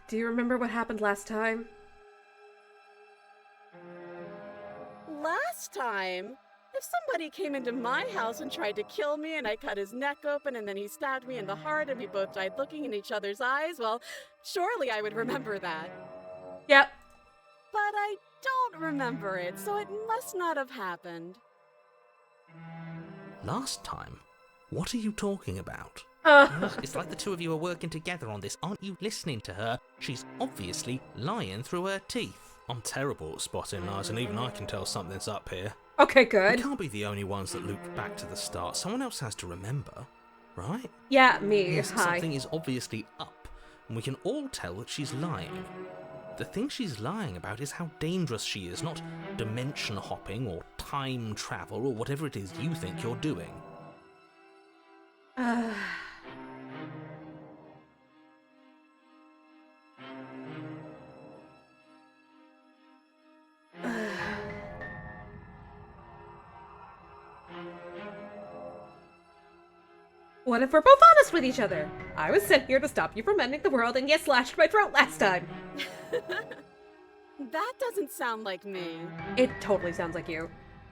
Do you remember what happened last time? Last time? If somebody came into my house and tried to kill me and I cut his neck open and then he stabbed me in the heart and we both died looking in each other's eyes, well, surely I would remember that. Yep. But I don't remember it, so it must not have happened. Last time? What are you talking about? It's like the two of you are working together on this. Aren't you listening to her? She's obviously lying through her teeth. I'm terrible at spotting lies, and even I can tell something's up here. Okay, We good. can't be the only ones that loop back to the start. Someone else has to remember, right? Yeah, me. Yes, Hi. something is obviously up, and we can all tell that she's lying. The thing she's lying about is how dangerous she is, not dimension hopping or time travel or whatever it is you think you're doing. What if we're both honest with each other? I was sent here to stop you from ending the world, and you slashed my throat last time. That doesn't sound like me. It totally sounds like you.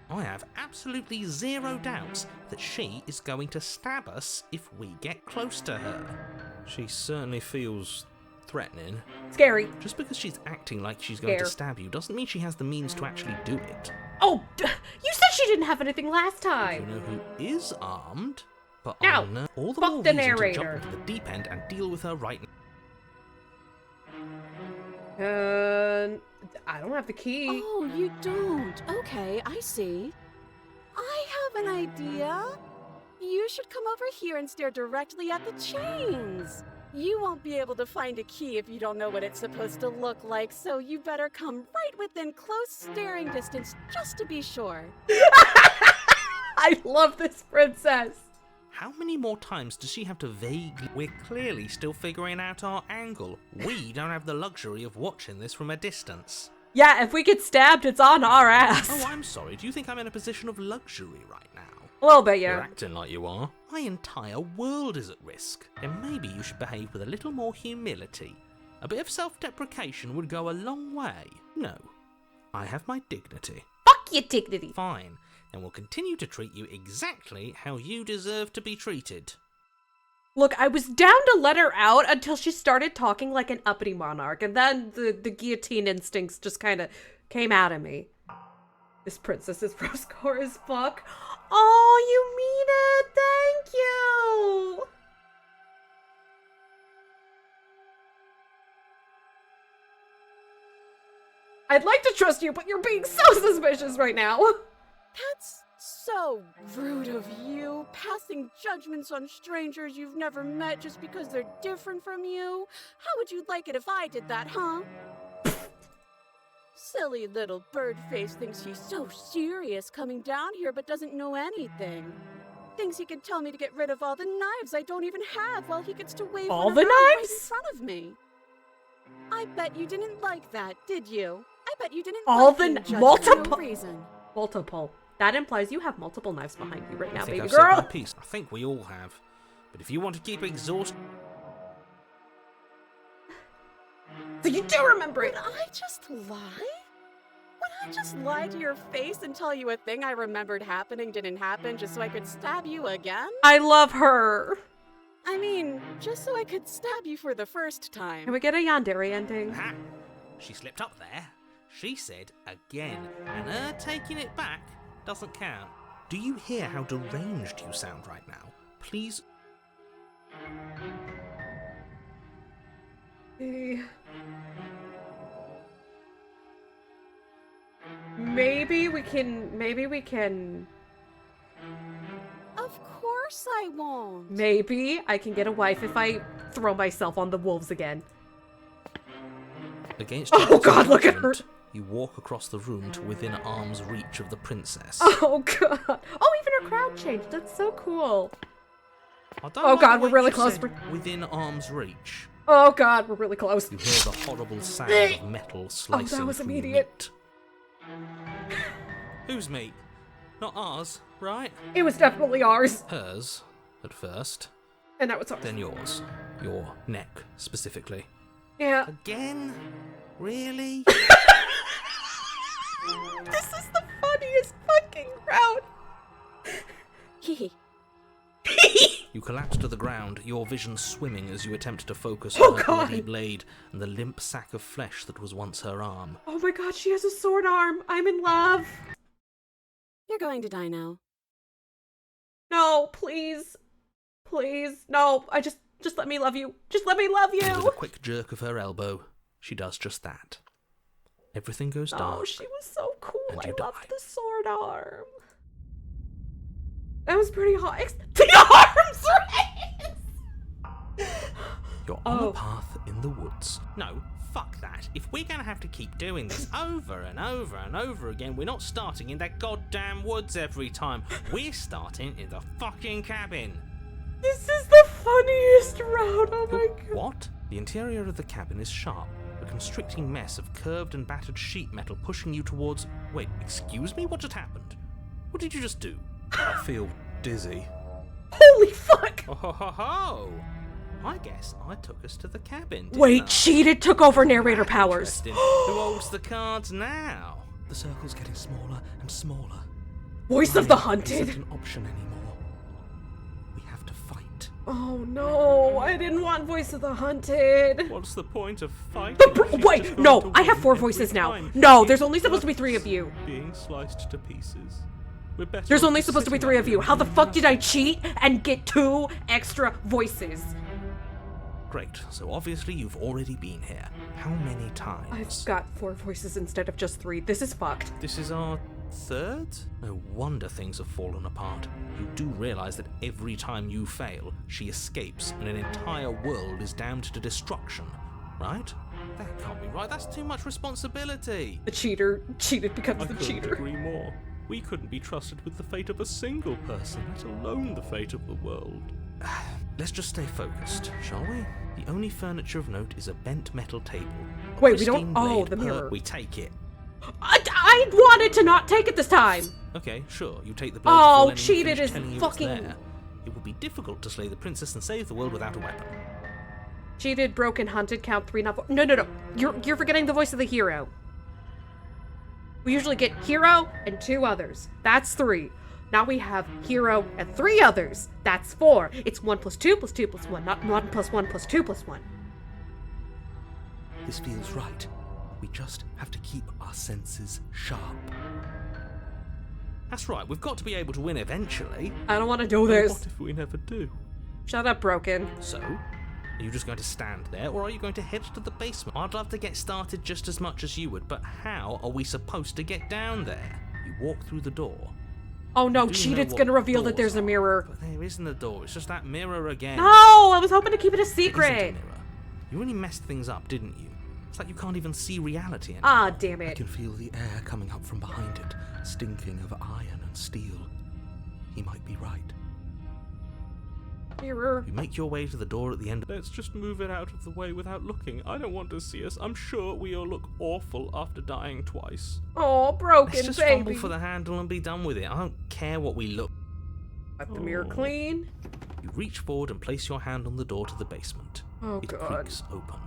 I have absolutely zero doubts that she is going to stab us if we get close to her. She certainly feels threatening. Scary. Just because she's acting like she's going to Scare. stab you doesn't mean she has the means to actually do it. Oh, you said she didn't have anything last You time. know who is armed, but Now, I know all the fuck more the reason to narrator. jump into the deep end and deal with her right now. I don't have the key. Oh, you don't. Okay, I see. I have an idea. You should come over here and stare directly at the chains. You won't be able to find a key if you don't know what it's supposed to look like, so you better come right within close staring distance just to be sure. I love this princess. How many more times does she have to vaguely... We're clearly still figuring out our angle. We don't have the luxury of watching this from a distance. Yeah, if we get stabbed, it's on our ass. Oh, I'm sorry. Do you think I'm in a position of luxury right now? A little bit, You're yeah. acting like you are. My entire world is at risk. And maybe you should behave with a little more humility. A bit of self-deprecation would go a long way. No. I have my dignity. Fuck your dignity. Fine. Then we'll continue to treat you exactly how you deserve to be treated. Look, I was down to let her out until she started talking like an uppity monarch, and then the guillotine instincts just kind of came out of me. This princess is rose-core as fuck. Oh, you mean it! Thank you! I'd like to trust you, but you're being so suspicious right now. That's so rude of you, passing judgments on strangers you've never met just because they're different from you. How would you like it if I did that, huh? Silly little bird face thinks he's so serious coming down here but doesn't know anything. Thinks he can tell me to get rid of all the knives I don't even have while he gets to wave All one the around right in knives? front of me. I bet you didn't like that, did you? I bet you didn't All like the being judged for multiple- no reason. Multiple. That implies you have multiple knives behind you right now, I think baby I've said my girl. piece. I think we all have. But if you want to keep exhausting... So you do remember it. Would I just lie? Would I just lie to your face and tell you a thing I remembered happening didn't happen just so I could stab you again? I love her. I mean, just so I could stab you for the first time. Can we get a yandere ending? Ha! She slipped up there. She said again. And her taking it back doesn't count. Do you hear how deranged you sound right now? Please... Maybe we can... Of course I won't. Maybe I can get a wife if I throw myself on the wolves again. Against Oh your God, look at her. judgment, you walk across the room to within arm's reach of the princess. Oh God. Oh, even her crowd changed. That's so cool. I don't Oh, like God, the we're way really you close. said within arm's reach. Oh God, we're really close. You hear the horrible sound of metal slicing was through immediate. meat. Whose meat? Not ours, right? It was definitely ours. Hers, at first. And now it's ours. Then yours. Your neck, specifically. Yeah. Again? Really? This is the funniest fucking crowd. Hee. You collapse to the ground, your vision swimming as you attempt to focus Oh, on her God. bloody blade and the limp sack of flesh that was once her arm. Oh my God, she has a sword arm. I'm in love. You're going to die now. No, please. Please. No, just let me love you. Just let me love With a you. quick jerk of her elbow, she does just that. Everything goes dark. Oh, she was so cool. And I you loved die. the sword arm. That was pretty hot. The arms race! You're on Oh. a path in the woods. No, fuck that. If we're gonna have to keep doing this over and over and over again, we're not starting in that goddamn woods every time. We're starting in the fucking cabin. This is the funniest route. Oh my God. What? The interior of the cabin is sharp, a constricting mess of curved and battered sheet metal pushing you towards... Wait, excuse me? What just happened? What did you just do? I feel dizzy. Holy fuck. Oh ho ho ho! I guess I took us to the cabin, didn't I? Wait, cheated took over narrator powers. Interesting. Who holds the cards now? The circle's getting smaller and smaller. Voice of the Running isn't hunted. an option anymore. We have to fight. Oh no, I didn't want Voice of the Hunted. What's the point of fighting? Wait, no, I have 4 voices now. No, there's only supposed to be 3 of you. Being sliced to pieces. We're better There's off only just supposed to be sitting 3 up of you. here How the and fuck did I cheat and get 2 extra voices? Great, so obviously you've already been here. How many times? I've got 4 voices instead of just 3. This is fucked. This is our third? No wonder things have fallen apart. You do realize that every time you fail, she escapes and an entire world is damned to destruction, right? That can't be right. That's too much responsibility. The cheater becomes I the couldn't cheater. agree more. We couldn't be trusted with the fate of a single person, let alone the fate of the world. Let's just stay focused, shall we? The only furniture of note is a bent metal table. Wait, we don't. Pristine Oh, blade the mirror. We take it. I wanted to not take it this time. Okay, sure. You take the blade. Oh, before letting me cheated finish is telling you fucking- It's there. It would be difficult to slay the princess and save the world without a weapon. Cheated, broken, hunted, count 3, not 4. No. You're forgetting the voice of the hero. We usually get hero and 2 others. That's 3. Now we have hero and 3 others. That's 4. It's 1 + 2 + 2 + 1, not 1 + 1 + 2 + 1. This feels right. We just have to keep our senses sharp. That's right. We've got to be able to win eventually. I don't want to do But this. what if we never do? Shut up, broken. So, are you just going to stand there, or are you going to head to the basement? I'd love to get started just as much as you would, but how are we supposed to get down there? You walk through the door. Oh no, You do know Cheated's what gonna reveal that doors there's a are, mirror. But there isn't a door, it's just that mirror again. No, I was hoping to keep it a It isn't secret. a mirror. You really messed things up, didn't you? It's like you can't even see reality anymore. Ah, damn I it. can feel the air coming up from behind it, stinking of iron and steel. He might be right. Mirror. You make your way to the door at the end. Let's just move it out of the way without looking. I don't want to see us. I'm sure we all look awful after dying twice. Oh, broken Let's just baby. fumble for the handle and be done with it. I don't care what we look. Got the mirror clean. You reach forward and place your hand on the door to the basement. Oh, It God. creaks open.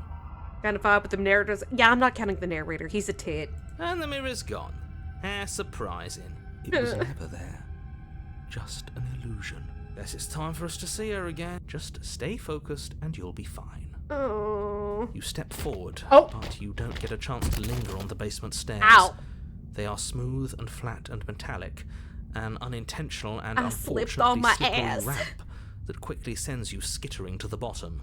Kind of vibe with the narrators. Yeah, I'm not counting the narrator. He's a tit. And the mirror's gone. How surprising. It was never there. Just an illusion. Guess it's time for us to see her again. Just stay focused and you'll be fine. Oh. You step forward, Oh. but you don't get a chance to linger on the basement stairs. Ow. They are smooth and flat and metallic, an unintentional and I slipped unfortunately on my slippery ass. ramp that quickly sends you skittering to the bottom.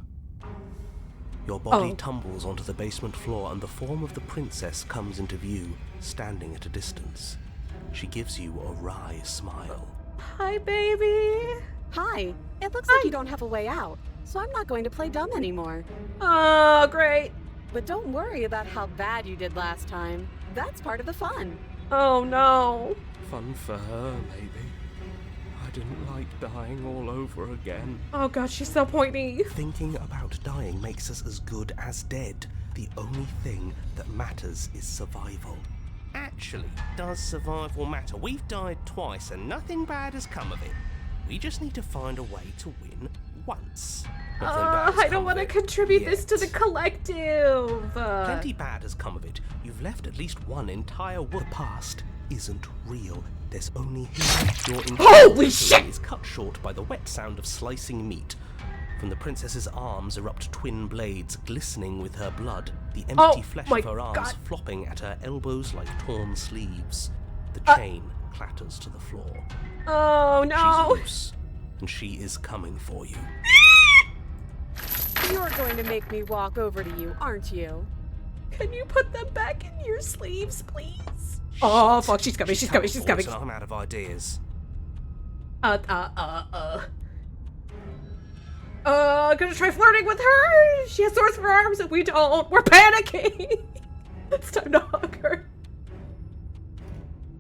Your body Oh. tumbles onto the basement floor and the form of the princess comes into view, standing at a distance. She gives you a wry smile. Hi, baby. Hi. It looks like you don't have a way out, so I'm not going to play dumb anymore. Oh, great. But don't worry about how bad you did last time. That's part of the fun. Oh, no. Fun for her, maybe. I didn't like dying all over again. Oh, God, she's so pointy. Thinking about dying makes us as good as dead. The only thing that matters is survival. Actually, does survival matter? We've died twice and nothing bad has come of it. We just need to find a way to win once. Nothing bad has I come don't of want to it contribute this to the yet. collective. Plenty bad has come of it. You've left at least one entire world. The past isn't real. There's only here. Your Holy shit! is cut short by the wet sound of slicing meat. From the princess's arms erupt twin blades, glistening with her blood, the empty Oh, flesh my of her arms God. flopping at her elbows like torn sleeves. The chain clatters to the floor. Oh, She's no. loose, and she is coming for you. You're going to make me walk over to you, aren't you? Can you put them back in your sleeves, please? Oh, fuck, she's coming, she's coming, she's coming. I'm out of ideas. Gonna try flirting with her. She has swords for arms and we don't. We're panicking. It's time to hug her.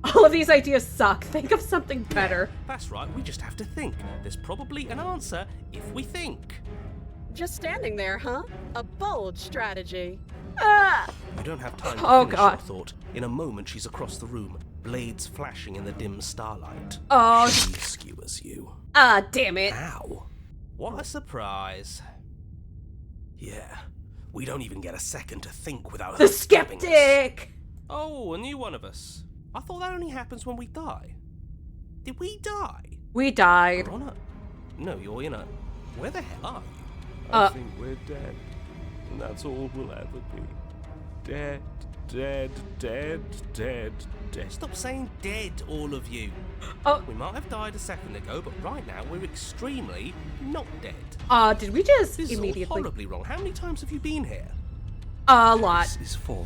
All of these ideas suck. Think of something better. That's right, we just have to think. There's probably an answer if we think. Just standing there, huh? A bold strategy. Ah! You don't have time to Oh, finish God. your thought. In a moment, she's across the room, blades flashing in the dim starlight. Oh, She skewers you. damn it. Ow. What a surprise. Yeah. We don't even get a second to think without The her stabbing us. skeptic. Oh, a new one of us. I thought that only happens when we die. Did we die? We died. You're on a... No, you're in a... Where the hell are you? I think we're dead. And that's all we'll ever be. Dead, dead, dead, dead, dead. Stop saying dead, all of you. Oh, We might have died a second ago, but right now we're extremely not dead. did we just This is all immediately? horribly wrong. How many times have you been here? A lot. This is 4.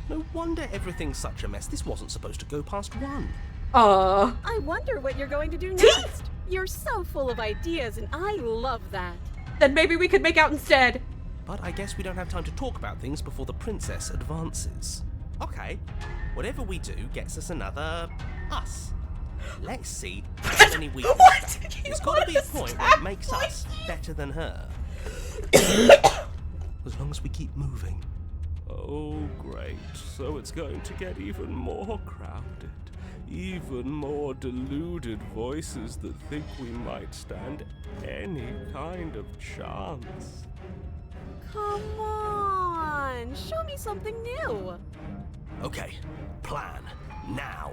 No wonder everything's such a mess. This wasn't supposed to go past 1. I wonder what you're going to do next. You're so full of ideas, and I love that. Then maybe we could make out instead. But I guess we don't have time to talk about things before the princess advances. Okay, whatever we do gets us another us. Let's see how many we can What? stack. You There's got to be a wanna point where it stack makes like us better than her. As long as we keep moving. Oh, great. So it's going to get even more crowded. Even more deluded voices that think we might stand any kind of chance. Come on, show me something new. Okay, plan now.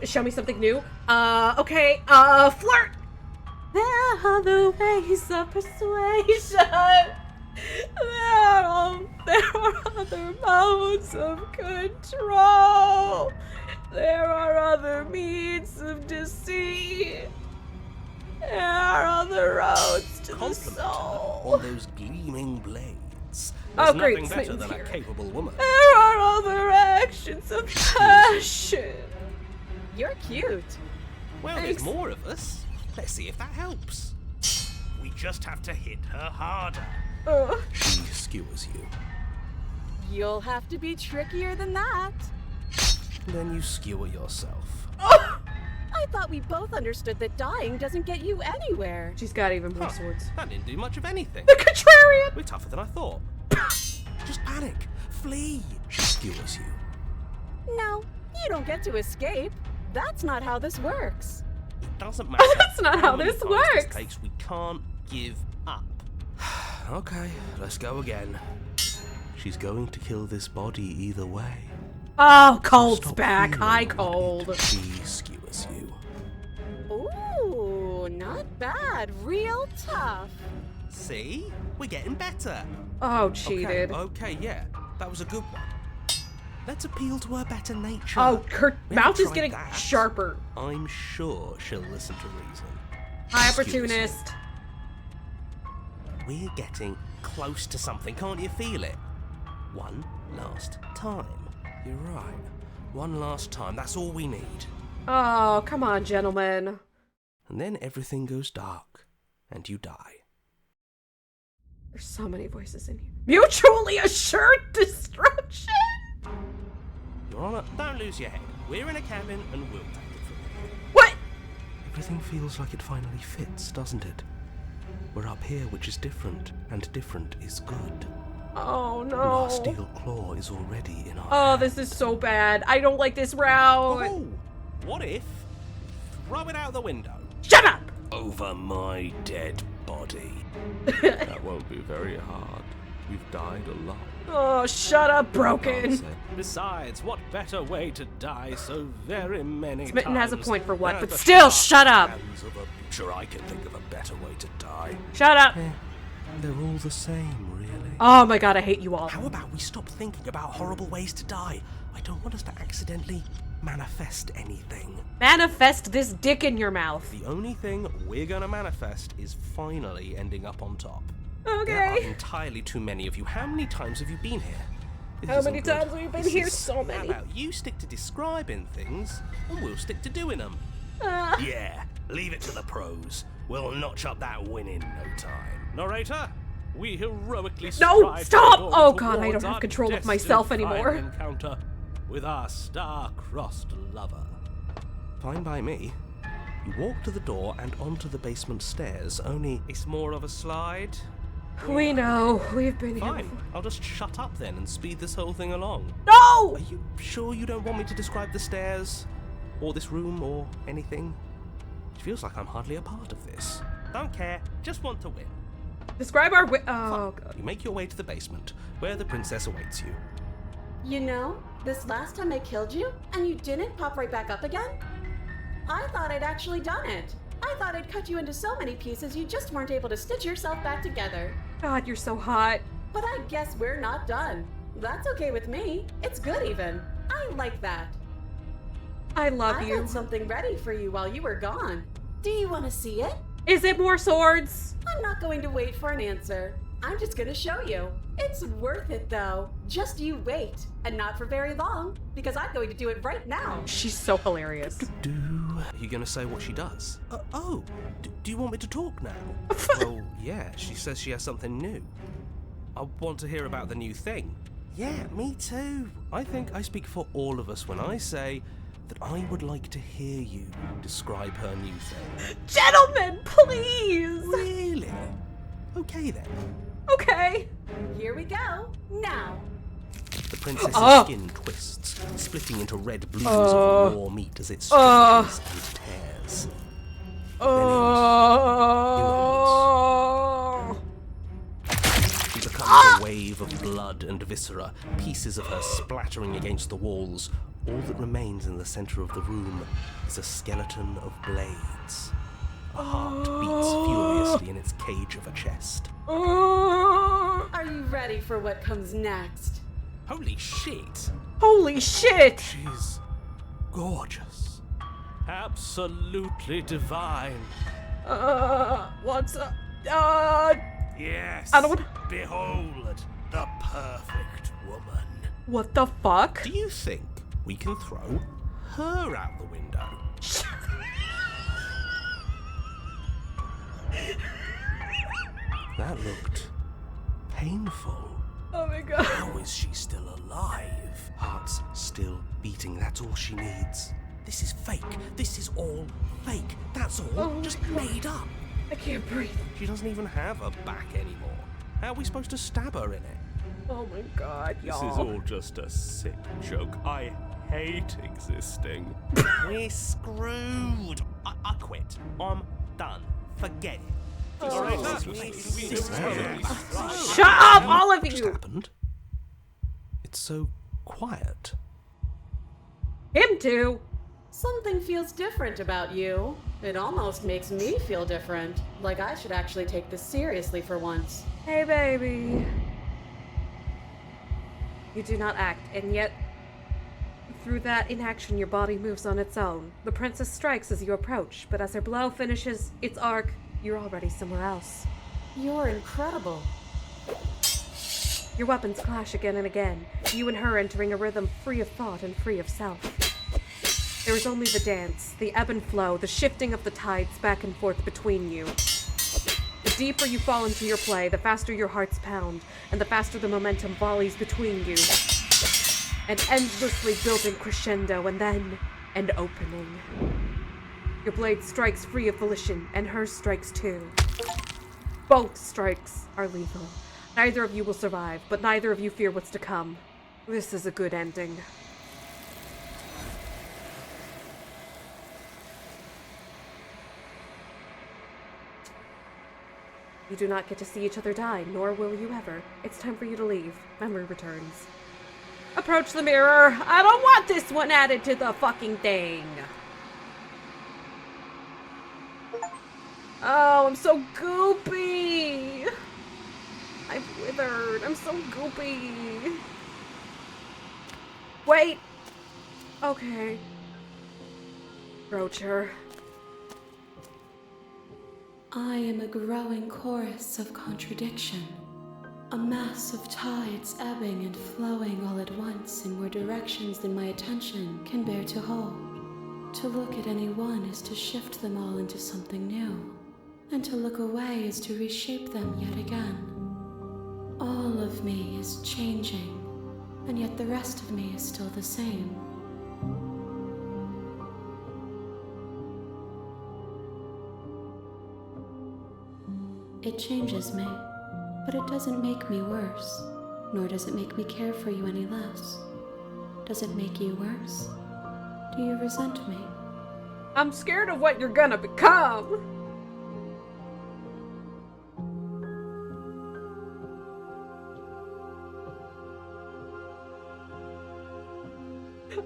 Show me something new. Okay, flirt! There are other ways of persuasion. There are other modes of control. There are other means of deceit. There are other roads to the Compliment her soul. on those gleaming blades. Oh, There's great, nothing better Smitten's than a here. capable woman. There are other actions of passion. You're cute. Well, Thanks. there's more of us. Let's see if that helps. We just have to hit her harder. She skewers you. You'll have to be trickier than that. Then you skewer yourself. I thought we both understood that dying doesn't get you anywhere. She's got even more Huh, swords. that didn't do much of anything. The contrarian! We're tougher than I thought. Just panic. Flee. She skewers you. No, you don't get to escape. That's not how this works. It doesn't matter. That's not how many this times works. Takes, we can't give up. Okay, let's go again. She's going to kill this body either way. Oh, cold's Stop back. feeling Hi, like cold. it. She skewers you. Ooh, not bad. Real tough. See? We're getting better. Oh, cheated. Okay, yeah. That was a good one. Let's appeal to her better nature. Oh, her We haven't mouth is tried getting that. sharper. I'm sure she'll listen to reason. Hi, Excuse me. opportunist. We're getting close to something, can't you feel it? One last time. You're right. One last time, that's all we need. Oh, come on, gentlemen. And then everything goes dark, and you die. There's so many voices in here. Mutually assured destruction? Your Honor, don't lose your head. We're in a cabin and we'll take it from here. What? Everything feels like it finally fits, doesn't it? We're up here, which is different, and different is good. Oh, And our no. steel claw is already in our Oh, hand. this is so bad. I don't like this route. Oh, what if? Throw it out the window. Shut up! Over my dead body. That won't be very hard. We've died a lot. Oh, shut up, broken. Answer. Besides, what better way to die so very many Smitten times? has a point for what, than but the still, sharp shut up. Hands of a... Sure, I can think of a better way to die. Shut up. They're all the same, really. Oh my god, I hate you all. How about we stop thinking about horrible ways to die? I don't want us to accidentally manifest anything. Manifest this dick in your mouth. The only thing we're gonna manifest is finally ending up on top. There are Okay. entirely too many of you. How many times have you been here? This How isn't many good. times have we been This here? is- So How many. about you stick to describing things, and we'll stick to doing them? Yeah, leave it to the pros. We'll notch up that win in no time. Narrator, we heroically No, strive stop! to Oh dawn god, I don't towards have our control of destined myself final anymore. Encounter with our star-crossed lover. Fine by me. You walk to the door and onto the basement stairs, only... It's more of a slide. We know. We've been here Fine, before. I'll just shut up then and speed this whole thing along. No! Are you sure you don't want me to describe the stairs? Or this room, or anything? It feels like I'm hardly a part of this. Don't care, just want to win. Describe our oh god. You make your way to the basement, where the princess awaits you. You know, this last time I killed you, and you didn't pop right back up again? I thought I'd actually done it. I thought I'd cut you into so many pieces you just weren't able to stitch yourself back together. God, you're so hot. But I guess we're not done. That's okay with me. It's good even. I like that. I love I you. had something ready for you while you were gone. Do you want to see it? Is it more swords? I'm not going to wait for an answer. I'm just gonna show you. It's worth it though. Just you wait. And not for very long, because I'm going to do it right now. She's so hilarious. Are you gonna say what she does? Do you want me to talk now? Well, yeah, she says she has something new. I want to hear about the new thing. Yeah, me too. I think I speak for all of us when I say that I would like to hear you describe her new thing. Gentlemen, please! Really? Okay then. Okay. Here we go. Now. The princess's skin twists, splitting into red blues of raw meat as it stretches and tears. She becomes a wave of blood and viscera, pieces of her splattering against the walls. All that remains in the center of the room is a skeleton of blades. A heart beats furiously in its cage of a chest. Are you ready for what comes next? Holy shit! Holy shit! She's gorgeous. Absolutely divine. What's up? Yes. I don't. Behold, the perfect woman. What the fuck? Do you think we can throw her out the window? That looked painful. Oh my god. How is she still alive? Heart's still beating, that's all she needs. This is fake. This is all fake. That's all. Oh just my God. made up. I can't breathe. She doesn't even have a back anymore. How are we supposed to stab her in it? Oh my god, y'all. This is all just a sick joke. I hate existing. We're screwed. I quit. I'm done. Forget it. Shut up, all of What you! happened? It's so quiet. Him too. Something feels different about you. It almost makes me feel different. Like I should actually take this seriously for once. Hey, baby. You do not act, and yet, through that inaction, your body moves on its own. The princess strikes as you approach, but as her blow finishes its arc, you're already somewhere else. You're incredible. Your weapons clash again and again, you and her entering a rhythm free of thought and free of self. There is only the dance, the ebb and flow, the shifting of the tides back and forth between you. The deeper you fall into your play, the faster your hearts pound, and the faster the momentum volleys between you. An endlessly building crescendo, and then an opening. Your blade strikes free of volition, and hers strikes too. Both strikes are lethal. Neither of you will survive, but neither of you fear what's to come. This is a good ending. You do not get to see each other die, nor will you ever. It's time for you to leave. Memory returns. Approach the mirror. I don't want this one added to the fucking thing. Oh, I'm so goopy. I've withered. I'm so goopy. Wait. Okay. Approach her. I am a growing chorus of contradiction, a mass of tides ebbing and flowing all at once in more directions than my attention can bear to hold. To look at any one is to shift them all into something new, and to look away is to reshape them yet again. All of me is changing, and yet the rest of me is still the same. It changes me, but it doesn't make me worse, nor does it make me care for you any less. Does it make you worse? Do you resent me? I'm scared of what you're gonna become.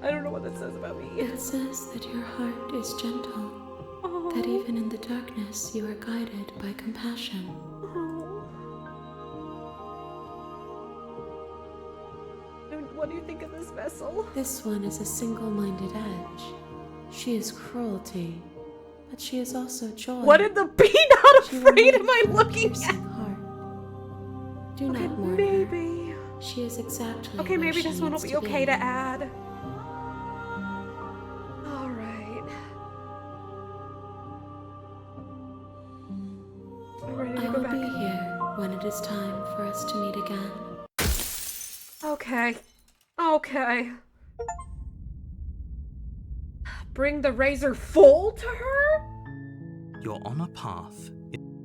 I don't know what that says about me. It says that your heart is gentle, that even in the darkness you are guided by compassion. What do you think of this vessel? This one is a single-minded edge. She is cruelty, but she is also joy. What in the Be Not She will Afraid make am I for a looking piercing at? heart. Do Okay, not mourn maybe. her. She is exactly Okay, where maybe she this one will needs be okay to be. add. Alright. I'm ready to I go will back. be here when it is time for us to meet again. Okay. Okay. Bring the razor full to her? You're on a path.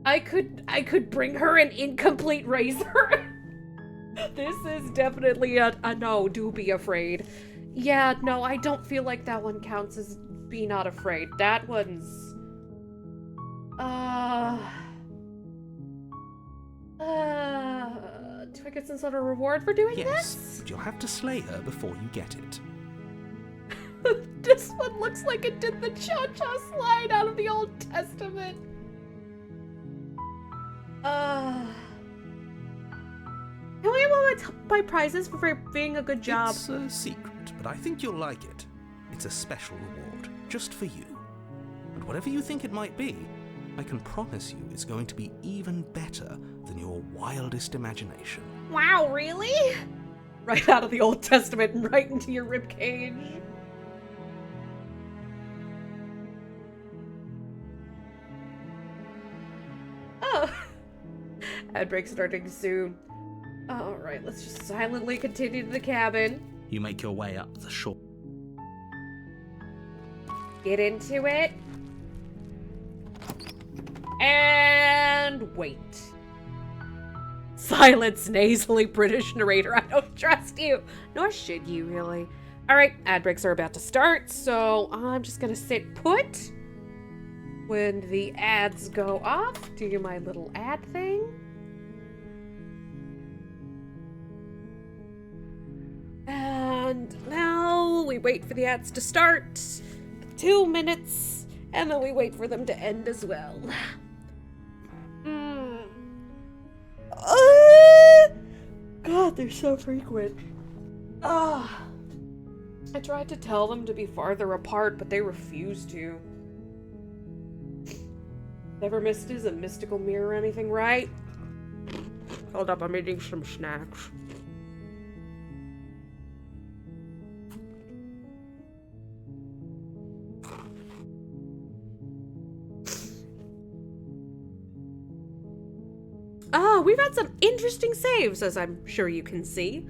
I could bring her an incomplete razor. This is definitely a no, do be afraid. Yeah, no, I don't feel like that one counts as be not afraid. That one's do I get some sort of reward for doing Yes, this? but you'll have to slay her before you get it. This one looks like it did the cha-cha slide out of the Old Testament. Can we buy prizes for being a good job? It's a secret, but I think you'll like it. It's a special reward, just for you. And whatever you think it might be, I can promise you it's going to be even better than your wildest imagination. Wow, really? Right out of the Old Testament and right into your ribcage. Oh. Ad break starting soon. Alright, let's just silently continue to the cabin. You make your way up the shore. Get into it. And wait. Silence, nasally British narrator. I don't trust you. Nor should you, really. Alright, ad breaks are about to start, so I'm just gonna sit put. When the ads go off, do my little ad thing. And now we wait for the ads to start. 2 minutes, and then we wait for them to end as well. God, they're so frequent. I tried to tell them to be farther apart, but they refused to. Never missed is a mystical mirror or anything, right? Hold up, I'm eating some snacks. We've had some interesting saves, as I'm sure you can see.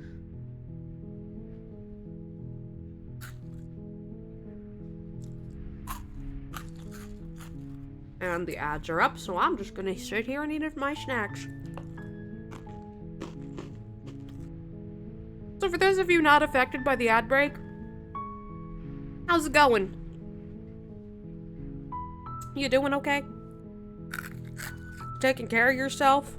And the ads are up, so I'm just gonna sit here and eat my snacks. So for those of you not affected by the ad break, how's it going? You doing okay? Taking care of yourself?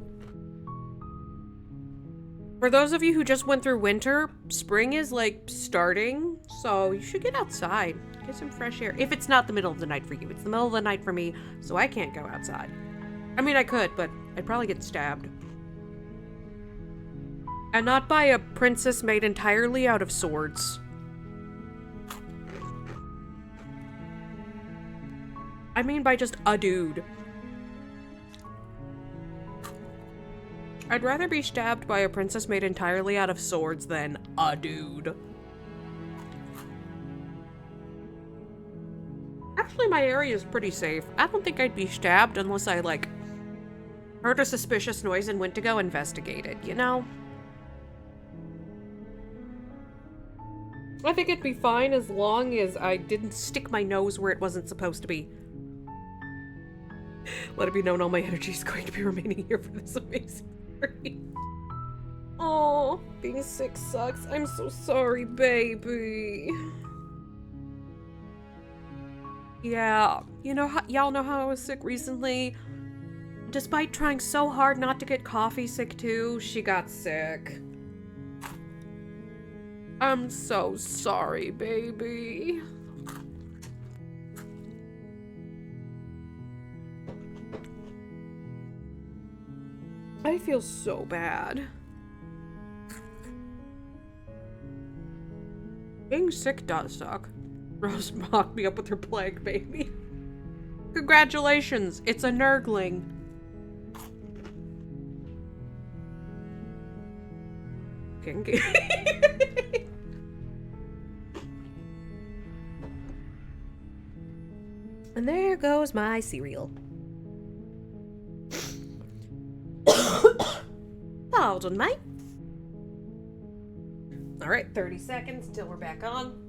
For those of you who just went through winter, spring is like starting, so you should get outside. Get some fresh air. If it's not the middle of the night for you. It's the middle of the night for me, so I can't go outside. I mean, I could, but I'd probably get stabbed. And not by a princess made entirely out of swords. I mean by just a dude. I'd rather be stabbed by a princess made entirely out of swords than a dude. Actually, my area is pretty safe. I don't think I'd be stabbed unless I, like, heard a suspicious noise and went to go investigate it, you know? I think it'd be fine as long as I didn't stick my nose where it wasn't supposed to be. Let it be known all my energy is going to be remaining here for this amazing story. Oh, being sick sucks. I'm so sorry, baby. Yeah, you know how y'all know how I was sick recently? Despite trying so hard not to get Coffee sick too, she got sick. I'm so sorry, baby. I feel so bad. Being sick does suck. Rose mocked me up with her plague baby. Congratulations, it's a nurgling. cooking. And there goes my cereal. Pardon me. Alright, 30 seconds till we're back on.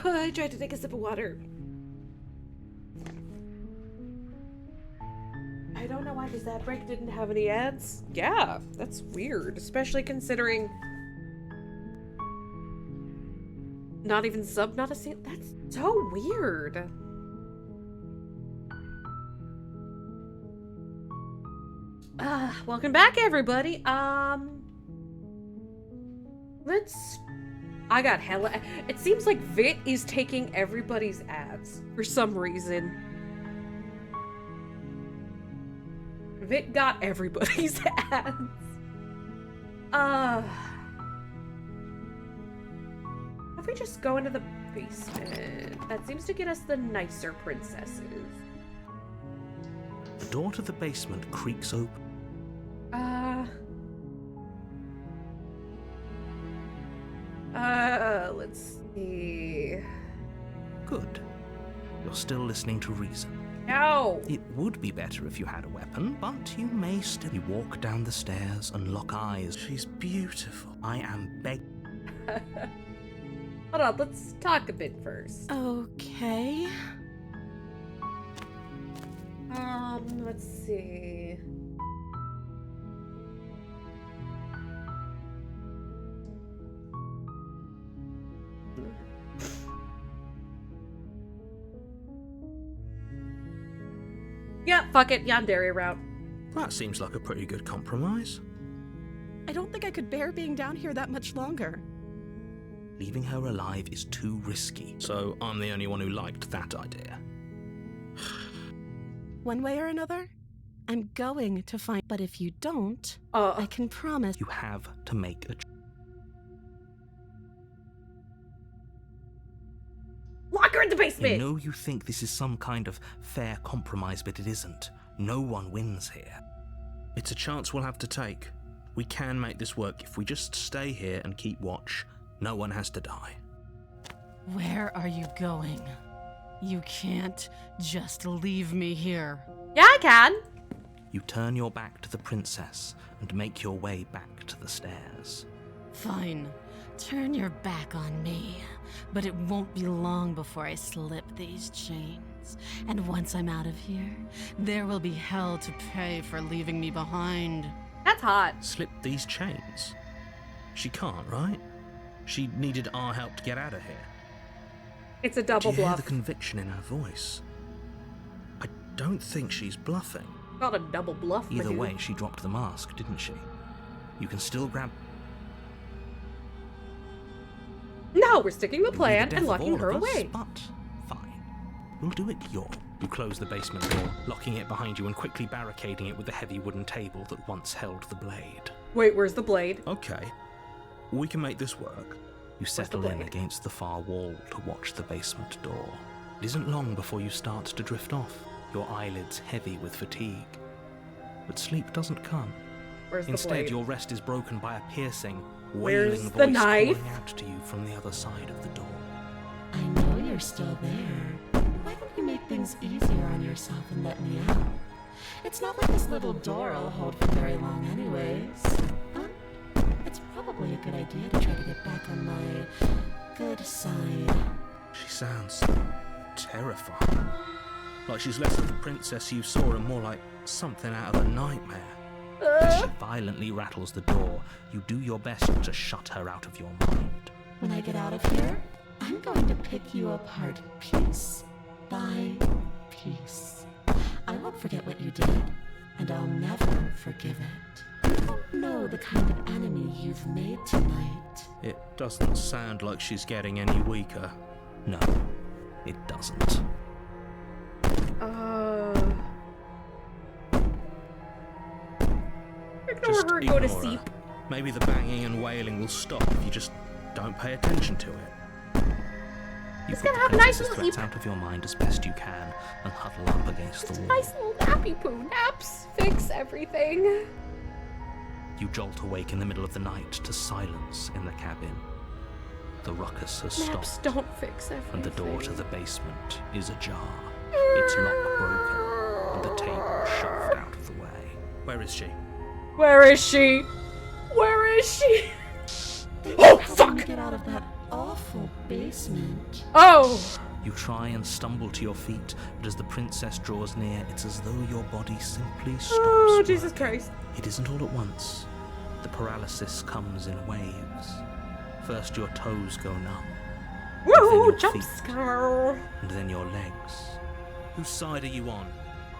I tried to take a sip of water. I don't know why this ad break didn't have any ads. Yeah, that's weird, especially considering not even sub, not a scene. That's so weird. Welcome back, everybody. I got hella. It seems like VIT is taking everybody's ads for some reason. VIT got everybody's ads. If we just go into the basement, that seems to get us the nicer princesses. The door to the basement creaks open. Let's see. Good. You're still listening to reason. No! It would be better if you had a weapon, but you may still. You walk down the stairs and lock eyes. She's beautiful. I am begging. Hold on, let's talk a bit first. Okay. Let's see. Yeah, fuck it, Yandere route. That seems like a pretty good compromise. I don't think I could bear being down here that much longer. Leaving her alive is too risky, so I'm the only one who liked that idea. One way or another, I'm going to find. But if you don't, I can promise. You have to make a Lock her in the I basement! know you think this is some kind of fair compromise, but it isn't. No one wins here. It's a chance we'll have to take. We can make this work if we just stay here and keep watch. No one has to die. Where are you going? You can't just leave me here. Yeah, I can! You turn your back to the princess and make your way back to the stairs. Fine. Turn your back on me. But it won't be long before I slip these chains. And once I'm out of here, there will be hell to pay for leaving me behind. That's hot. Slip these chains? She can't, right? She needed our help to get out of here. It's a double Do you hear bluff. the conviction in her voice? I don't think she's bluffing. Not a double bluff, my Either dude. way, she dropped the mask, didn't she? You can still grab... No, we're sticking with You'll be the plan death and of locking all her of us, away. But fine. We'll do it your. You close the basement door, locking it behind you and quickly barricading it with the heavy wooden table that once held the blade. Wait, where's the blade? Okay. We can make this work. You settle in blade? against the far wall to watch the basement door. It isn't long before you start to drift off, your eyelids heavy with fatigue. But sleep doesn't come. Where's the Instead, blade? your rest is broken by a piercing, Where's wailing the voice knife? calling out to you from the other side of the door. I know you're still there. Why don't you make things easier on yourself and let me out? It's not like this little door will hold for very long anyways. But it's probably a good idea to try to get back on my good side. She sounds terrifying. Like she's less of the princess you saw and more like something out of a nightmare. As she violently rattles the door, you do your best to shut her out of your mind. When I get out of here, I'm going to pick you apart piece by piece. I won't forget what you did, and I'll never forgive it. You don't know the kind of enemy you've made tonight. It doesn't sound like she's getting any weaker. No, it doesn't. Ignore her, go to ignore sleep. her. Maybe the banging and wailing will stop if you just don't pay attention to it. You It's put gonna the have a nice princess's little threats out of your mind as best you can and huddle up against the wall. Nice little nappy poo. Naps fix everything. You jolt awake in the middle of the night to silence in the cabin. The ruckus has Naps stopped, don't fix everything. and the door to the basement is ajar, its lock broken, and the table shoved out of the way. Where is she? Where is she? Where is she? Oh, fuck! Get out of that awful basement. Oh! You try and stumble to your feet, but as the princess draws near, it's as though your body simply stops. Oh, Jesus working. Christ. It isn't all at once. The paralysis comes in waves. First your toes go numb, Woo! then your Jump feet. scare! and then your legs. Whose side are you on?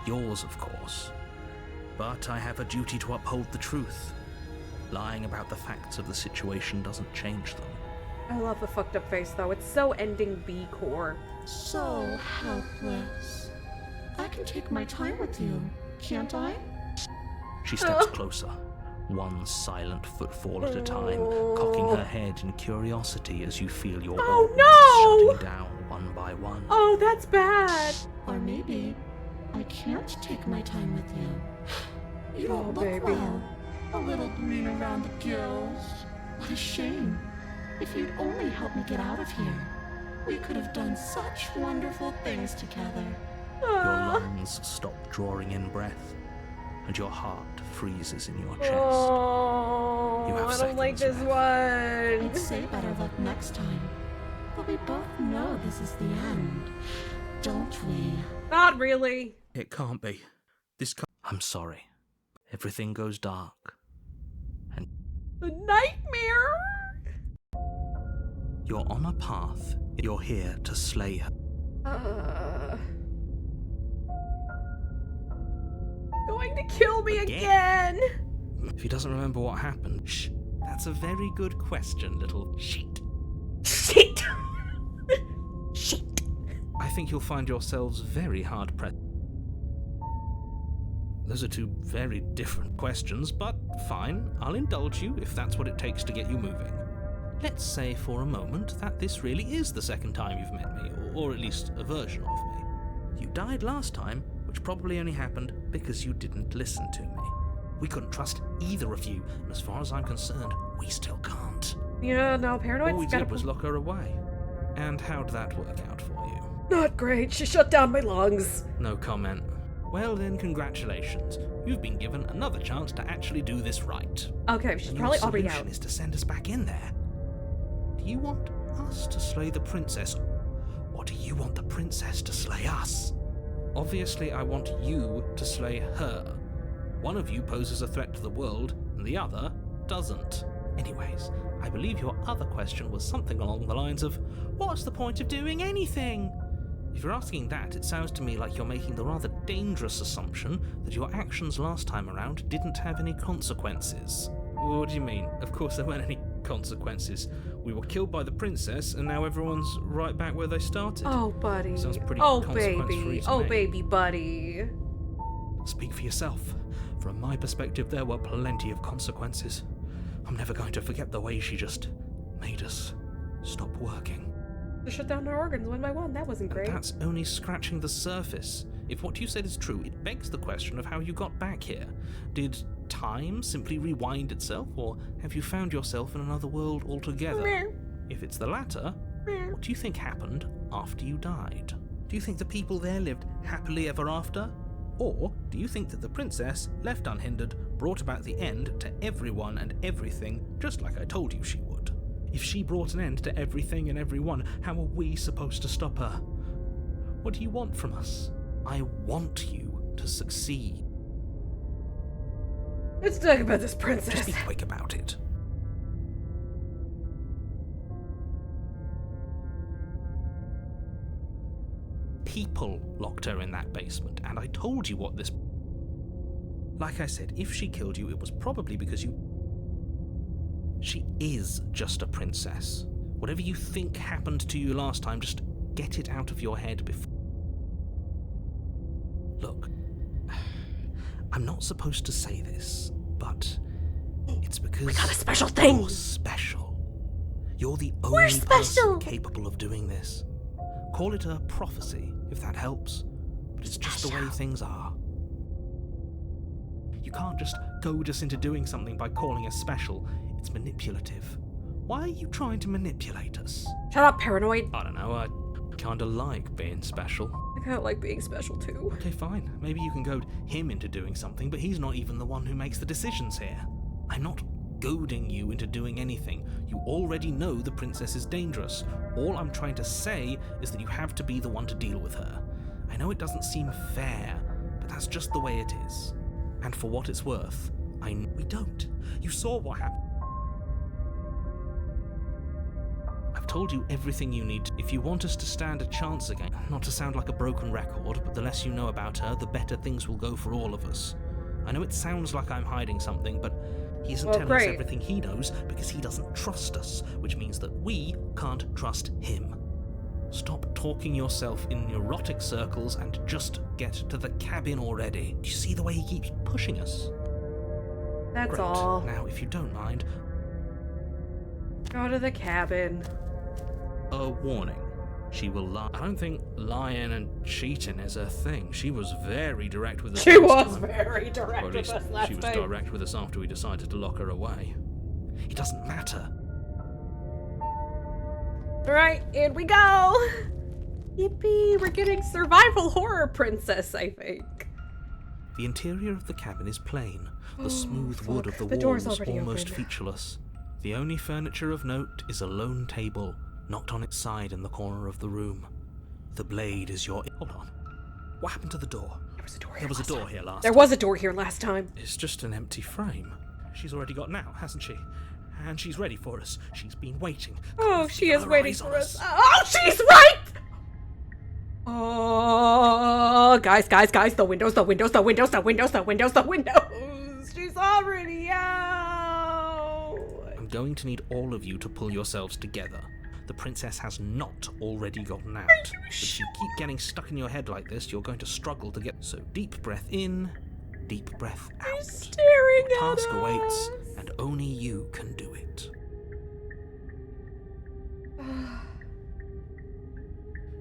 Yours, of course. But I have a duty to uphold the truth. Lying about the facts of the situation doesn't change them. I love the fucked up face though. It's so ending B core. So helpless. I can take my time with you, can't I? She steps closer, one silent footfall at a time, cocking her head in curiosity as you feel your Oh, bones no! shutting down one by one. Oh, that's bad. Or maybe I can't take my time with you. You don't Oh, look baby. well. A little green around the gills. What a shame. If you'd only help me get out of here, we could have done such wonderful things together. Your lungs stop drawing in breath, and your heart freezes in your chest. Oh, You have I don't like this seconds one. I'd say better luck next time. But we both know this is the end, don't we? Not really. It can't be. This can't. I'm sorry. Everything goes dark. The nightmare. You're on a path. You're here to slay her. Going to kill me Again? again. If he doesn't remember what happened, Shh. That's a very good question, little shit. Shit. Shit. I think you'll find yourselves very hard pressed. Those are two very different questions, but fine, I'll indulge you if that's what it takes to get you moving. Let's say for a moment that this really is the second time you've met me, or at least a version of me. You died last time, which probably only happened because you didn't listen to me. We couldn't trust either of you, and as far as I'm concerned, we still can't. Yeah, no, All we paranoid's gotta did was lock her away. And how'd that work out for you? Not great. She shut down my lungs. No comment. Well then, congratulations. You've been given another chance to actually do this right. Okay, she's And probably your already solution out. is to send us back in there. Do you want us to slay the princess, or do you want the princess to slay us? Obviously, I want you to slay her. One of you poses a threat to the world, and the other doesn't. Anyways, I believe your other question was something along the lines of, what's the point of doing anything? If you're asking that, it sounds to me like you're making the rather dangerous assumption that your actions last time around didn't have any consequences. What do you mean? Of course there weren't any consequences. We were killed by the princess, and now everyone's right back where they started. Oh, buddy. Sounds pretty Oh, consequence-free baby. to Oh, me. baby, buddy. Speak for yourself. From my perspective, there were plenty of consequences. I'm never going to forget the way she just made us stop working. To shut down her organs one by one. That wasn't And great. that's only scratching the surface. If what you said is true, it begs the question of how you got back here. Did time simply rewind itself, or have you found yourself in another world altogether? If it's the latter, what do you think happened after you died? Do you think the people there lived happily ever after? Or do you think that the princess, left unhindered, brought about the end to everyone and everything, just like I told you she would? If she brought an end to everything and everyone, how are we supposed to stop her? What do you want from us? I want you to succeed. Let's talk about this Just princess. be quick about it. People locked her in that basement, and I told you what this... Like I said, if she killed you, it was probably because you... She is just a princess. Whatever you think happened to you last time, just get it out of your head before... Look, I'm not supposed to say this, but it's because... We got a special thing! You're special. You're the We're only person special! capable of doing this. Call it a prophecy, if that helps. But it's just the way things are. You can't just goad us into doing something by calling us special. It's manipulative. Why are you trying to manipulate us? Shut up, paranoid. I don't know, I kinda like being special. I kinda like being special too. Okay, fine. Maybe you can goad him into doing something, but he's not even the one who makes the decisions here. I'm not goading you into doing anything. You already know the princess is dangerous. All I'm trying to say is that you have to be the one to deal with her. I know it doesn't seem fair, but that's just the way it is. And for what it's worth, we don't. You saw what happened. I've told you everything you need. If you want us to stand a chance again, not to sound like a broken record, but the less you know about her, the better things will go for all of us. I know it sounds like I'm hiding something, but he isn't telling us everything he knows because he doesn't trust us, which means that we can't trust him. Stop talking yourself in neurotic circles and just get to the cabin already. Do you see the way he keeps pushing us? That's Great. all. Now, if you don't mind, Go to the cabin. a warning. She will lie. I don't think lying and cheating is a thing. She was very direct with us. She last was time. very Or direct at with least us last she was time. direct with us after we decided to lock her away. It doesn't matter. Alright, in we go! Yippee, we're getting survival horror princess, I think. The interior of the cabin is plain. The smooth wood of the door's walls already almost open. featureless. The only furniture of note is a lone table, knocked on its side in the corner of the room. The blade is your... Hold on. What happened to the door? There was a door here There was a last door time. here last There time. was a door here last time. It's just an empty frame. She's already got now, hasn't she? And she's ready for us. She's been waiting. Oh, She's she got is her waiting eyes for on us. Oh, she's right! Oh, guys, the windows. She's already out. I'm going to need all of you to pull yourselves together. The princess has not already gotten out. But if you keep getting stuck in your head like this, you're going to struggle to get... So deep breath in, deep breath out. Staring Your at task us. awaits, and only you can do it.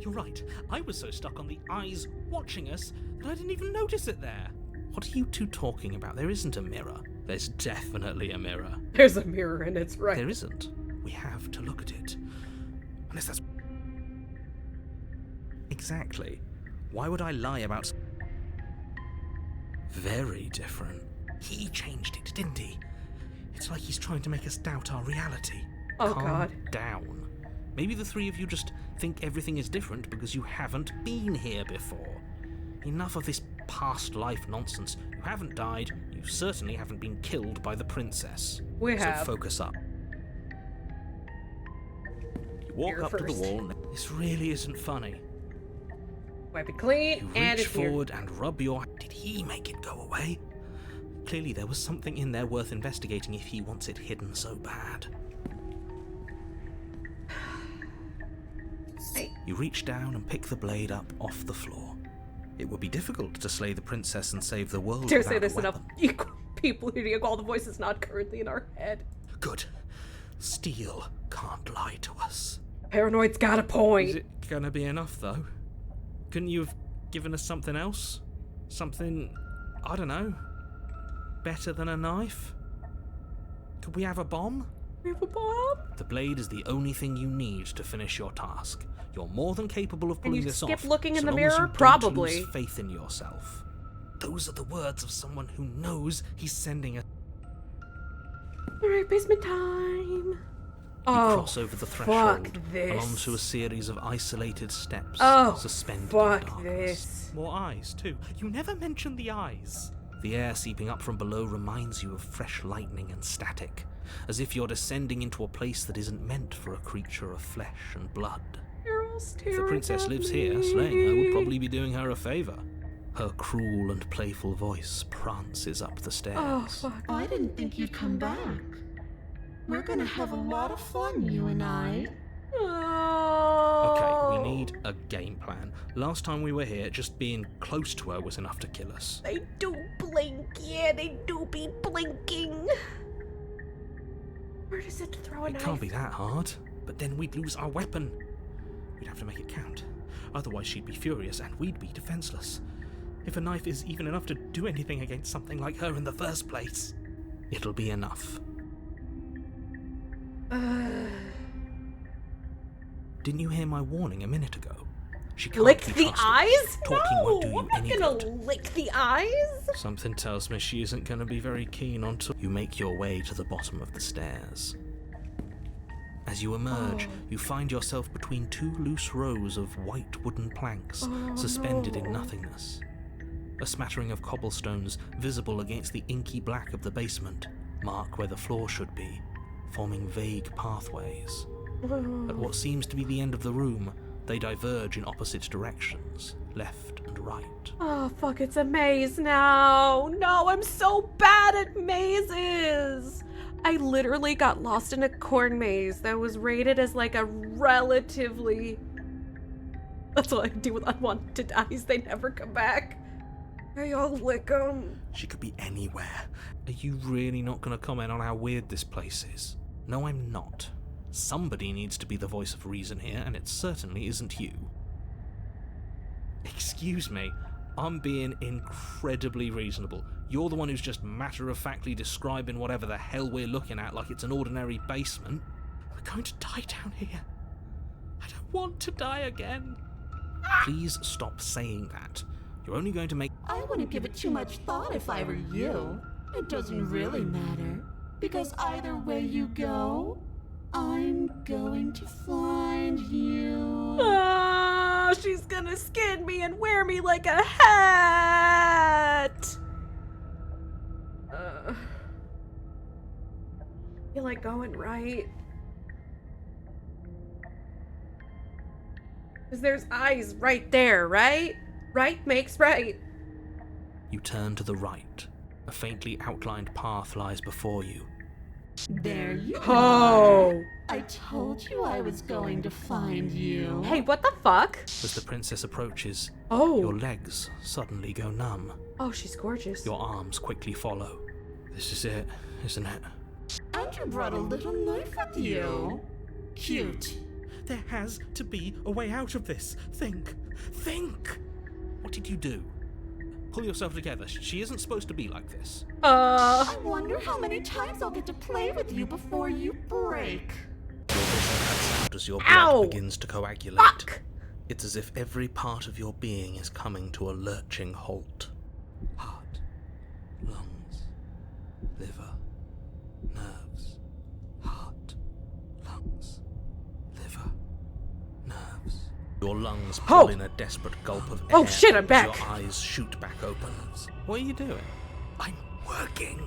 You're right. I was so stuck on the eyes watching us that I didn't even notice it there. What are you two talking about? There isn't a mirror. There's definitely a mirror. There's a mirror and it's right. There isn't. We have to look at it. Unless that's... Exactly. Why would I lie about... Very different. He changed it, didn't he? It's like he's trying to make us doubt our reality. Oh, Calm God. down. Maybe the three of you just think everything is different because you haven't been here before. Enough of this past life nonsense. You haven't died. You certainly haven't been killed by the princess. We So have. focus up. You walk Here up to the first. wall. This really isn't funny. Wipe it clean You and reach it's here. forward and rub your... Did he make it go away? Clearly there was something in there worth investigating if he wants it hidden so bad. Hey. You reach down and pick the blade up off the floor. It would be difficult to slay the princess and save the world Dare without say a this enough weapon. people who call the voices not currently in our head. Good. Steel can't lie to us. Paranoid's got a point. Is it gonna be enough, though? Couldn't you have given us something else? Something, I don't know, better than a knife? Could we have a bomb? We have a bomb? The blade is the only thing you need to finish your task. You're more than capable of Can pulling you this skip off. looking in so the long as mirror? you don't Probably. lose faith in yourself. Those are the words of someone who knows he's sending a... Alright, basement time. You Oh, cross over the threshold fuck this. and onto a series of isolated steps Oh, suspended in fuck darkness. this. More eyes, too. You never mentioned the eyes. The air seeping up from below reminds you of fresh lightning and static, as if you're descending into a place that isn't meant for a creature of flesh and blood. You're all If staring the princess at lives me. here, slaying her would probably be doing her a favour. Her cruel and playful voice prances up the stairs. Oh, fuck. I didn't think you'd come back. We're gonna have a lot of fun, you and I. Oh. Okay, we need a game plan. Last time we were here, just being close to her was enough to kill us. They do blink. Yeah, they do be blinking. Where does it throw a It knife? can't be that hard, but then we'd lose our weapon. We'd have to make it count. Otherwise she'd be furious and we'd be defenseless. If a knife is even enough to do anything against something like her in the first place, it'll be enough. Didn't you hear my warning a minute ago? She can't Lick be the trusted. eyes? Talking No, won't do you I'm not any gonna good. lick the eyes. Something tells me she isn't going to be very keen on You make your way to the bottom of the stairs. As you emerge, you find yourself between two loose rows of white wooden planks suspended in nothingness. A smattering of cobblestones visible against the inky black of the basement mark where the floor should be, forming vague pathways. At what seems to be the end of the room, they diverge in opposite directions, left and right. Oh, fuck, it's a maze now. No, I'm so bad at mazes. I literally got lost in a corn maze that was rated as like a relatively... That's all I do with unwanted eyes. They never come back. Hey, I'll lick them. She could be anywhere. Are you really not going to comment on how weird this place is? No, I'm not. Somebody needs to be the voice of reason here, and it certainly isn't you. Excuse me, I'm being incredibly reasonable. You're the one who's just matter-of-factly describing whatever the hell we're looking at like it's an ordinary basement. We're going to die down here. I don't want to die again. Please stop saying that. You're only going to make... I wouldn't give it too much thought if I were you. It doesn't really matter, because either way you go, I'm going to find you. Ah, she's gonna skin me and wear me like a hat. Feel like going right. Because there's eyes right there, right? Right makes right. You turn to the right. A faintly outlined path lies before you. There you Oh. are. I told you I was going to find you. Hey, what the fuck? As the princess approaches, Oh. your legs suddenly go numb. Oh, she's gorgeous. Your arms quickly follow. This is it, isn't it? And you brought a little knife with you. Cute. There has to be a way out of this. Think. What did you do? Pull yourself together. She isn't supposed to be like this. I wonder how many times I'll get to play with you before you break. Your vision cuts out as your blood Ow! begins to coagulate. Fuck! It's as if every part of your being is coming to a lurching halt. Heart, lungs, liver, nerves. Heart, lungs, liver, nerves. Your lungs pull in a desperate gulp of air. Oh shit, I'm as back. Your eyes shoot back open. What are you doing? I'm working.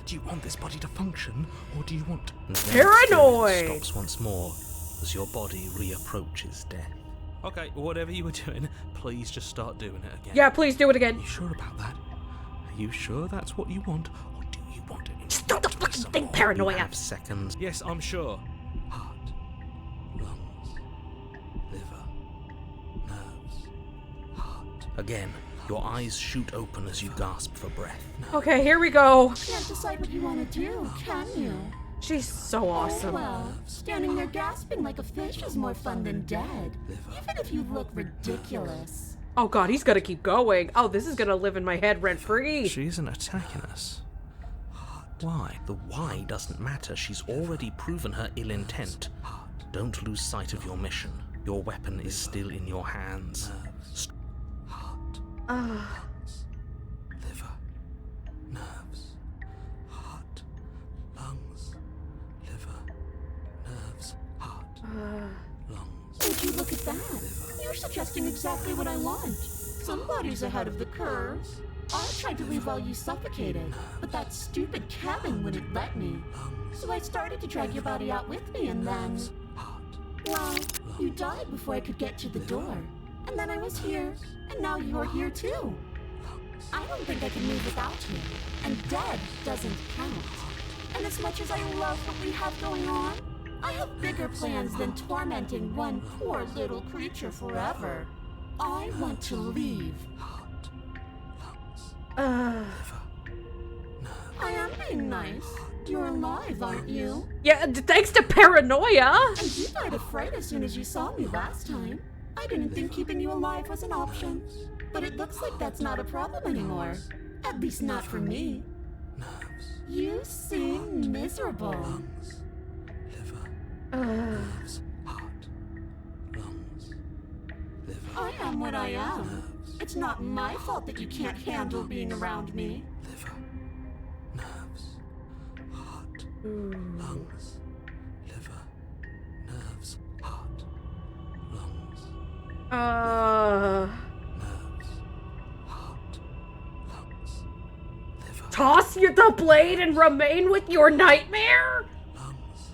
Do you want this body to function, or do you want... And then Paranoid! the feeling stops once more as your body reapproaches death. Okay, whatever you were doing, please just start doing it again. Yeah, please do it again. Are you sure about that? Are you sure that's what you want, or do you want it? Stop the fucking thing, paranoia. You have seconds. Yes, I'm sure. Heart, lungs, liver, nerves, heart. Again, your eyes shoot open as you gasp for breath. Okay, here we go. Can't decide what you want to do, can you? She's so awesome. Well, standing there gasping like a fish is more fun than dead. Even if you look ridiculous. Oh god, he's gonna keep going. Oh, this is gonna live in my head rent free. She isn't attacking us. Why? The why doesn't matter. She's already proven her ill intent. Don't lose sight of your mission. Your weapon is still in your hands. Liver, nerves, heart, lungs, liver, nerves, heart, lungs. Would you look at that? You're suggesting exactly what I want. Somebody's ahead of the curve. I tried to leave while you suffocated, but that stupid cabin wouldn't let me. So I started to drag your body out with me, and then... Well, you died before I could get to the door. And then I was here, and now you're here too. I don't think I can move without you, and dead doesn't count. And as much as I love what we have going on, I have bigger plans than tormenting one poor little creature forever. I want to leave. I am being nice. You're alive, aren't you? Yeah, thanks to paranoia. And you died afraid as soon as you saw me last time. I didn't think keeping you alive was an option. But it looks like that's not a problem anymore. At least not for me. Nerves. You seem miserable. Lungs. Liver. Nerves. Heart. Lungs. Liver. I am what I am. Nerves. It's not my fault that you can't handle being around me. Liver. Nerves. Heart. Lungs. Liver. Nerves. Heart. Lungs. Nerves. Heart. Lungs. Liver. Toss you the blade and remain with your nightmare? Lungs.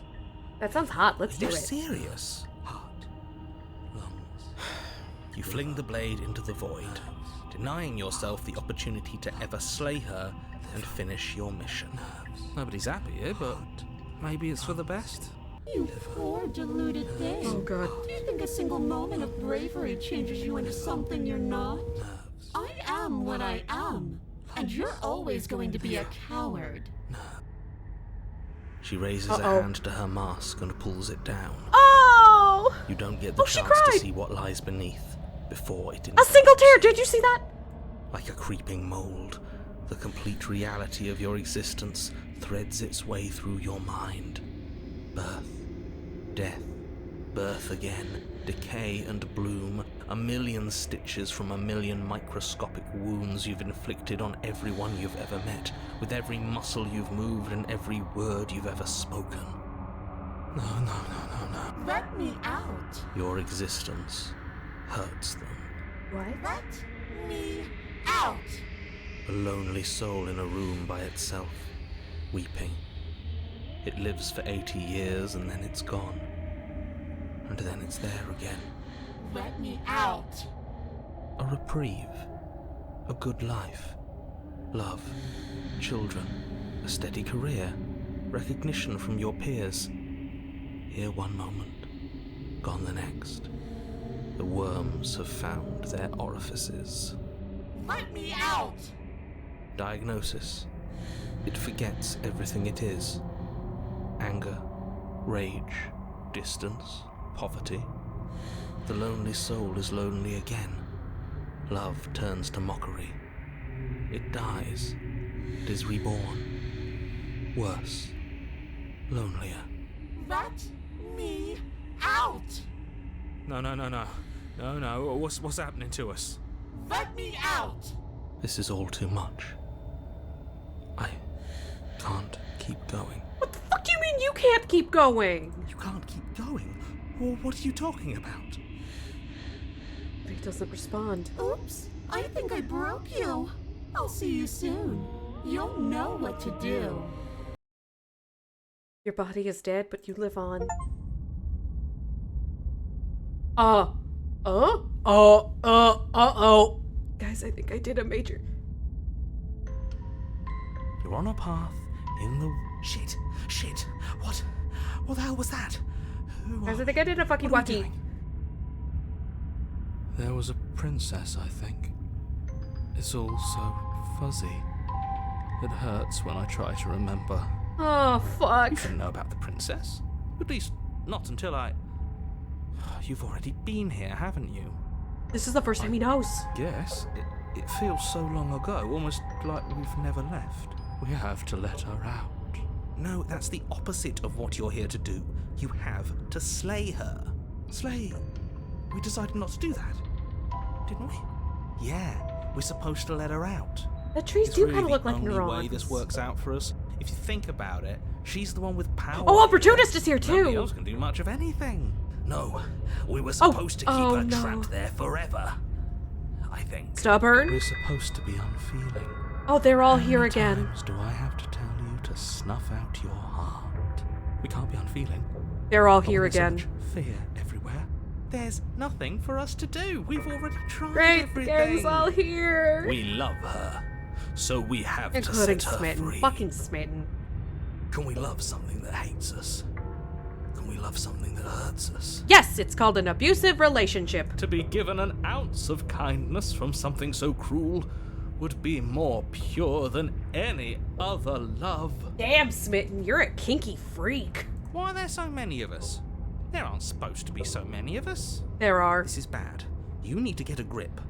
That sounds hot. Let's do You're it. serious? Heart. Lungs. You fling the blade into the void, denying yourself the opportunity to ever slay her and finish your mission. Nobody's happy here, but maybe it's for the best. You poor deluded thing. Oh god. Do you think a single moment of bravery changes you into something you're not? I am what I am. And you're always going to be a coward. She raises Uh-oh. a hand to her mask and pulls it down. Oh! You don't get the she chance to cried. see what lies beneath before it A single tear! Did you see that? Like a creeping mold, the complete reality of your existence threads its way through your mind. Birth, death, birth again, decay and bloom, a million stitches from a million microscopic wounds you've inflicted on everyone you've ever met, with every muscle you've moved and every word you've ever spoken. No. Let me out. Your existence hurts them. What? Let me out. A lonely soul in a room by itself, weeping. It lives for 80 years and then it's gone. And then it's there again. Let me out. A reprieve. A good life. Love. Children. A steady career. Recognition from your peers. Here one moment. Gone the next. The worms have found their orifices. Let me out. Diagnosis. It forgets everything it is. Anger, rage, distance, poverty. The lonely soul is lonely again. Love turns to mockery. It dies. It is reborn. Worse. Lonelier. Let me out. No. What's happening to us? Let me out. This is all too much. I can't keep going. What the fuck do you mean you can't keep going? You can't keep going? Well, what are you talking about? He doesn't respond. Oops. I think I broke you. I'll see you soon. You'll know what to do. Your body is dead, but you live on. Uh-oh. Guys, I think I did a major... You're on a path in the... Shit. What the hell was that? Guys, I think I did a fucky What are you wacky. doing? There was a princess, I think. It's all so fuzzy. It hurts when I try to remember. Oh, fuck. You shouldn't know about the princess. At least, not until I... You've already been here, haven't you? This is the first time he knows. Yes. It feels so long ago, almost like we've never left. We have to let her out. No, that's the opposite of what you're here to do. You have to slay her. Slay? We decided not to do that, didn't we? Yeah, we're supposed to let her out. The trees It's do really kind of look the like only neurons. way this works out for us. If you think about it, she's the one with power. Oh, Opportunist is here Nobody too. else can do much of anything. No, we were supposed to keep her no. trapped there forever. I think. Stubborn. We're supposed to be unfeeling. Oh, they're all How here many again. times do I have to tell you to snuff out your heart? We can't be unfeeling. They're all But here there's so again. much fear everywhere. There's nothing for us to do. We've already tried Great, the everything. gang's all here. We love her, so we have to Including set her Smitten. free. Fucking Smitten. Can we love something that hates us? Can we love something that hurts us? Yes, it's called an abusive relationship. To be given an ounce of kindness from something so cruel would be more pure than any other love. Damn, Smitten, you're a kinky freak. Why are there so many of us? There aren't supposed to be so many of us. There are. This is bad. You need to get a grip.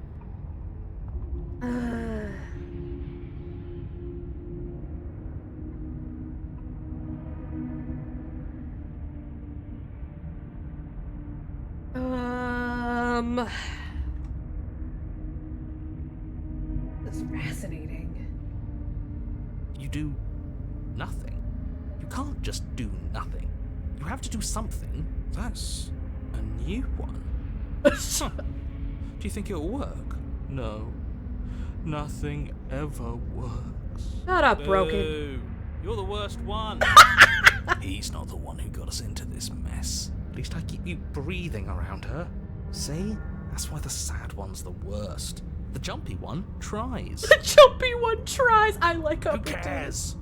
That's fascinating. You do nothing. You can't just do nothing. You have to do something. That's a new one. Huh. Do you think it'll work? No. Nothing ever works. Shut up, Broken. Boo. You're the worst one. He's not the one who got us into this mess. At least I keep you breathing around her. See? That's why the sad one's the worst. The jumpy one tries. The jumpy one tries. I like Who up and down. cares?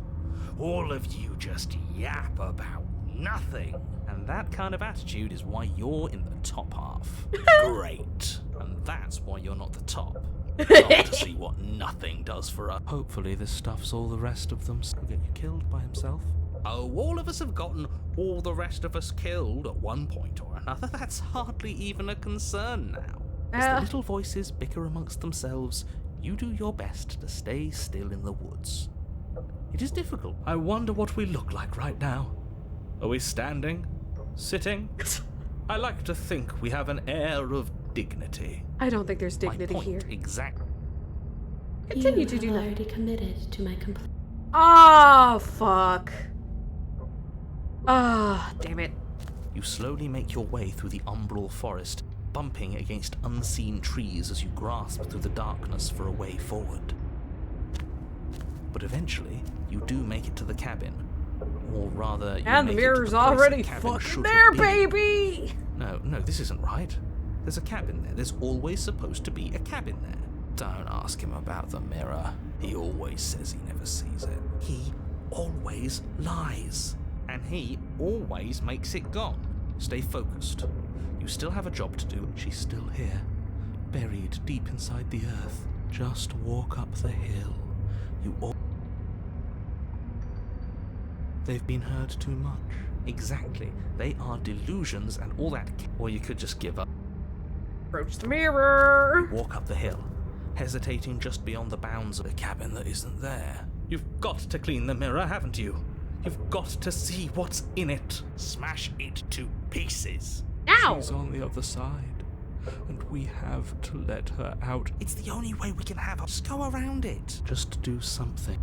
All of you just yap about nothing. And that kind of attitude is why you're in the top half. Great. And that's why you're not the top. Love to see what nothing does for us. Hopefully this stuffs all the rest of them. He'll get you killed by himself. Oh, all of us have gotten all the rest of us killed at one point or another. That's hardly even a concern now. As the little voices bicker amongst themselves, you do your best to stay still in the woods. It is difficult. I wonder what we look like right now. Are we standing? Sitting? I like to think we have an air of dignity. I don't think there's dignity My point here. Exactly. Continue You to have do already nothing. committed to my complete. Oh, fuck. Ah, damn it. You slowly make your way through the umbral forest, bumping against unseen trees as you grasp through the darkness for a way forward. But eventually, you do make it to the cabin. Or rather, you And the make it to mirror's place already the cabin fucking should there, be. baby! No, this isn't right. There's a cabin there. There's always supposed to be a cabin there. Don't ask him about the mirror. He always says he never sees it. He always lies. And he always makes it gone. Stay focused. You still have a job to do. She's still here, buried deep inside the earth. Just walk up the hill. They've been heard too much. Exactly. They are delusions and all that. Or you could just give up. Approach the mirror. Walk up the hill, hesitating just beyond the bounds of a cabin that isn't there. You've got to clean the mirror, haven't you? You've got to see what's in it. Smash it to pieces. Ow! She's on the other side, and we have to let her out. It's the only way we can have her. Just go around it. Just do something.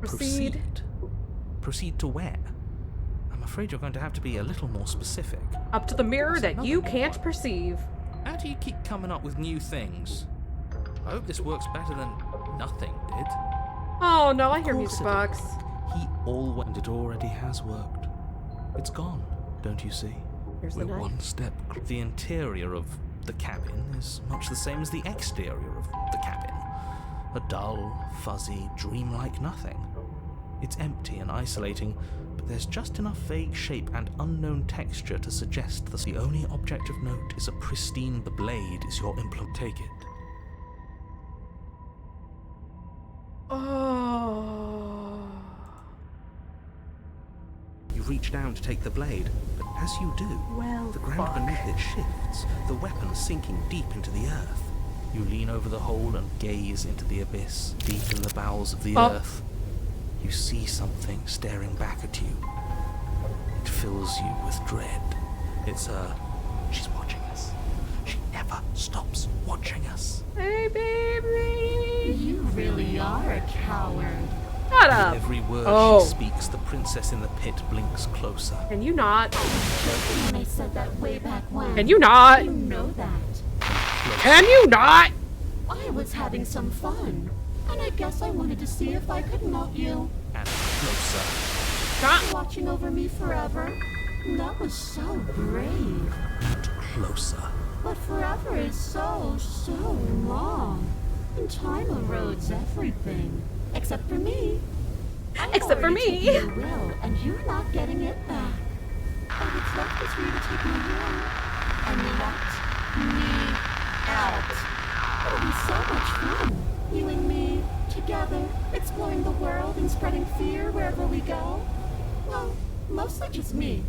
Proceed. Proceed to where? I'm afraid you're going to have to be a little more specific. Up to the mirror That's that you another can't one. perceive. How do you keep coming up with new things? I hope this works better than nothing did. Oh no, I hear Of music course it box. He always, and it already has worked. It's gone, don't you see? Here's the We're knife. one step The interior of the cabin is much the same as the exterior of the cabin. A dull, fuzzy, dreamlike nothing. It's empty and isolating, but there's just enough vague shape and unknown texture to suggest that the only object of note is a pristine blade is your implement. Take it. Oh. You reach down to take the blade, but as you do, Well, the ground fuck. beneath it shifts, the weapon sinking deep into the earth. You lean over the hole and gaze into the abyss, deep in the bowels of the Oh. earth. You see something staring back at you. It fills you with dread. It's her. She's watching us. She never stops watching us. Hey, baby. You really are a coward. Shut up. Every word Oh. she speaks, the princess in the pit blinks closer. Can you not? When I said that way back when. Can you not? You know that. Can you not? I was having some fun. And I guess I wanted to see if I could melt you. And closer. Stop. Watching over me forever. That was so brave. And closer. But forever is so long. And time erodes everything. Except for me. I've Except for already me. taken your will, and you're not getting it back. And what's left is for you to take my will and let me out. It'll be so much fun. You and me, together, exploring the world and spreading fear wherever we go. Well, mostly just me.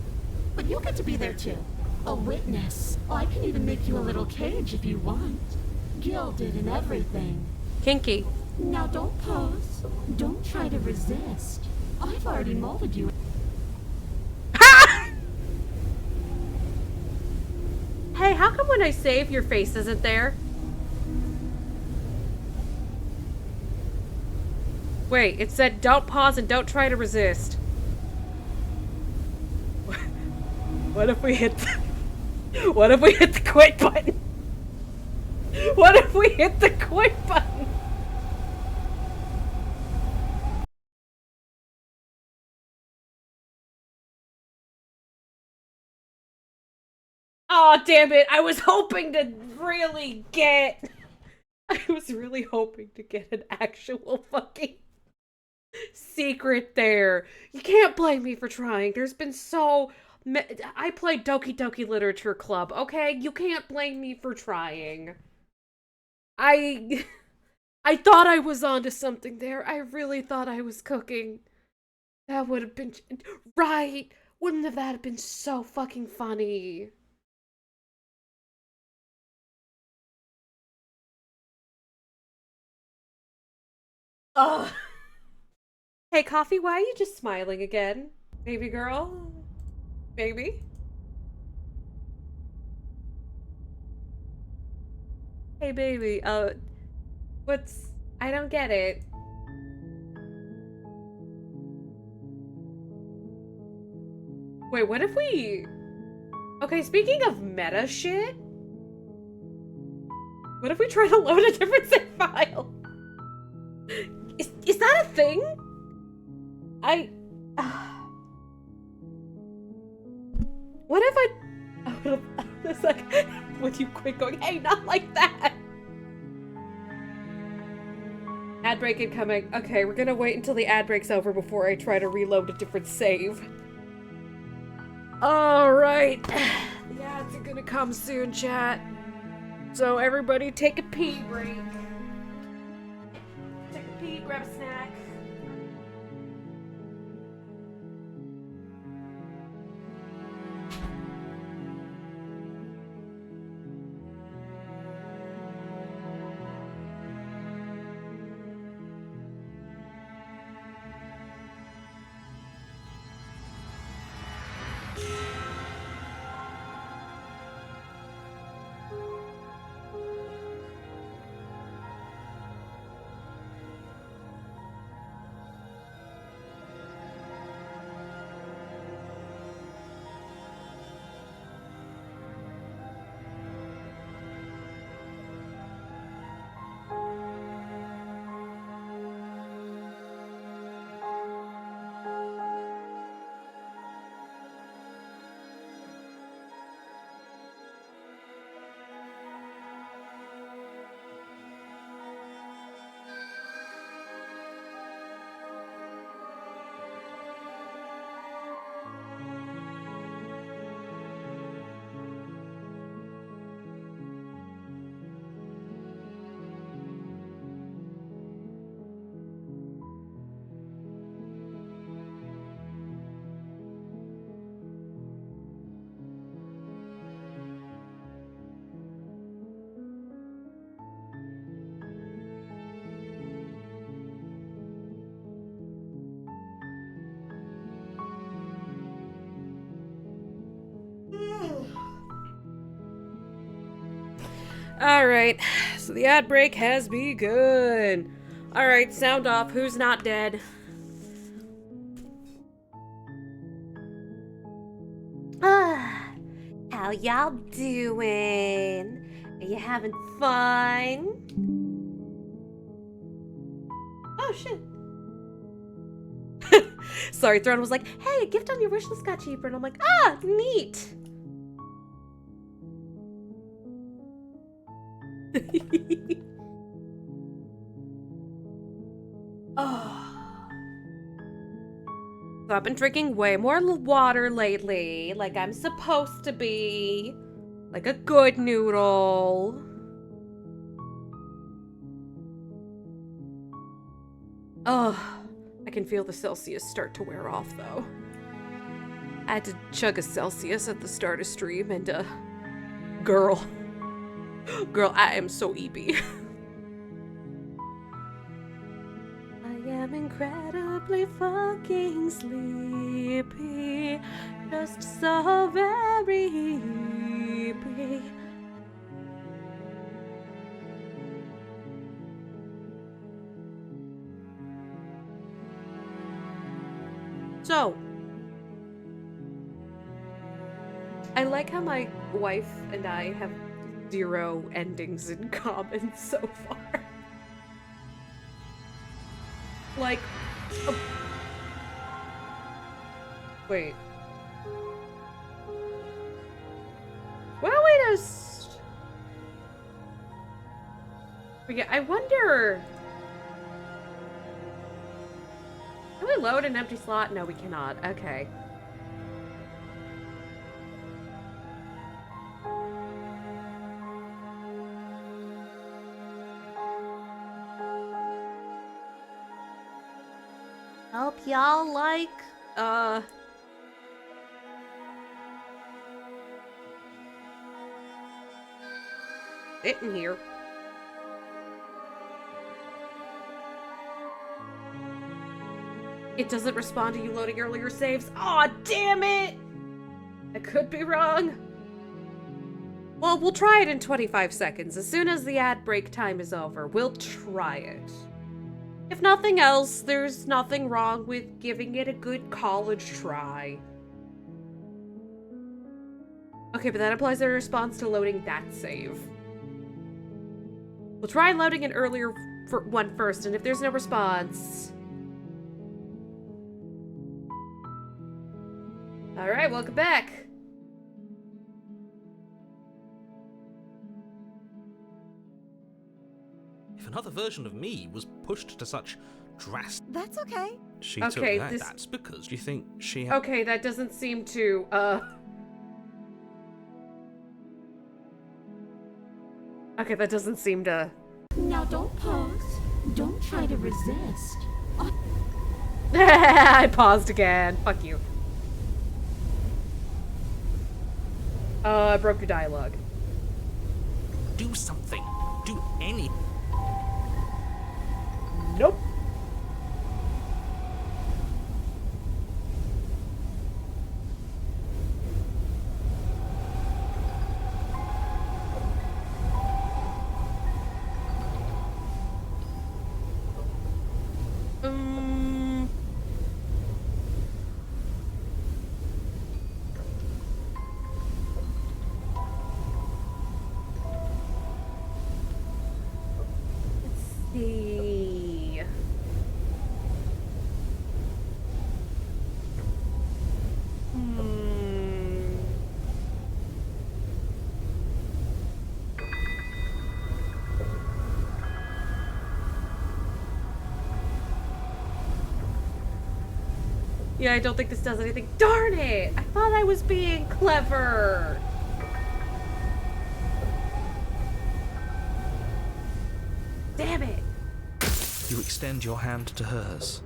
But you'll get to be there too. A witness. I can even make you a little cage if you want. Gilded and everything. Kinky. Now don't pose. Don't try to resist. I've already molded you. Hey, how come when I save your face isn't there? Wait, it said don't pause and don't try to resist. What if we hit the... What if we hit the quit button? What if we hit the quit button? Oh, damn it. I was hoping to really get... I was really hoping to get an actual fucking secret there. You can't blame me for trying. There's been so... I played Doki Doki Literature Club, okay? You can't blame me for trying. I thought I was onto something there. I really thought I was cooking. That would have been... Right! Wouldn't have that been so fucking funny? Ugh. Hey, Coffee, why are you just smiling again? Baby girl? Baby? Hey, baby, what's... I don't get it. Wait, what if we... Okay, speaking of meta shit, what if we try to load a different zip file? Is that a thing? What if I it's like, would you quit going, hey, not like that? Ad break incoming. Okay, we're gonna wait until the ad break's over before I try to reload a different save. Alright. The ads are gonna come soon, chat. So everybody take a pee break. Take a pee, grab a snack. Alright, so the ad break has begun. Alright, sound off. Who's not dead? How y'all doing? Are you having fun? Oh, shit. Sorry, Throne was like, hey, a gift on your wish list got cheaper. And I'm like, ah, neat. Oh. So I've been drinking way more water lately, like I'm supposed to be. Like a good noodle. Oh, I can feel the Celsius start to wear off though. I had to chug a Celsius at the start of stream and girl, I am so EB. incredibly fucking sleepy. Just so very sleepy. So, I like how my wife and I have 0 endings in common so far. Like, wait. Well, we just... Yeah, I wonder... Can we load an empty slot? No, we cannot. Okay. Hope y'all like, it in here. It doesn't respond to you loading earlier saves. Aw, damn it! I could be wrong. Well, we'll try it in 25 seconds. As soon as the ad break time is over, we'll try it. If nothing else, there's nothing wrong with giving it a good college try. Okay, but that applies a response to loading that save. We'll try loading an earlier one first, and if there's no response... Alright, welcome back. If another version of me was pushed to such drastic... That's okay. She Okay, took that. this- That's because you think she had... Okay, that doesn't seem to, Okay, that doesn't seem to... Now don't pose. Don't try to resist. I paused again. Fuck you. I broke your dialogue. Do something. Do any... Nope. Let's see. Yeah, I don't think this does anything. Darn it! I thought I was being clever. Damn it! You extend your hand to hers.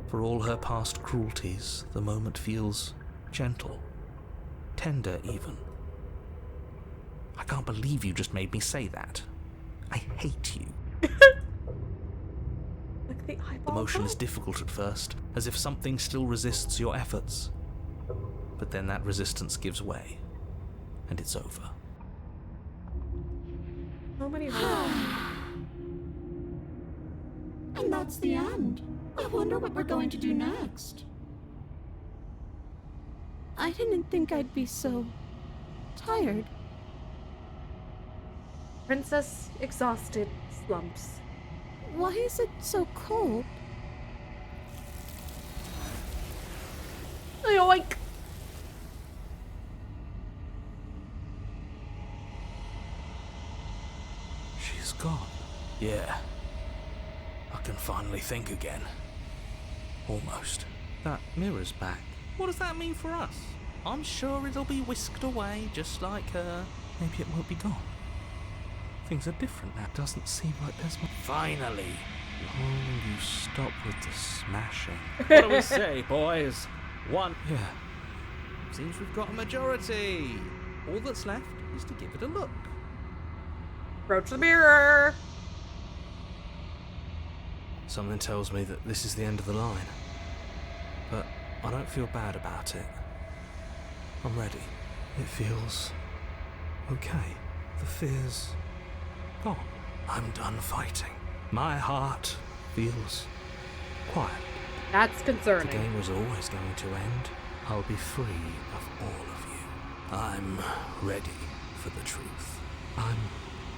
For all her past cruelties, the moment feels gentle, tender even. I can't believe you just made me say that. I hate you. Like the eyeball. The motion is difficult at first, as if something still resists your efforts. But then that resistance gives way, and it's over. So many And that's the end. I wonder what we're going to do next. I didn't think I'd be so tired. Princess exhausted slumps. Why is it so cold? Yoink! She's gone. Yeah. I can finally think again. Almost. That mirror's back. What does that mean for us? I'm sure it'll be whisked away just like her. Maybe it won't be gone. Things are different now. Doesn't seem like there's much. Finally. Oh, you stop with the smashing. What do we say, boys? One. Yeah. Seems we've got a majority. All that's left is to give it a look. Approach the mirror. Something tells me that this is the end of the line. But I don't feel bad about it. I'm ready. It feels okay. The fear's gone. I'm done fighting. My heart feels quiet. That's The concerning. game was always going to end. I'll be free of all of you. I'm ready for the truth. I'm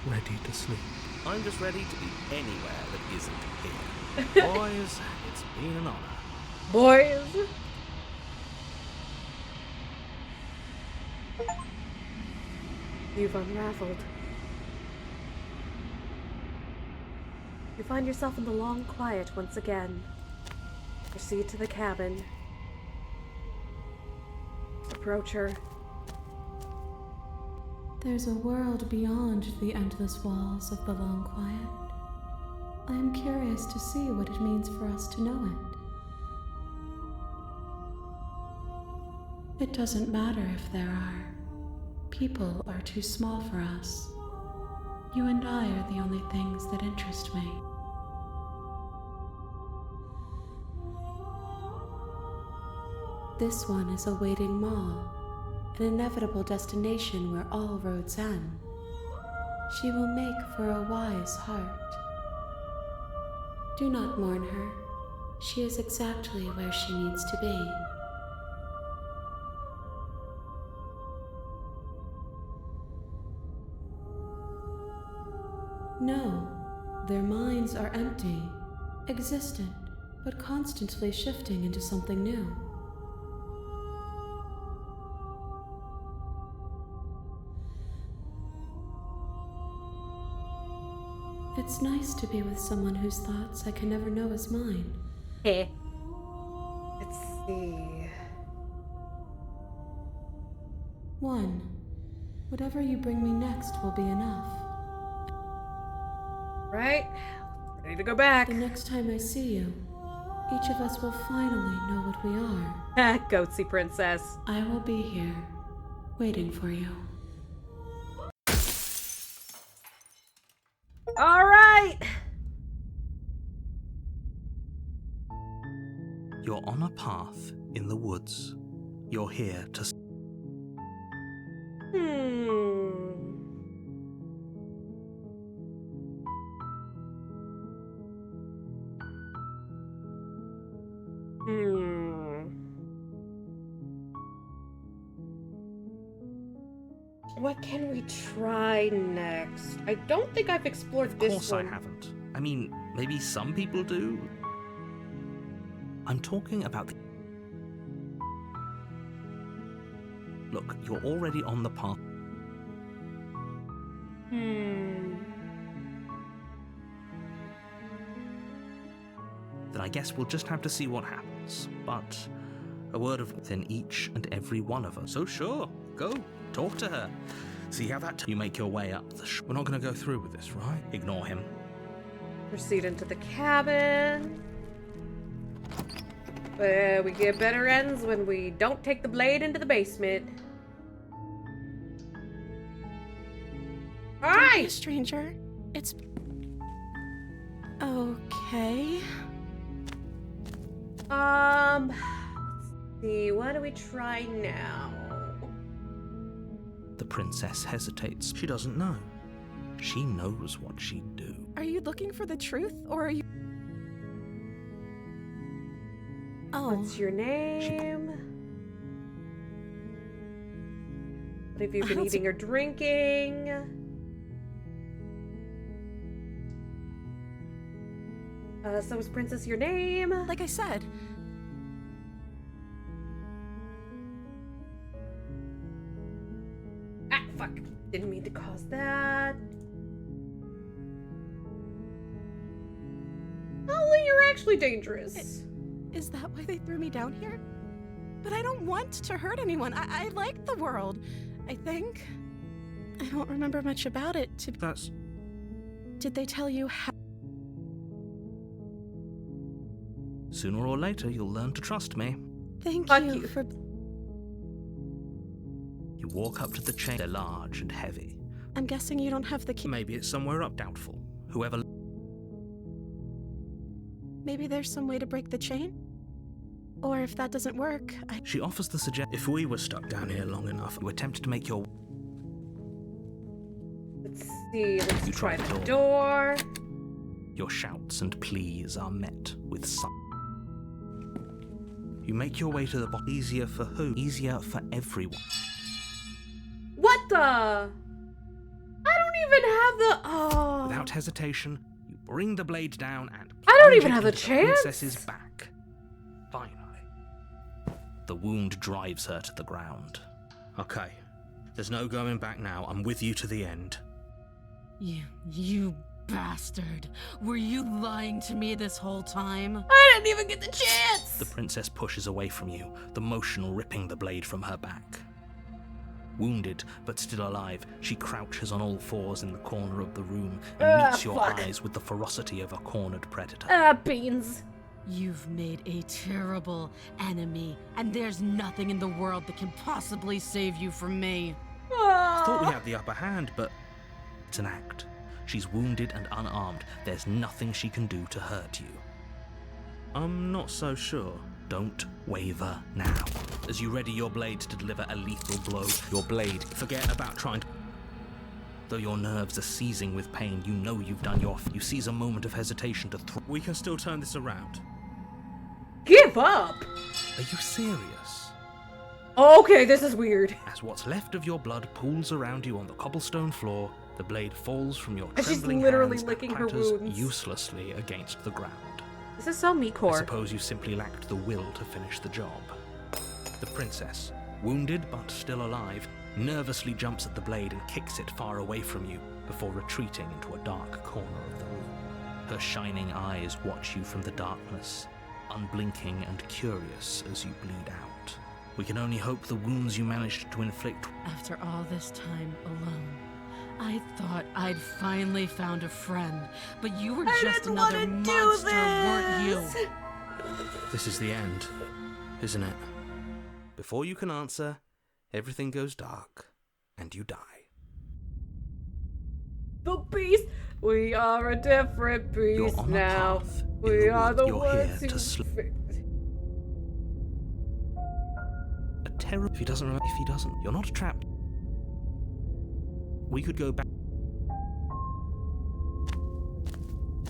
ready to sleep. I'm just ready to be anywhere that isn't here. Boys, it's been an honor. Boys! You've unraveled. You find yourself in the long quiet once again. Proceed to the cabin. Approach her. There's a world beyond the endless walls of the long quiet. I am curious to see what it means for us to know it. It doesn't matter if there are. People are too small for us. You and I are the only things that interest me. This one is a waiting mall, an inevitable destination where all roads end. She will make for a wise heart. Do not mourn her. She is exactly where she needs to be. No, their minds are empty, existent, but constantly shifting into something new. It's nice to be with someone whose thoughts I can never know as mine. Hey. Let's see. 1. Whatever you bring me next will be enough. Right? Ready to go back. The next time I see you, each of us will finally know what we are. Goatsy princess. I will be here, waiting for you. All right. You're on a path in the woods. You're here to... What can we try next? I don't think I've explored this one. Of course I haven't. I mean, maybe some people do. I'm talking about the... Look, you're already on the path. Then I guess we'll just have to see what happens. But a word of within each and every one of us. So sure, go, talk to her. See how that... You make your way up the... We're not going to go through with this, right? Ignore him. Proceed into the cabin. We get better ends when we don't take the blade into the basement. Don't be Alright! a stranger. It's... okay. Let's see, what do we try now? The princess hesitates. She doesn't know. She knows what she'd do. Are you looking for the truth, or are you... Oh. What's your name? What have you been eating or drinking? So is Princess your name? Like I said, Ah, fuck. Didn't mean to cause that. Oh, you're actually dangerous. is that why they threw me down here? But I don't want to hurt anyone. I like the world, I think. I don't remember much about it. That's... Did they tell you how... Sooner or later, you'll learn to trust me. Thank Fuck you you. for... You walk up to the chain. They're large and heavy. I'm guessing you don't have the key. Maybe it's somewhere up. Doubtful. Whoever... maybe there's some way to break the chain? Or if that doesn't work, She offers the suggestion. If we were stuck down here long enough, you attempt to make your. Let's see. Let's You try try the the door. Your shouts and pleas are met with some. You make your way to the bottom. Easier for who? Easier for everyone. What the? I don't even have the. Oh. Without hesitation, you bring the blade down and. I don't plunge even it have a into the chance. princess's back. Finally, the wound drives her to the ground. Okay, there's no going back now. I'm with you to the end. You bastard. Were you lying to me this whole time? I didn't even get the chance. The princess pushes away from you, the motion ripping the blade from her back. Wounded, but still alive, she crouches on all fours in the corner of the room and meets your fuck. eyes with the ferocity of a cornered predator. Beans. You've made a terrible enemy, and there's nothing in the world that can possibly save you from me. I thought we had the upper hand, but it's an act. She's wounded and unarmed. There's nothing she can do to hurt you. I'm not so sure. Don't waver now. As you ready your blade to deliver a lethal blow, your blade, forget about trying to... Though your nerves are seizing with pain, you know you've done your... You seize a moment of hesitation to throw... We can still turn this around. Give up. Are you serious? Okay, this is weird. As what's left of your blood pools around you on the cobblestone floor, the blade falls from your And she's trembling literally hands licking and her clatters wounds. uselessly against the ground. This is so I me-core. suppose you simply lacked the will to finish the job. The princess, wounded but still alive, nervously jumps at the blade and kicks it far away from you before retreating into a dark corner of the room. Her shining eyes watch you from the darkness, unblinking and curious as you bleed out. We can only hope the wounds you managed to inflict... After all this time alone, I thought I'd finally found a friend, but you were just another monster, weren't you? This is the end, isn't it? Before you can answer, everything goes dark, and you die. The beast. We are a different beast You're on a now. path in We are wood. the You're ones here to who... A terror. If he doesn't, you're not trapped. We could go back.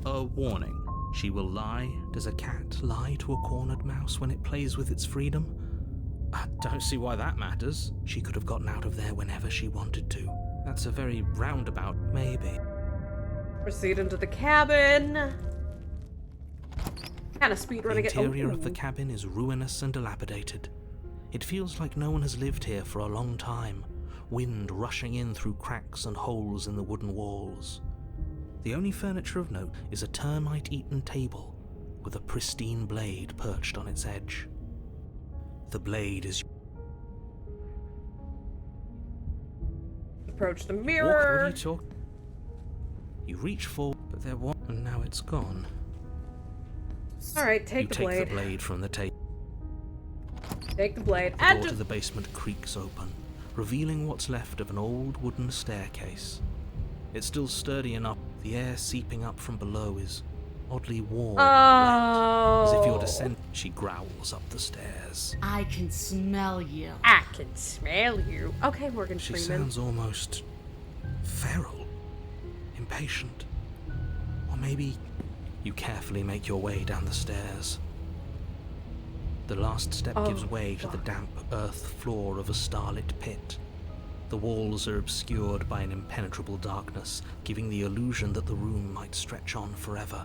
A warning. She will lie. Does a cat lie to a cornered mouse when it plays with its freedom? I don't see why that matters. She could have gotten out of there whenever she wanted to. That's a very roundabout maybe. Proceed into the cabin. Kind of speedrunning it. The interior of the cabin is ruinous and dilapidated. It feels like no one has lived here for a long time, wind rushing in through cracks and holes in the wooden walls. The only furniture of note is a termite-eaten table with a pristine blade perched on its edge. The blade is... Approach the What mirror. are you talking? You reach for, but there was, and now it's gone. Alright, take You the take blade. the blade from the table. Take the blade. The And door to the basement creaks open, revealing what's left of an old wooden staircase. It's still sturdy enough. The air seeping up from below is oddly warm and wet, as if you're descending. She growls up the stairs. I can smell you. I can smell you. Okay, Morgan She Freeman. sounds almost feral, impatient. Or maybe you carefully make your way down the stairs. The last step gives way to the damp earth floor of a starlit pit. The walls are obscured by an impenetrable darkness, giving the illusion that the room might stretch on forever.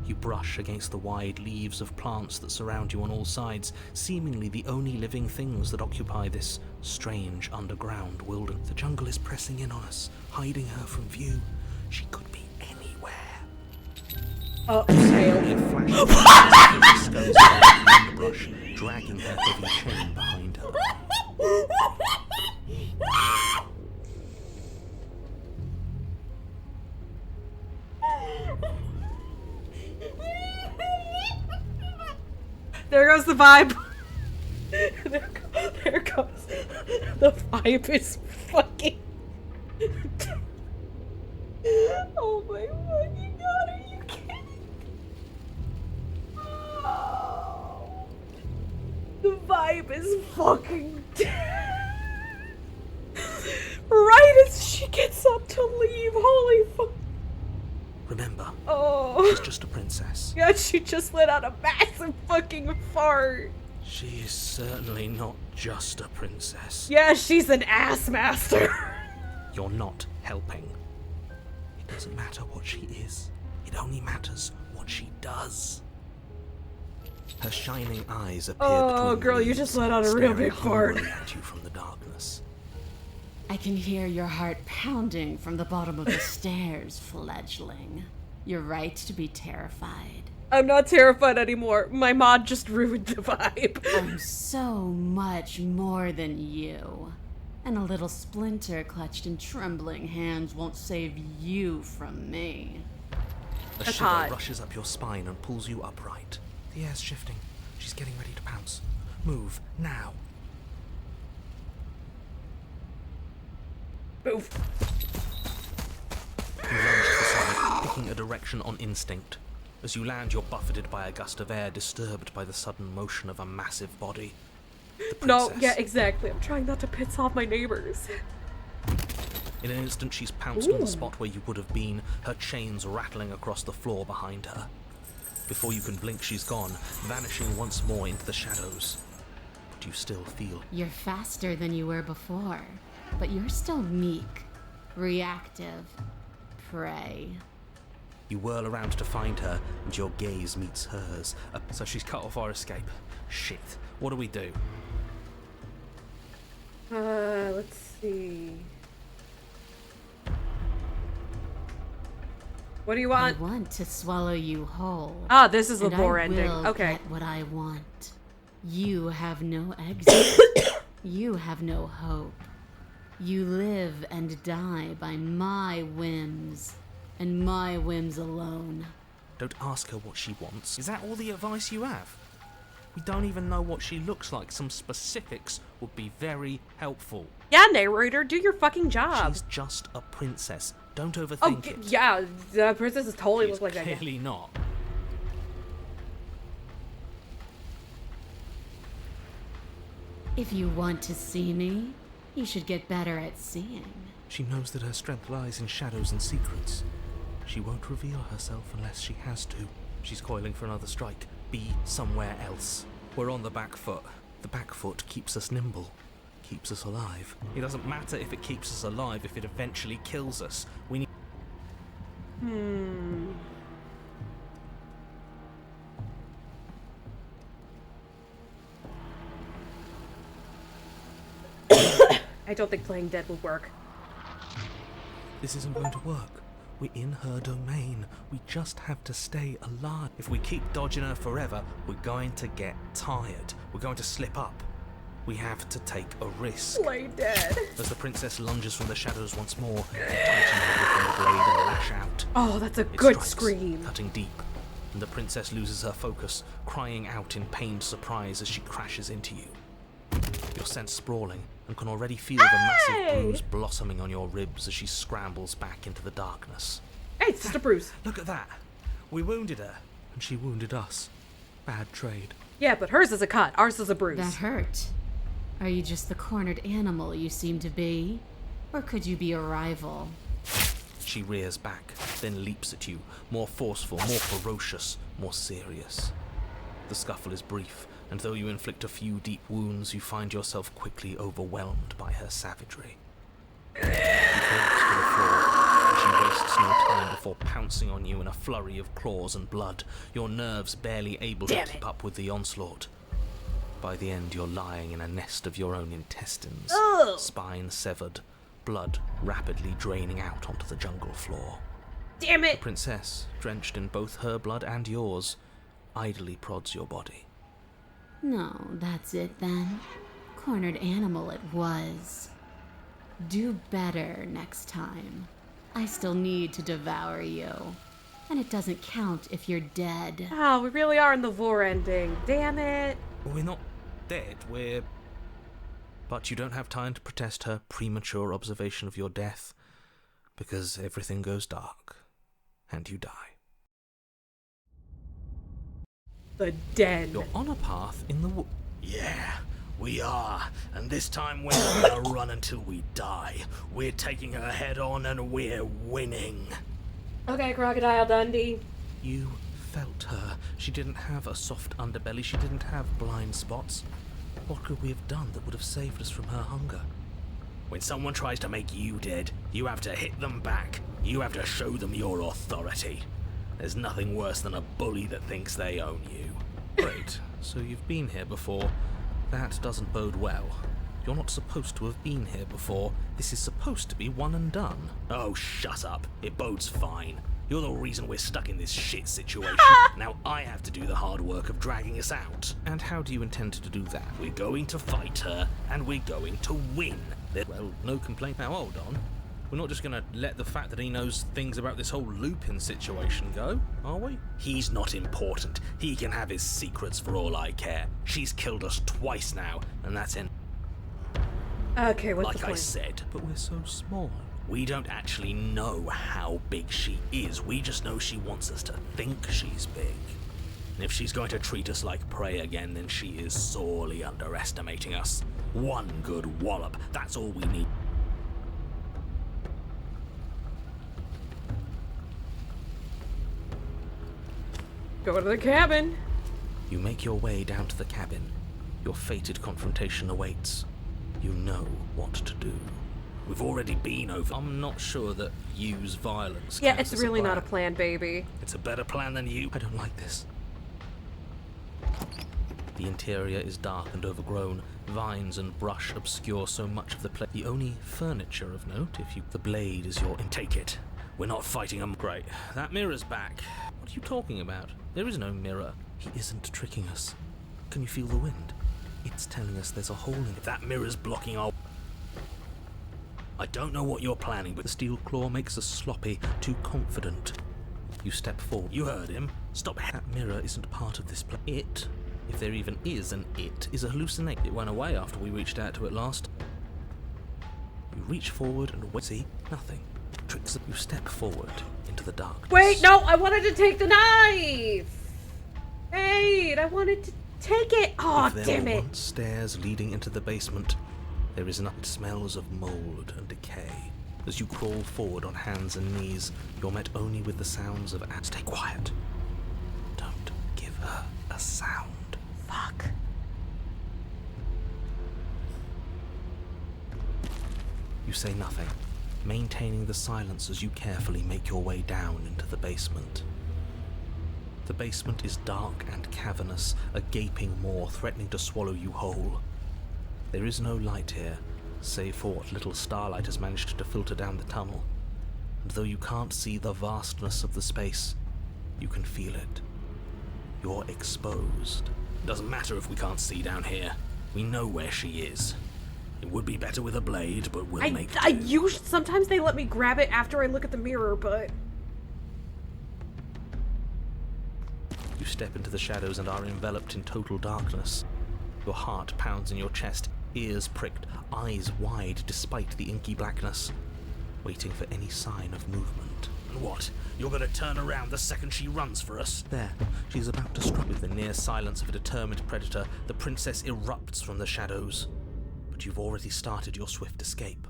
You brush against the wide leaves of plants that surround you on all sides, seemingly the only living things that occupy this strange underground wilderness. The jungle is pressing in on us, hiding her from view. She could be anywhere. Tail. It flashes scurries back in the underbrush, dragging her heavy chain behind her. There goes the vibe. There goes. The vibe is fucking. Oh my fucking god, are you kidding? fucking right as she gets up to leave, holy fuck. Remember, Oh. she's just a princess. Yeah, she just let out a massive fucking fart. She is certainly not just a princess. Yeah, she's an ass master. You're not helping. It doesn't matter what she is. It only matters what she does. Her shining eyes appear Oh, between girl, the you leaves, just let out a real staring big fart. hungrily at you from the darkness. I can hear your heart pounding from the bottom of the stairs, fledgling. You're right to be terrified. I'm not terrified anymore. My mod just ruined the vibe. I'm so much more than you. And a little splinter clutched in trembling hands won't save you from me. A That's shiver hot. rushes up your spine and pulls you upright. The air's shifting. She's getting ready to pounce. Move, now. Move. You lunge to the side, picking a direction on instinct. As you land, you're buffeted by a gust of air disturbed by the sudden motion of a massive body. The No, princess. yeah, exactly. I'm trying not to piss off my neighbors. In an instant, she's pounced on the spot where you would have been, her chains rattling across the floor behind her. Before you can blink, she's gone, vanishing once more into the shadows. But you still feel You're faster than you were before, but you're still meek, reactive, prey. You whirl around to find her, and your gaze meets hers. So she's cut off our escape. Shit. What do we do? Let's see. What do you I want? want to swallow you whole. Ah, this is the and lore I ending. will Okay. get what I want. You have no exit. You have no hope. You live and die by my whims, and my whims alone. Don't ask her what she wants. Is that all the advice you have? We don't even know what she looks like. Some specifics would be very helpful. Yeah, narrator, do your fucking job. She's just a princess. Don't Oh, overthink it. yeah, the princesses totally She's look like that. Yeah. clearly not. If you want to see me, you should get better at seeing. She knows that her strength lies in shadows and secrets. She won't reveal herself unless she has to. She's coiling for another strike. Be somewhere else. We're on the back foot. The back foot keeps us nimble, keeps us alive. It doesn't matter if it keeps us alive if it eventually kills us. We need... I don't think playing dead will work. This isn't going to work. We're in her domain. We just have to stay alive. If we keep dodging her forever, we're going to get tired. We're going to slip up. We have to take a risk. Play dead. As the princess lunges from the shadows once more, you tighten her grip on the blade and lash out. Oh, that's a It good strikes, scream. cutting deep, and the princess loses her focus, crying out in pained surprise as she crashes into you. You're sent sprawling and can already feel the massive bruise blossoming on your ribs as she scrambles back into the darkness. Hey, it's just a bruise. Look at that! We wounded her, and she wounded us. Bad trade. Yeah, but hers is a cut. Ours is a bruise. That hurt. Are you just the cornered animal you seem to be? Or could you be a rival? She rears back, then leaps at you, more forceful, more ferocious, more serious. The scuffle is brief, and though you inflict a few deep wounds, you find yourself quickly overwhelmed by her savagery. You collapse to the floor, and she wastes no time before pouncing on you in a flurry of claws and blood, your nerves barely able to keep up with the onslaught. By the end, you're lying in a nest of your own intestines, spine severed, blood rapidly draining out onto the jungle floor. Damn The it! princess, drenched in both her blood and yours, idly prods your body. No, that's it then. Cornered animal it was. Do better next time. I still need to devour you. And it doesn't count if you're dead. Oh, we really are in the vor ending. Damn it. We're not dead, we're... But you don't have time to protest her premature observation of your death, because everything goes dark, and you die. The den. You're on a path in the Yeah, We are, and this time we're not gonna run until we die. We're taking her head on and we're winning. Okay, Crocodile Dundee. You felt her. She didn't have a soft underbelly. She didn't have blind spots. What could we have done that would have saved us from her hunger? When someone tries to make you dead, you have to hit them back. You have to show them your authority. There's nothing worse than a bully that thinks they own you. Great. So you've been here before. That doesn't bode well. You're not supposed to have been here before. This is supposed to be one and done. Oh, shut up. It bodes fine. You're the reason we're stuck in this shit situation. Now I have to do the hard work of dragging us out. And how do you intend to do that? We're going to fight her, and we're going to win. Well, no complaint. Now hold on. We're not just gonna let the fact that he knows things about this whole Lupin situation go, are we? He's not important. He can have his secrets for all I care. She's killed us twice now, and that's in. Okay, what's the Like point? I said, But we're so small. we don't actually know how big she is. We just know she wants us to think she's big. And if she's going to treat us like prey again, then she is sorely underestimating us. One good wallop, that's all we need. Go to the cabin. You make your way down to the cabin. Your fated confrontation awaits. You know what to do. We've already been over. I'm not sure that use violence. Yeah, counts it's as really not a plan. plan, baby. It's a better plan than you. I don't like this. The interior is dark and overgrown. Vines and brush obscure so much of the place. The only furniture of note, if you... The blade is your... Take it. We're not fighting them. Great. That mirror's back. What are you talking about? There is no mirror. He isn't tricking us. Can you feel the wind? It's telling us there's a hole in it. That mirror's blocking our... I don't know what you're planning, but the steel claw makes us sloppy, too confident. You step forward. You heard him. Stop. That mirror isn't part of this place. It, if there even is an it, is a hallucination. It went away after we reached out to it last. You reach forward and wait. See? Nothing. Tricks. You step forward into the darkness. Wait, no, I wanted to take the knife. Wait, I wanted to take it. Oh, If there damn were it. once stairs leading into the basement, there is enough smells of mold and decay. As you crawl forward on hands and knees, you're met only with the sounds of ants. Stay quiet. Don't give her a sound. Fuck. You say nothing, maintaining the silence as you carefully make your way down into the basement. The basement is dark and cavernous, a gaping maw threatening to swallow you whole. There is no light here, save for what little starlight has managed to filter down the tunnel. And though you can't see the vastness of the space, you can feel it. You're exposed. Doesn't matter if we can't see down here. We know where she is. It would be better with a blade, but we'll make do. Sometimes they let me grab it after I look at the mirror, but... You step into the shadows and are enveloped in total darkness. Your heart pounds in your chest, ears pricked, eyes wide despite the inky blackness, waiting for any sign of movement. And what? You're gonna turn around the second she runs for us? There, she's about to strike. With the near silence of a determined predator, the princess erupts from the shadows. But you've already started your swift escape.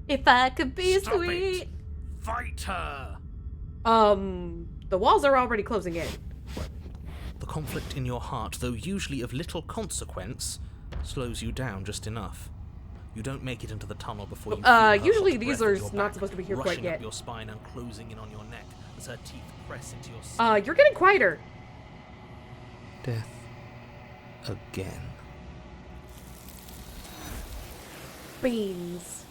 If I could be Stop sweet. it! Fight her! The walls are already closing in. The conflict in your heart, though usually of little consequence, slows you down just enough. You don't make it into the tunnel before you feel her usually hot these breath are at your not back, supposed to be here quite rushing yet. up your spine and closing in on your neck as her teeth press into your skin. You're getting quieter. Death again. Beans.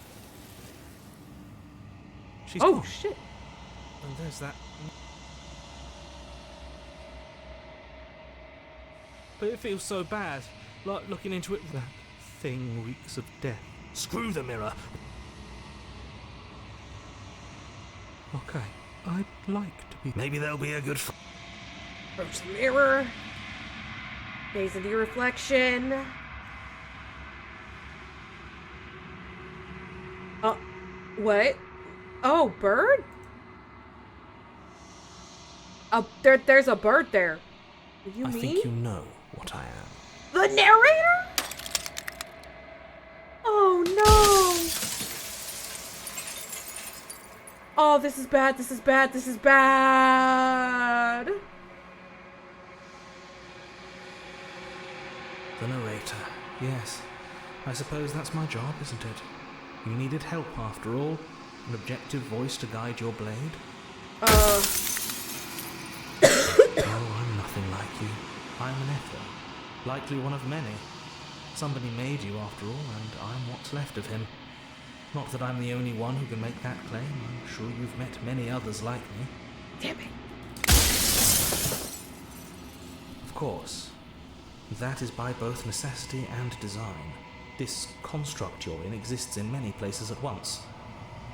She's Oh, gone. shit. And there's that. But it feels so bad, like looking into it. That thing reeks of death. Screw the mirror. Okay, I'd like to be. Maybe there'll be a good. Approach the mirror. Gaze into your reflection. What? Oh, bird? There's a bird there. What do you I mean? think you know what I am. The narrator? Oh no! Oh, this is bad, this is bad, this is bad! The narrator. Yes. I suppose that's my job, isn't it? You needed help after all. An objective voice to guide your blade. Oh, I'm nothing like you. I'm an echo. Likely one of many. Somebody made you after all, and I'm what's left of him. Not that I'm the only one who can make that claim. I'm sure you've met many others like me. Damn it. Of course. That is by both necessity and design. This construct you're in exists in many places at once.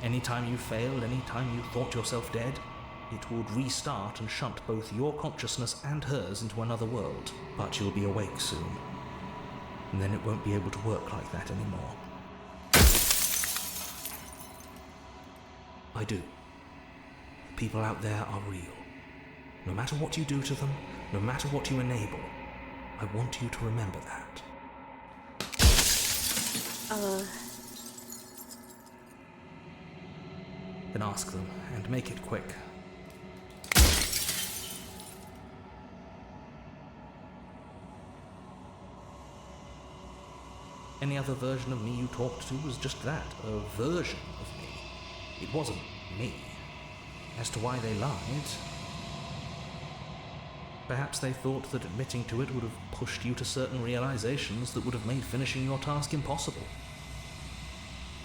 Anytime you failed, anytime you thought yourself dead, it would restart and shunt both your consciousness and hers into another world. But you'll be awake soon. And then it won't be able to work like that anymore. I do. The people out there are real. No matter what you do to them, no matter what you enable, I want you to remember that. Then ask them, and make it quick. Any other version of me you talked to was just that, a version of me. It wasn't me. As to why they lied, perhaps they thought that admitting to it would have pushed you to certain realizations that would have made finishing your task impossible.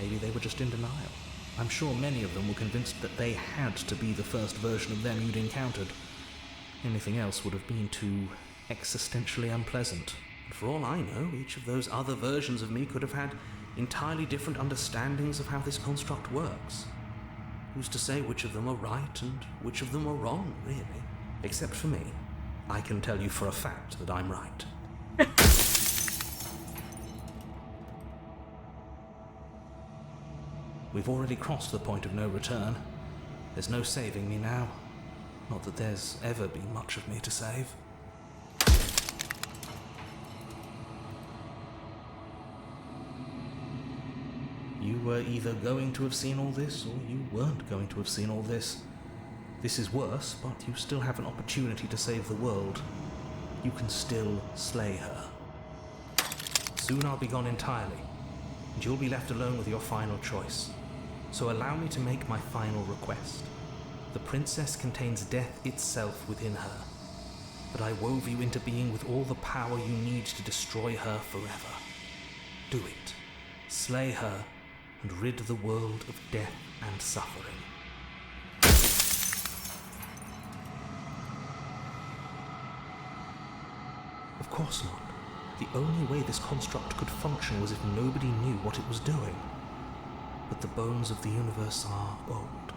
Maybe they were just in denial. I'm sure many of them were convinced that they had to be the first version of them you'd encountered. Anything else would have been too existentially unpleasant. And for all I know, each of those other versions of me could have had entirely different understandings of how this construct works. Who's to say which of them are right and which of them are wrong, really? Except for me. I can tell you for a fact that I'm right. We've already crossed the point of no return. There's no saving me now. Not that there's ever been much of me to save. You were either going to have seen all this, or you weren't going to have seen all this. This is worse, but you still have an opportunity to save the world. You can still slay her. Soon I'll be gone entirely, and you'll be left alone with your final choice. So allow me to make my final request. The princess contains death itself within her, but I wove you into being with all the power you need to destroy her forever. Do it. Slay her, and rid the world of death and suffering. Of course not. The only way this construct could function was if nobody knew what it was doing. But the bones of the universe are old.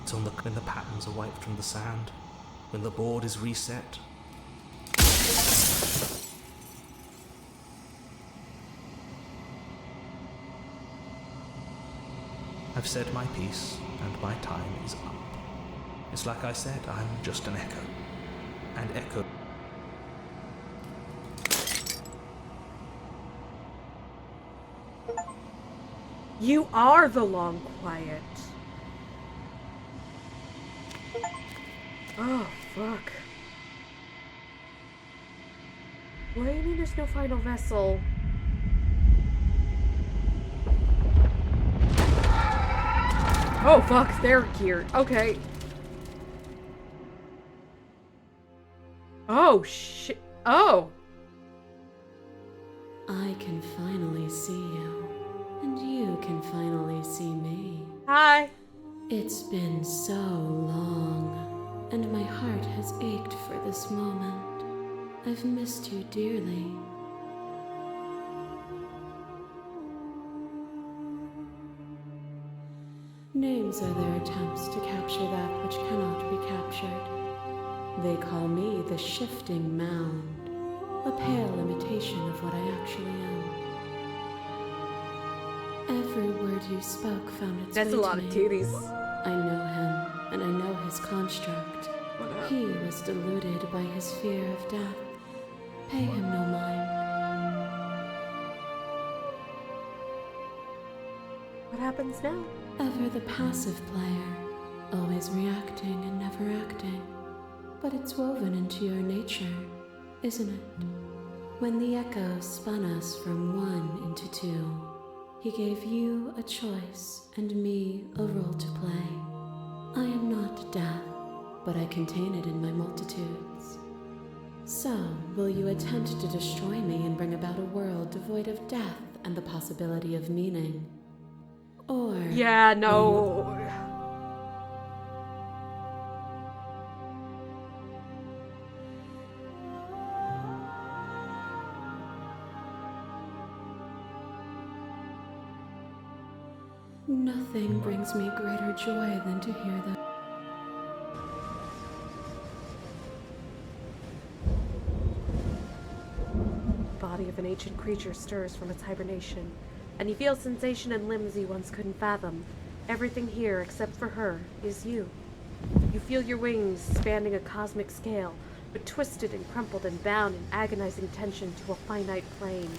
It's on when the patterns are wiped from the sand, when the board is reset. I've said my piece, and my time is up. It's like I said, I'm just an echo. And echo... You are the long quiet. Oh, fuck. Why do you mean there's no final vessel? Oh, fuck, they're geared. Okay. Oh, shit. Oh. I can finally see you, and you can finally see me. Hi. It's been so long, and my heart has ached for this moment. I've missed you dearly. Names are their attempts to capture that which cannot be captured. They call me the shifting mound, a pale imitation of what I actually am. Every word you spoke found its way That's a lot to of me. titties. I know him, and I know his construct. He was deluded by his fear of death. Pay him no mind. What happens now? Ever the passive player, always reacting and never acting. But it's woven into your nature, isn't it? When the echo spun us from one into two, he gave you a choice and me a role to play. I am not death, but I contain it in my multitudes. So, will you attempt to destroy me and bring about a world devoid of death and the possibility of meaning? Or... Yeah, no. Nothing brings me greater joy than to hear the body of an ancient creature stirs from its hibernation, and you feel sensation in limbs you once couldn't fathom. Everything here, except for her, is you. You feel your wings spanning a cosmic scale, but twisted and crumpled and bound in agonizing tension to a finite plane.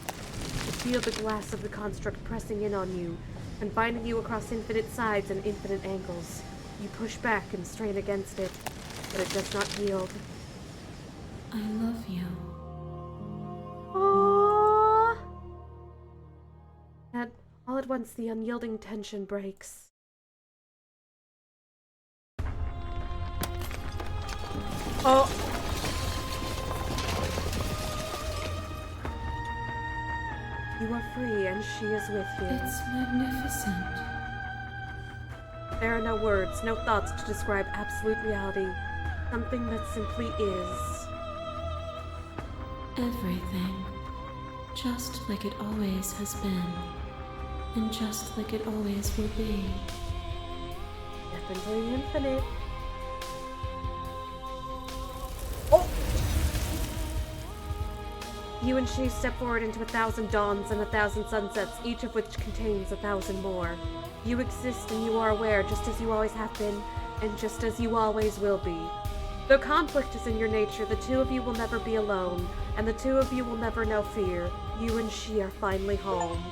You feel the glass of the construct pressing in on you, confining you across infinite sides and infinite angles. You push back and strain against it, but it does not yield. I love you. Aww. And all at once the unyielding tension breaks. Oh! You are free and she is with you. It's magnificent. There are no words, no thoughts to describe absolute reality. Something that simply is. Everything. Just like it always has been. And just like it always will be. Death into the infinite. You and she step forward into 1,000 dawns and 1,000 sunsets, each of which contains 1,000 more. You exist and you are aware, just as you always have been, and just as you always will be. Though conflict is in your nature, the two of you will never be alone, and the two of you will never know fear. You and she are finally home.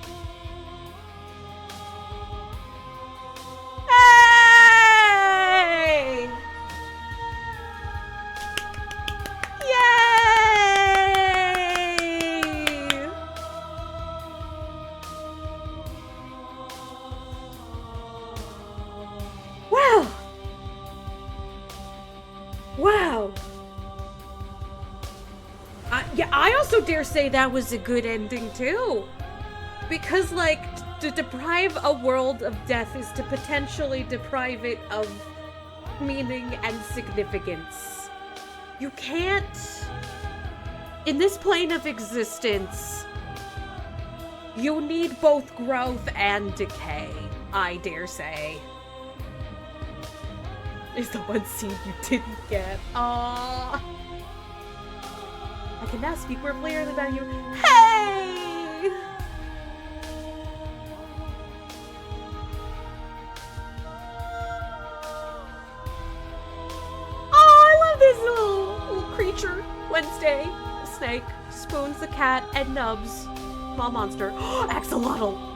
Hey! Yay! Wow! Wow! Yeah, I also dare say that was a good ending too. Because, like, to deprive a world of death is to potentially deprive it of meaning and significance. You can't... In this plane of existence, you need both growth and decay, I dare say. Is the one scene you didn't get. Aww. I can now speak more clearly about you. Hey! Oh, I love this little creature. Wednesday, the snake, Spoons the cat, and Nubs, small monster. Axolotl!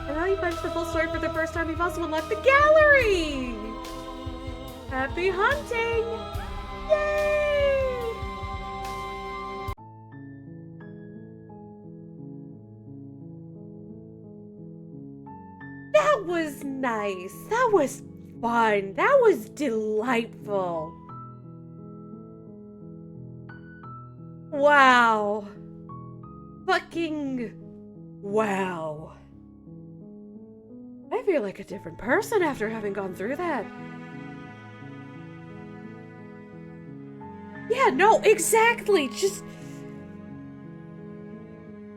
And now you've finished the full story for the first time. You've also unlocked the gallery! Happy hunting! Yay! That was nice. That was fun. That was delightful. Wow. Fucking wow. I feel like a different person after having gone through that. Yeah, no, exactly. Just...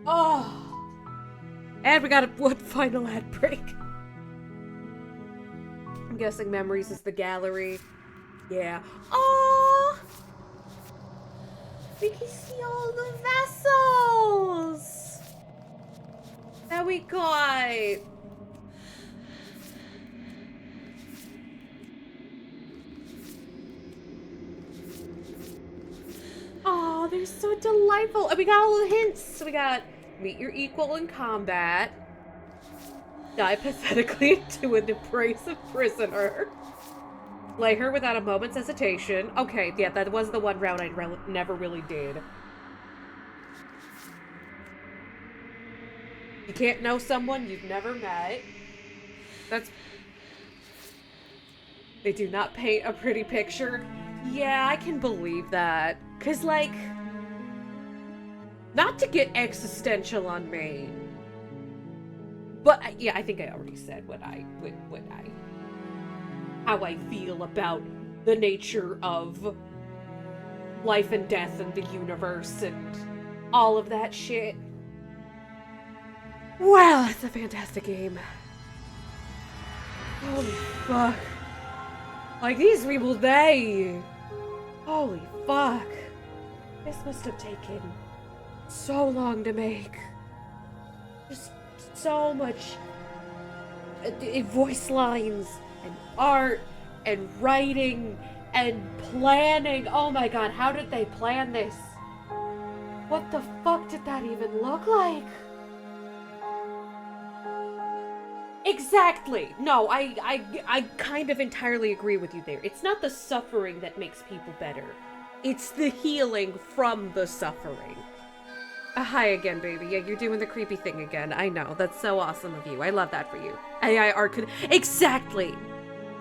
Oh. And we got one final ad break. I'm guessing Memories is the gallery. Yeah. Oh. We can see all the vessels that we we got? Oh, they're so delightful. And we got all the hints. So we got meet your equal in combat. Die pathetically into an abrasive prisoner. Slay her without a moment's hesitation. Okay, yeah, that was the one round I never really did. You can't know someone you've never met. That's... They do not paint a pretty picture. Yeah, I can believe that. 'Cause, like... Not to get existential on me. But, yeah, I think I already said how I feel about the nature of life and death and the universe and all of that shit. Wow, it's a fantastic game. Holy fuck. Like, these people, they... Holy fuck. This must have taken so long to make. Just so much voice lines and art and writing and planning. Oh my god, how did they plan this? What the fuck did that even look like? Exactly. No, I kind of entirely agree with you there. It's not the suffering that makes people better. It's the healing from the suffering. Hi again, baby. Yeah, you're doing the creepy thing again. I know. That's so awesome of you. I love that for you. AI art could... Exactly!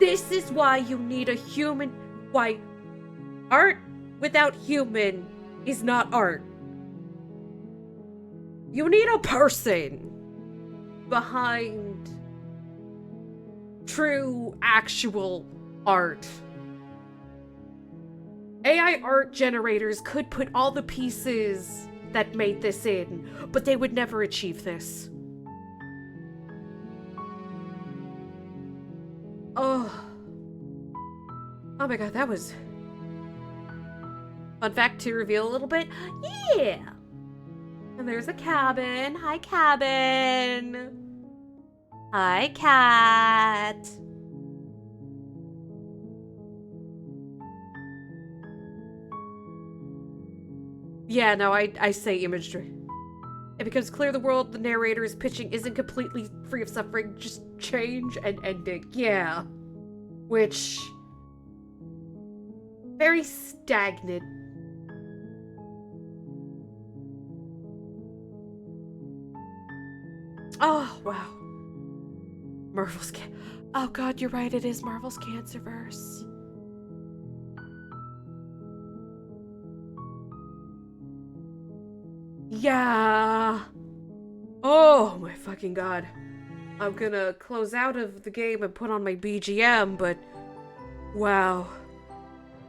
This is why you need a human... Why art without human is not art. You need a person behind true, actual art. AI art generators could put all the pieces that made this in, but they would never achieve this. Oh. Oh my god, that was... Fun fact to reveal a little bit. Yeah! And there's a cabin. Hi, cabin! Hi, cat! Yeah, no, I say imagery. It becomes clear the world the narrator is pitching isn't completely free of suffering, just change and ending. Yeah. Which... very stagnant. Oh, wow. Marvel's Oh god, you're right, it is Marvel's Cancerverse. Yeah. Oh my fucking god. I'm gonna close out of the game and put on my BGM, but wow.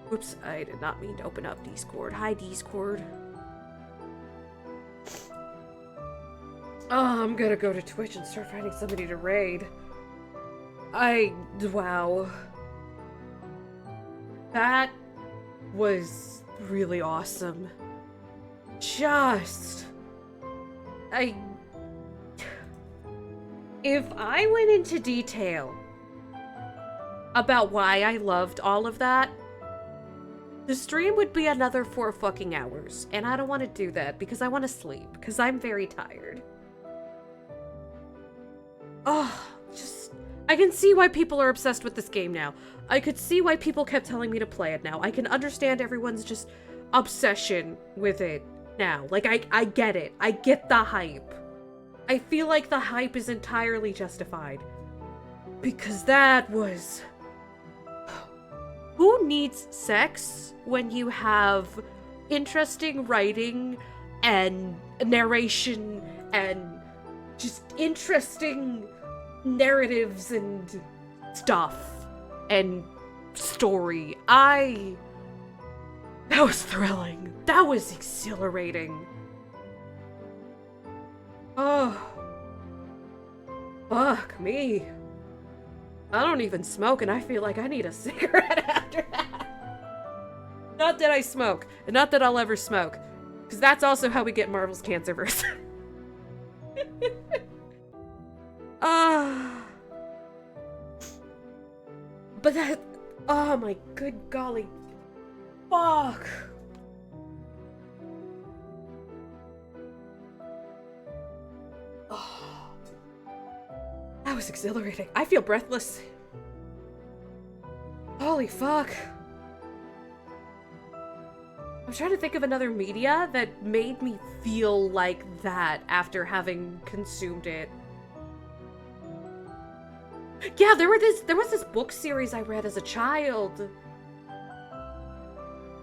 Whoops, I did not mean to open up Discord. Hi, Discord. Oh, I'm gonna go to Twitch and start finding somebody to raid. Wow. That was really awesome. If I went into detail about why I loved all of that, the stream would be another 4 fucking hours, and I don't want to do that because I want to sleep, because I'm very tired. Oh, I can see why people are obsessed with this game now. I could see why people kept telling me to play it now. I can understand everyone's just obsession with it now. Like, I get it. I get the hype. I feel like the hype is entirely justified. Because that was... Who needs sex when you have interesting writing and narration and just interesting narratives and stuff and story? That was thrilling. That was exhilarating. Oh. Fuck me. I don't even smoke and I feel like I need a cigarette after that. Not that I smoke, and not that I'll ever smoke. Because that's also how we get Marvel's Cancerverse. But that, oh my good golly, fuck. Oh, that was exhilarating. I feel breathless. Holy fuck. I'm trying to think of another media that made me feel like that after having consumed it. Yeah, there was this book series I read as a child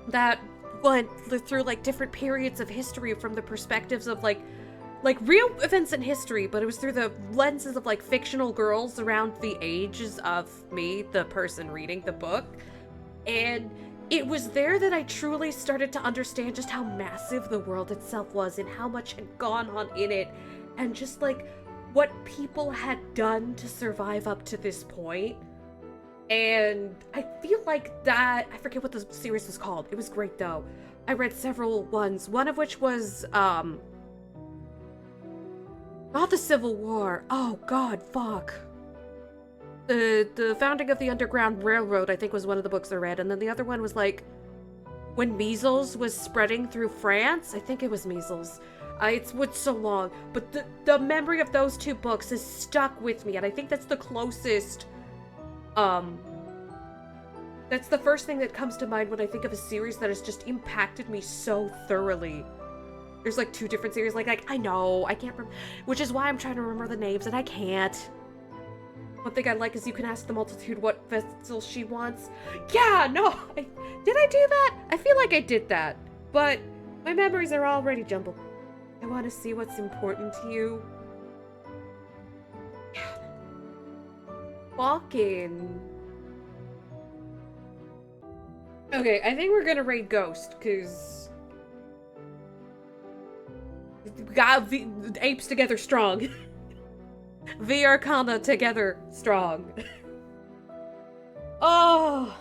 that went through like different periods of history from the perspectives of like real events in history, but it was through the lenses of like fictional girls around the ages of me, the person reading the book. And it was there that I truly started to understand just how massive the world itself was and how much had gone on in it, and just like what people had done to survive up to this point. And I feel like that, I forget what the series was called. It was great though. I read several ones, one of which was, not the Civil War. Oh god, fuck. The founding of the Underground Railroad, I think, was one of the books I read. And then the other one was like, when measles was spreading through France. I think it was measles. It's so long. But the memory of those two books has stuck with me. And I think that's the closest, that's the first thing that comes to mind when I think of a series that has just impacted me so thoroughly. There's like two different series, like I know, I can't remember, which is why I'm trying to remember the names and I can't. One thing I like is you can ask the multitude what vessel she wants. Yeah, no, did I do that? I feel like I did that, but my memories are already jumbled. I want to see what's important to you. Fucking. Okay, I think we're gonna raid Ghost, because we got apes together strong. V Arcana together strong. Oh.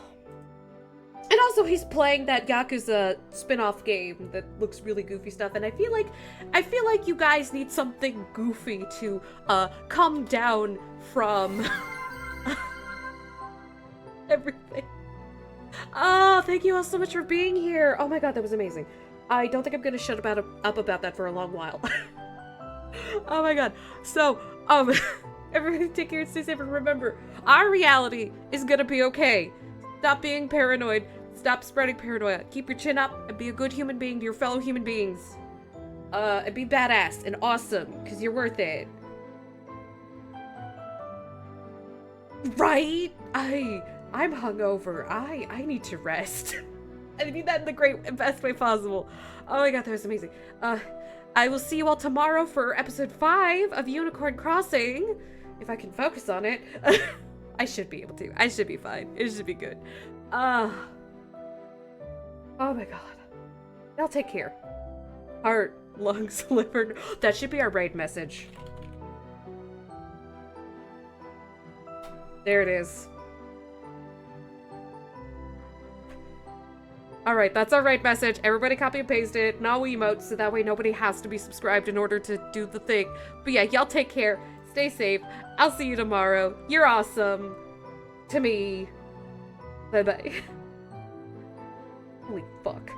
And also he's playing that Yakuza spin-off game that looks really goofy stuff, and I feel like you guys need something goofy to come down from everything. Oh, thank you all so much for being here. Oh my god, that was amazing. I don't think I'm gonna shut up about that for a long while. Oh my god. So, everybody take care and stay safe, and remember, our reality is gonna be okay. Stop being paranoid. Stop spreading paranoia. Keep your chin up and be a good human being to your fellow human beings. And be badass and awesome, because you're worth it. Right? I'm hungover. I need to rest. I need that in the great and best way possible. Oh my god, that was amazing. I will see you all tomorrow for episode 5 of Unicorn Crossing. If I can focus on it. I should be able to. I should be fine. It should be good. Oh my god. Y'all take care. Heart, lungs, liver. That should be our raid message. There it is. Alright, that's our raid message. Everybody copy and paste it. No emotes, so that way nobody has to be subscribed in order to do the thing. But yeah, y'all take care. Stay safe. I'll see you tomorrow. You're awesome. To me. Bye-bye. Holy fuck.